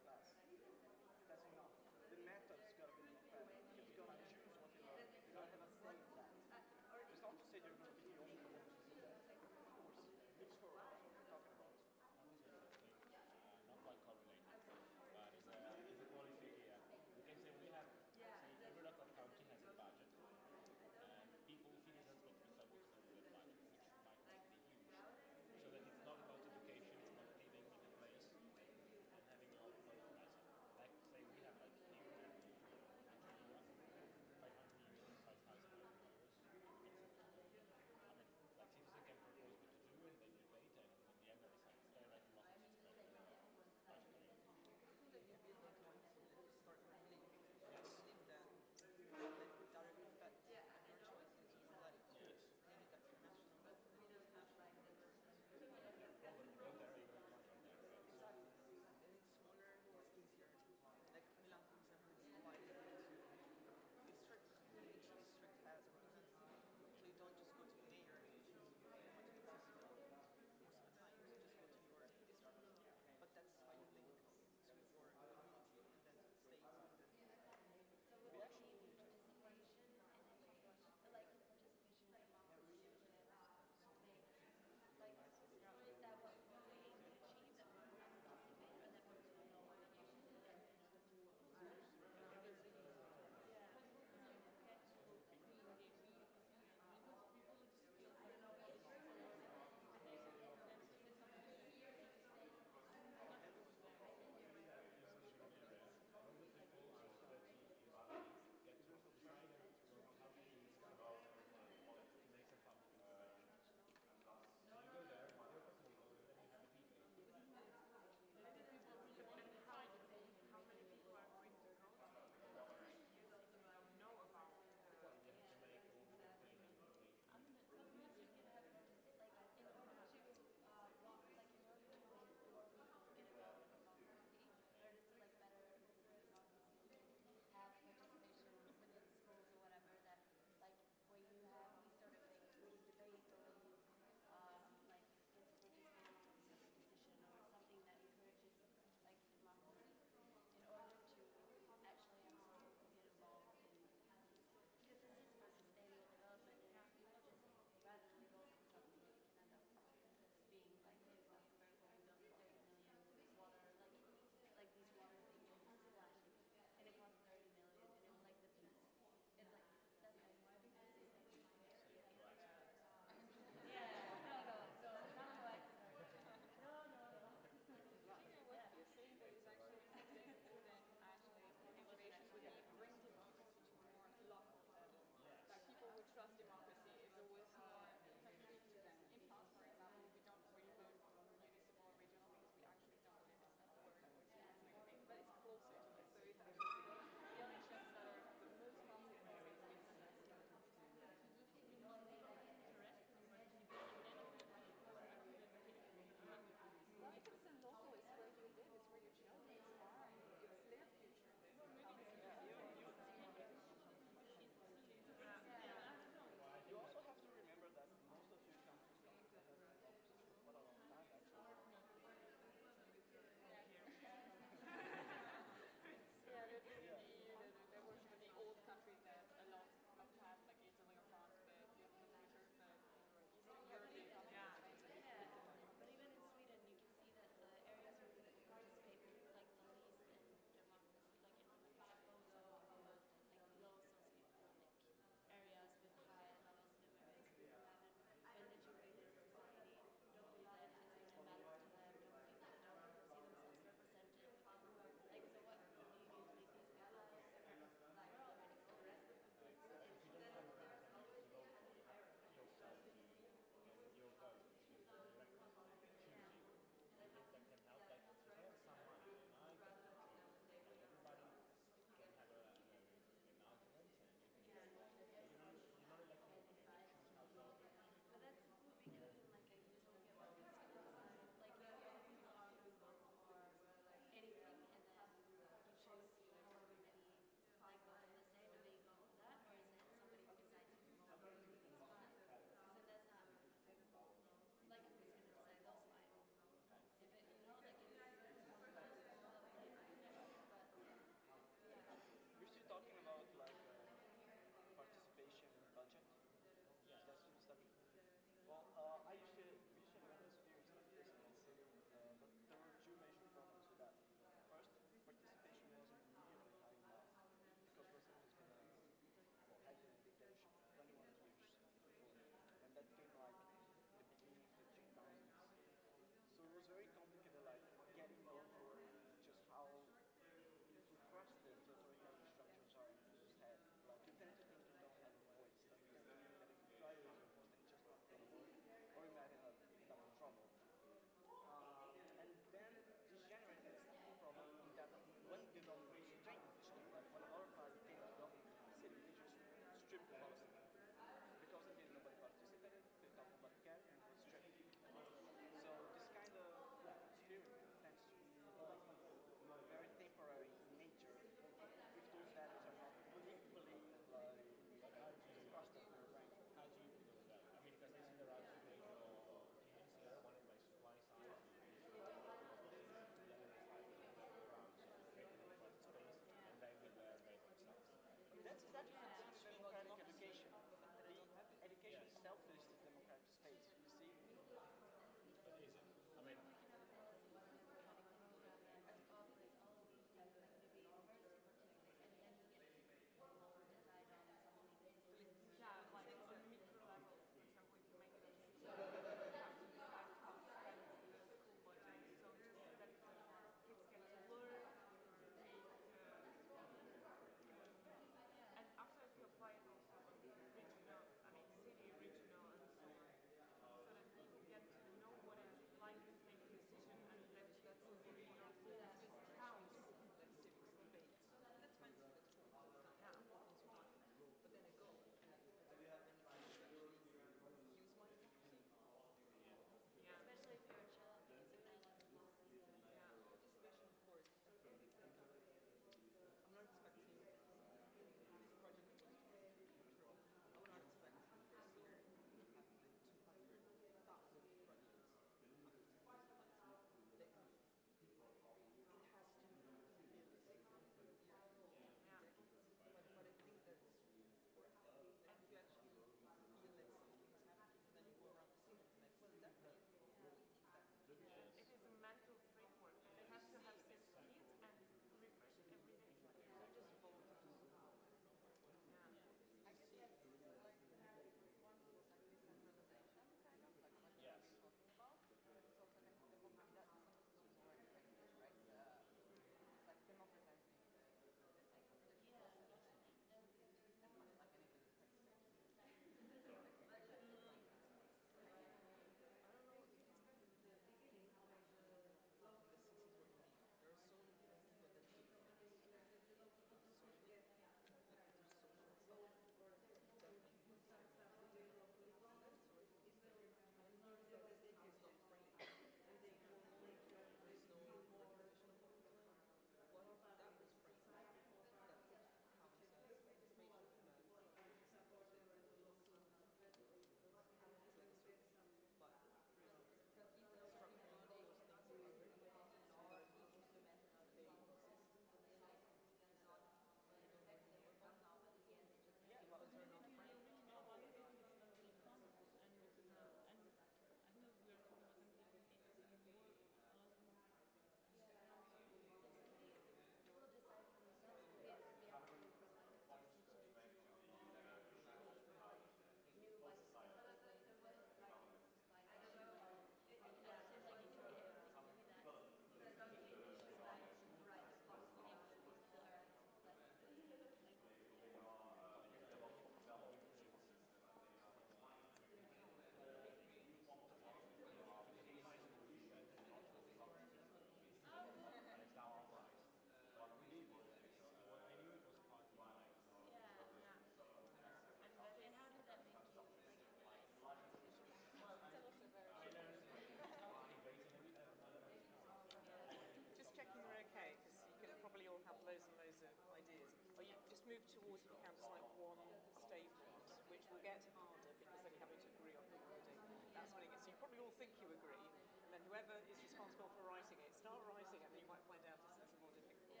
move towards what counts as like one statement, which will get harder because then you're having to agree on the wording. That's when it gets. So you probably all think you agree, and then whoever is responsible for writing it, start writing it, and then you might find out it's more difficult.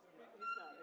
Okay. Who's that?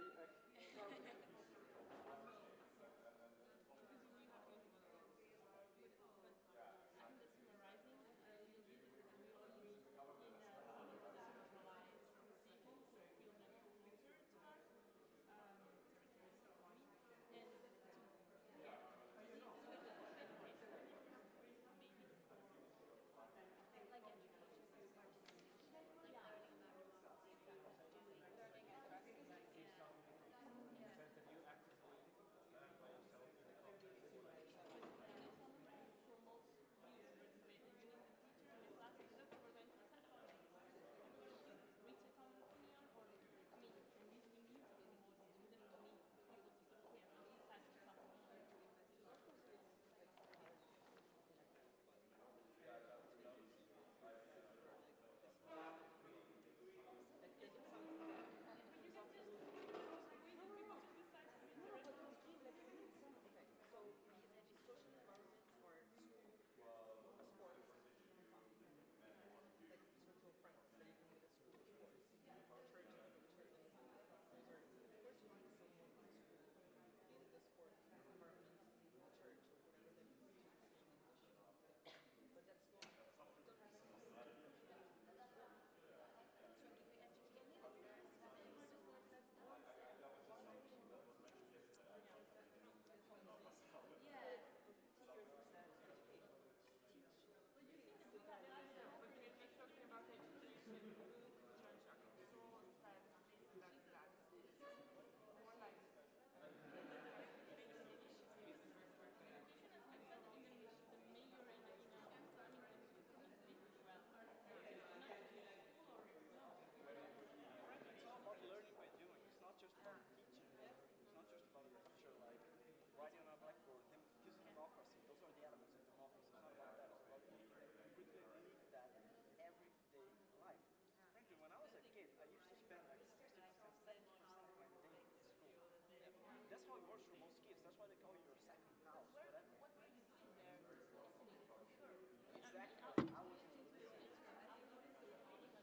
just about teaching. It's not just about a lecture like writing on a blackboard. This is democracy. Those are the elements of democracy. It's not about that. It's about quickly live that in everyday life. Frankly, when I was a kid, I used to spend like 60%, 70% of my day in school. That's how it works for most kids. That's why they call you your second house. Whatever. Exactly. I was just listening. If I had a say on my school,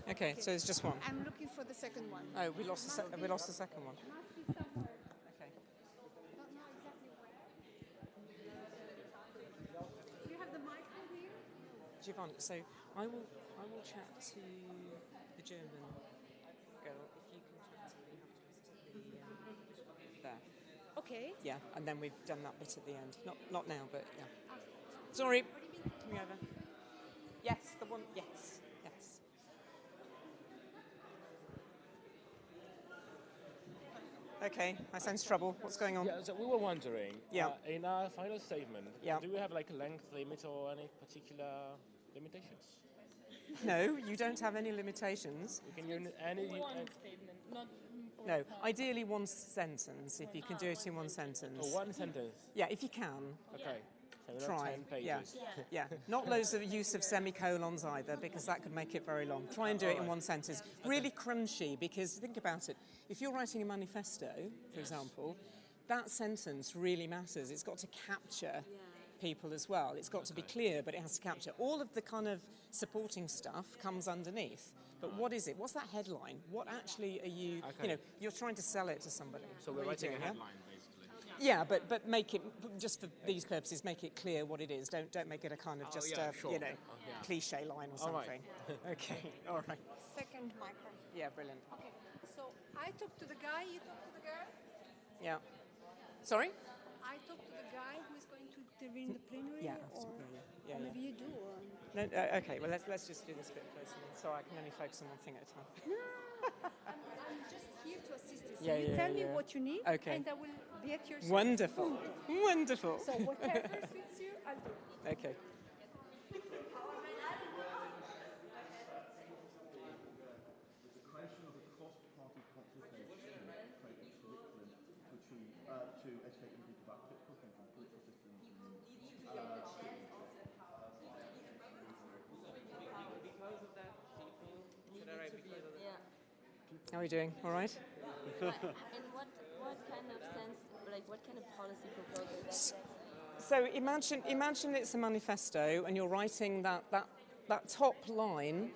Okay, so it's just one. I'm looking for the second one. Oh, we lost the second one. Must be somewhere. Okay. Don't know exactly where. Do you have the microphone here? Giovanni, so I will chat to the German girl if you can chat to the there. Okay. Yeah, and then we've done that bit at the end. Not now, but yeah. Sorry. Coming over. Yes, the one. Yes. Yes. Okay, I sense trouble. What's going on? Yeah, so we were wondering, Yeah. In our final statement, Yeah. do we have like a length limit or any particular limitations? No, you don't have any limitations. You can use any... statement, not No, ideally one sentence, if you can do it in one sentence. Oh, one sentence? Yeah, if you can. Okay. So not Try. 10 pages. Yeah. Not loads of use of semicolons either, because that could make it very long. Try and do it in one sentence. Really crunchy, because think about it. If you're writing a manifesto, for example, that sentence really matters. It's got to capture people as well. It's got to be clear, but it has to capture. All of the kind of supporting stuff comes underneath. But what is it? What's that headline? What actually are you, you know, you're trying to sell it to somebody. So we're writing a headline, basically. Yeah, but make it, just for these purposes, make it clear what it is. Don't make it a kind of just, you know, cliche line or something. Okay, all right. Second micro. Yeah, brilliant. Okay, so I talk to the guy, you talk to the girl? Yeah. Sorry? I talk to the guy who is going to intervene in the plenary? Yeah, or, yeah, or maybe you do? Or... No, okay, well, let's just do this bit first. So I can only focus on one thing at a time. No, I'm just here to assist you. So Yeah, you yeah, tell me yeah. what you need, Okay. and I will be at your service. Wonderful. Wonderful. So whatever suits you, I'll do. Okay. How are you doing? All right? In what kind of sense, like what kind of policy proposal that So imagine it's a manifesto and you're writing that top line.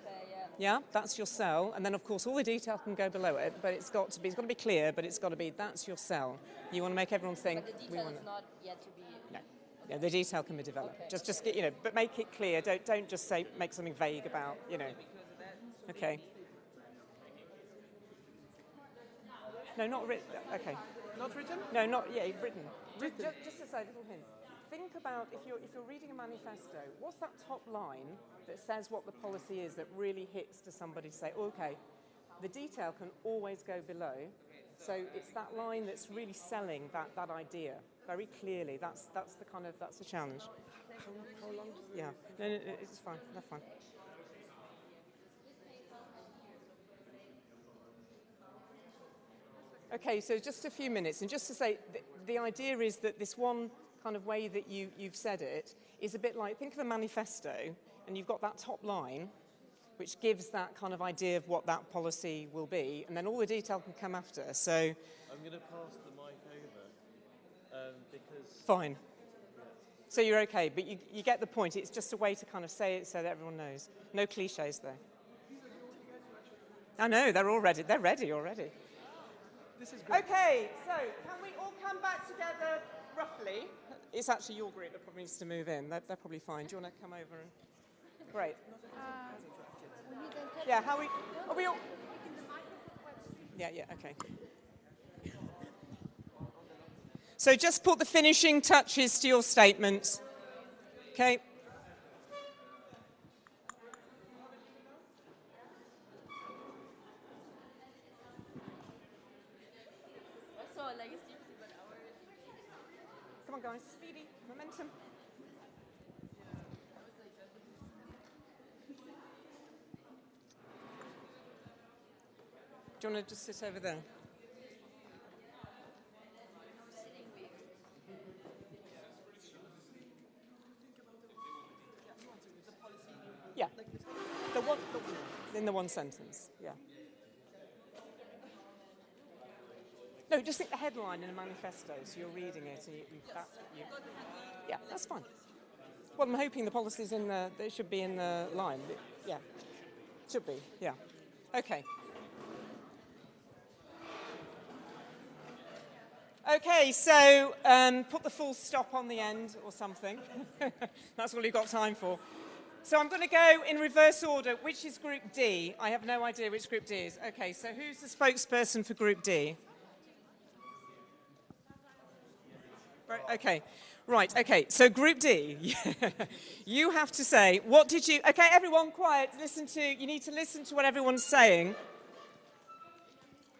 Yeah, that's your sell, and then of course all the detail can go below it, but it's got to be clear, but it's got to be that's your sell. You want to make everyone think. But the detail is not yet to be. No. Yeah, the detail can be developed. Okay. Just get, you know, but make it clear. Don't just say make something vague about, you know. Okay. No, not written. Okay. Not written? No, not written. Just to say a little hint. Think about if you're reading a manifesto, what's that top line that says what the policy is that really hits to somebody to say, okay, the detail can always go below. So it's that line that's really selling that idea very clearly. That's the challenge. How long? Yeah. No, it's fine. That's fine. Okay, so just a few minutes, and just to say, the idea is that this one kind of way that you've said it is a bit like, think of a manifesto, and you've got that top line, which gives that kind of idea of what that policy will be, and then all the detail can come after. So I'm going to pass the mic over because. Fine. So you're okay, but you get the point. It's just a way to kind of say it so that everyone knows. No cliches, though. I know they're all ready. They're ready already. This is great. Okay, so can we all come back together roughly? It's actually your group that probably needs to move in. They're probably fine. Do you want to come over and... Great. Yeah, are we all... Yeah, okay. So just put the finishing touches to your statement. Okay. Come on, guys. Speedy. Momentum. Do you want to just sit over there? Yeah. In the one sentence. Yeah. No, just think the headline in a manifesto, so you're reading it, and that's what you... Yeah, that's fine. Well, I'm hoping the policy's in the... They should be in the line. Yeah. Should be, yeah. Okay. Okay, so put the full stop on the end or something. That's all you've got time for. So I'm going to go in reverse order. Which is Group D? I have no idea which Group D is. Okay, so who's the spokesperson for Group D? Right, okay. Right, okay, so Group D, you have to say, what did you... Okay, everyone, quiet. You need to listen to what everyone's saying.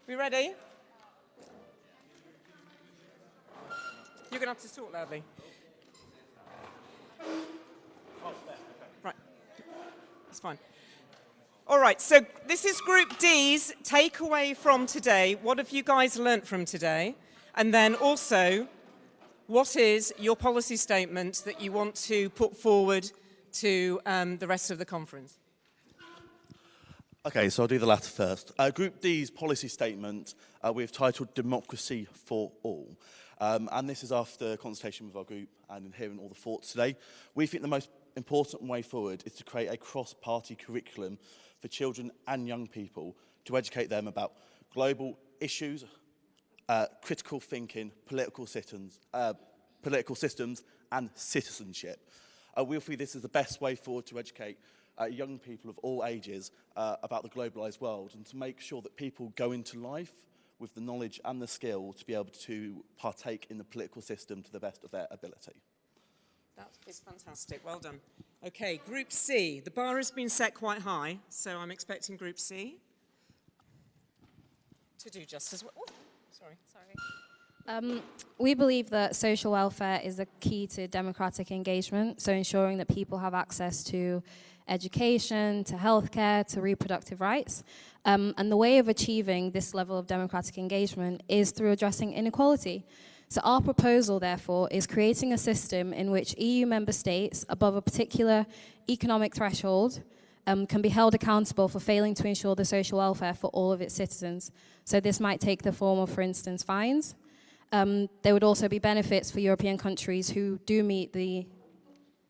We ready? You're going to have to talk loudly. Right. That's fine. All right, so this is Group D's takeaway from today. What have you guys learnt from today? And then also, what is your policy statement that you want to put forward to the rest of the conference? Okay, so I'll do the latter first. Group D's policy statement we've titled Democracy for All. And this is after consultation with our group and hearing all the thoughts today. We think the most important way forward is to create a cross-party curriculum for children and young people to educate them about global issues, critical thinking, political systems and citizenship. We feel this is the best way forward to educate young people of all ages about the globalised world and to make sure that people go into life with the knowledge and the skill to be able to partake in the political system to the best of their ability. That is fantastic. Well done. Okay, Group C. The bar has been set quite high, so I'm expecting Group C to do just as well. Oh, sorry. We believe that social welfare is the key to democratic engagement, so ensuring that people have access to education, to healthcare, to reproductive rights. And the way of achieving this level of democratic engagement is through addressing inequality. So our proposal, therefore, is creating a system in which EU member states, above a particular economic threshold, can be held accountable for failing to ensure the social welfare for all of its citizens. So this might take the form of, for instance, fines. There would also be benefits for European countries who do meet the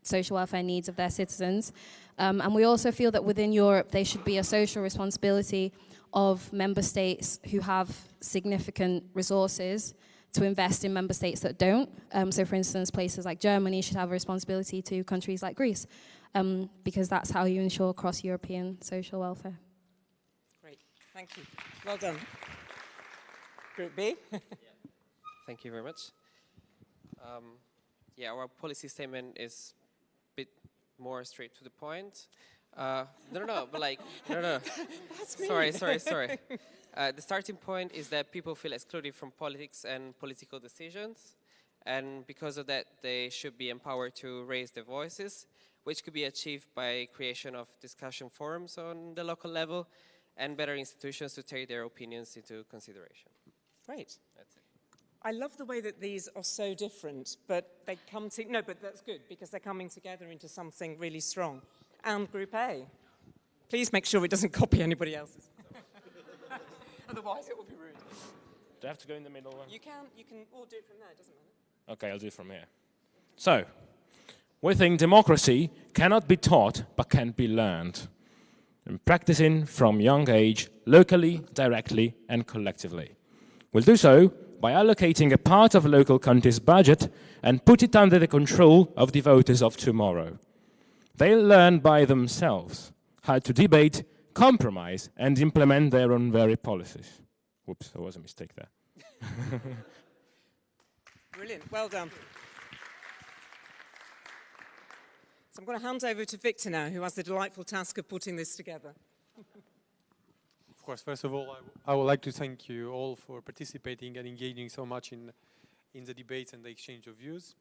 social welfare needs of their citizens. And we also feel that within Europe, there should be a social responsibility of member states who have significant resources to invest in member states that don't. So for instance, places like Germany should have a responsibility to countries like Greece, because that's how you ensure cross-European social welfare. Great, thank you. Well done. Group B. Thank you very much. Yeah, our policy statement is a bit more straight to the point. No, but like, no. That's me. Sorry. The starting point is that people feel excluded from politics and political decisions, and because of that, they should be empowered to raise their voices, which could be achieved by creation of discussion forums on the local level and better institutions to take their opinions into consideration. Great. That's it. I love the way that these are so different, but they come to... No, but that's good, because they're coming together into something really strong. And Group A. Please make sure it doesn't copy anybody else's. Otherwise, it will be rude. Do I have to go in the middle? You can all do it from there, it doesn't matter. Okay, I'll do it from here. So, we think democracy cannot be taught, but can be learned. And practicing from young age, locally, directly, and collectively. We'll do so by allocating a part of a local country's budget and put it under the control of the voters of tomorrow. They'll learn by themselves how to debate, compromise, and implement their own very policies. Whoops, there was a mistake there. Brilliant, well done. So I'm going to hand over to Victor now, who has the delightful task of putting this together. Of course, first of all, I would like to thank you all for participating and engaging so much in the debates and the exchange of views.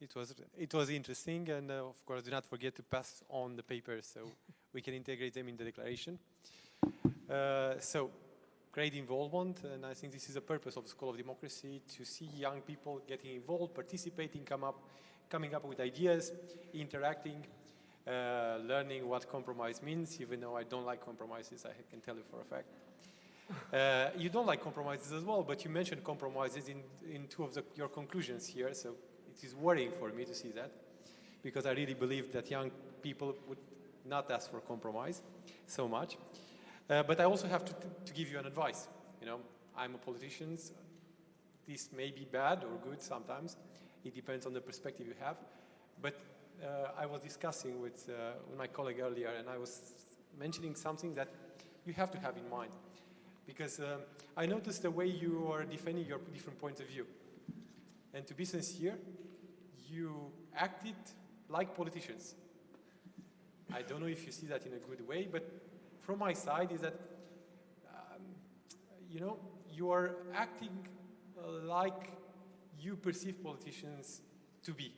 It was interesting, and of course, do not forget to pass on the papers so we can integrate them in the declaration. So, great involvement, and I think this is the purpose of the School of Democracy, to see young people getting involved, participating, coming up with ideas, interacting, learning what compromise means, even though I don't like compromises, I can tell you for a fact. You don't like compromises as well, but you mentioned compromises in two of your conclusions here, so it is worrying for me to see that, because I really believe that young people would not ask for compromise so much. But I also have to give you an advice. You know, I'm a politician. This may be bad or good sometimes. It depends on the perspective you have. But I was discussing with my colleague earlier, and I was mentioning something that you have to have in mind. Because I noticed the way you are defending your different points of view. And to be sincere, you acted like politicians. I don't know if you see that in a good way, but from my side is that, you know, you are acting like you perceive politicians to be.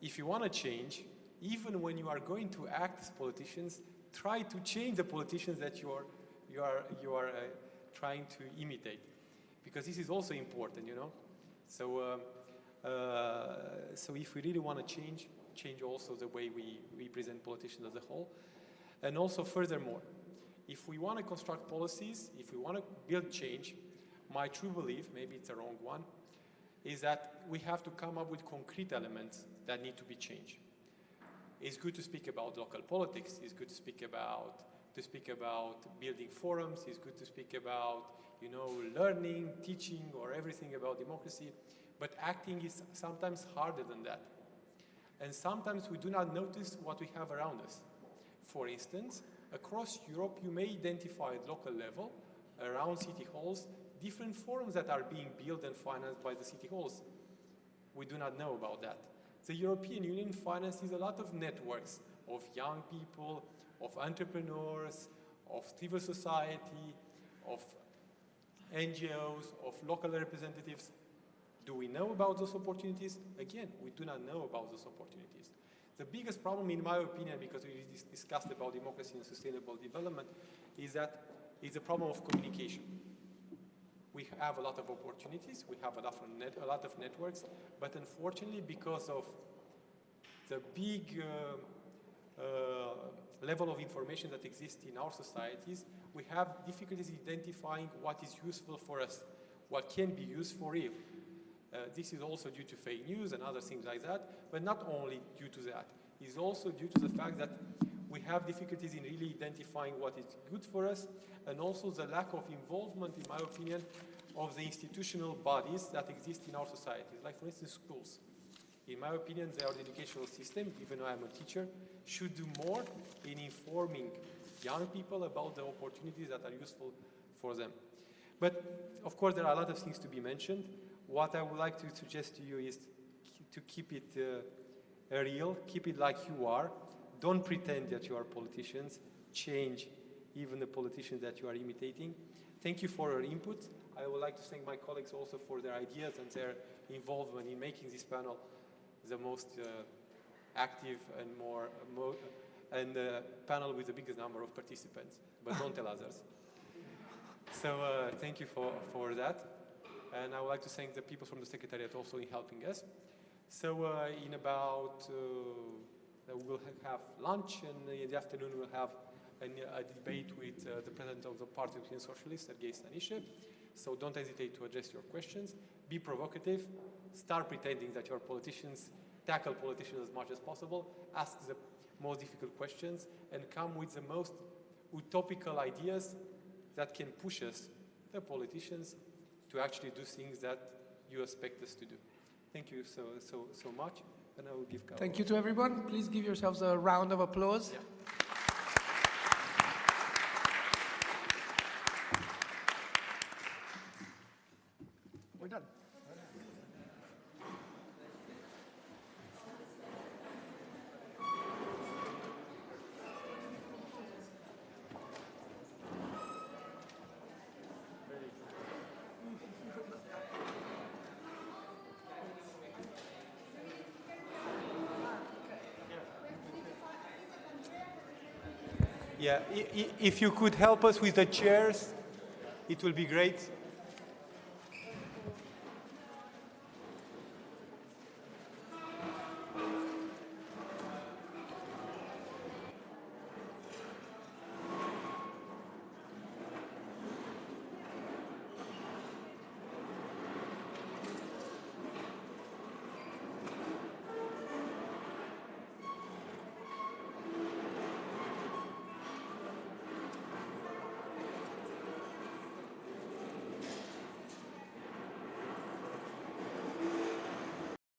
If you want to change, even when you are going to act as politicians, try to change the politicians that you are trying to imitate, because this is also important, you know. So, so if we really want to change also the way we present politicians as a whole, and also furthermore, if we want to construct policies, if we want to build change, my true belief, maybe it's a wrong one, is that we have to come up with concrete elements that need to be changed. It's good to speak about local politics. It's good to speak about building forums. It's good to speak about, you know, learning, teaching, or everything about democracy. But acting is sometimes harder than that. And sometimes we do not notice what we have around us. For instance, across Europe, you may identify at local level, around city halls, different forums that are being built and financed by the city halls. We do not know about that. The European Union finances a lot of networks of young people, of entrepreneurs, of civil society, of NGOs, of local representatives. Do we know about those opportunities? Again, we do not know about those opportunities. The biggest problem, in my opinion, because we discussed about democracy and sustainable development, is that it's a problem of communication. We have a lot of opportunities, we have a lot of networks, but unfortunately, because of the big level of information that exists in our societies, we have difficulties identifying what is useful for us, what can be used for real. This is also due to fake news and other things like that, but not only due to that. It's also due to the fact that we have difficulties in really identifying what is good for us, and also the lack of involvement, in my opinion, of the institutional bodies that exist in our societies, like for instance schools. In my opinion, our educational system, even though I'm a teacher, should do more in informing young people about the opportunities that are useful for them. But of course, there are a lot of things to be mentioned. What I would like to suggest to you is to keep it real, keep it like you are. Don't pretend that you are politicians. Change even the politicians that you are imitating. Thank you for your input. I would like to thank my colleagues also for their ideas and their involvement in making this panel the most active and panel with the biggest number of participants, but don't tell others. So thank you for that. And I would like to thank the people from the Secretariat also in helping us. So in about, we will have lunch, and in the afternoon we'll have a debate with the President of the Party of the Socialists, Sergei Stanishev. So don't hesitate to address your questions. Be provocative. Start pretending that you're politicians. Tackle politicians as much as possible. Ask the most difficult questions, and come with the most utopical ideas that can push us, the politicians, to actually do things that you expect us to do. Thank you so much, and I will give Carol. Thank you to everyone. Please give yourselves a round of applause. Yeah. We're done. Yeah, if you could help us with the chairs, it will be great.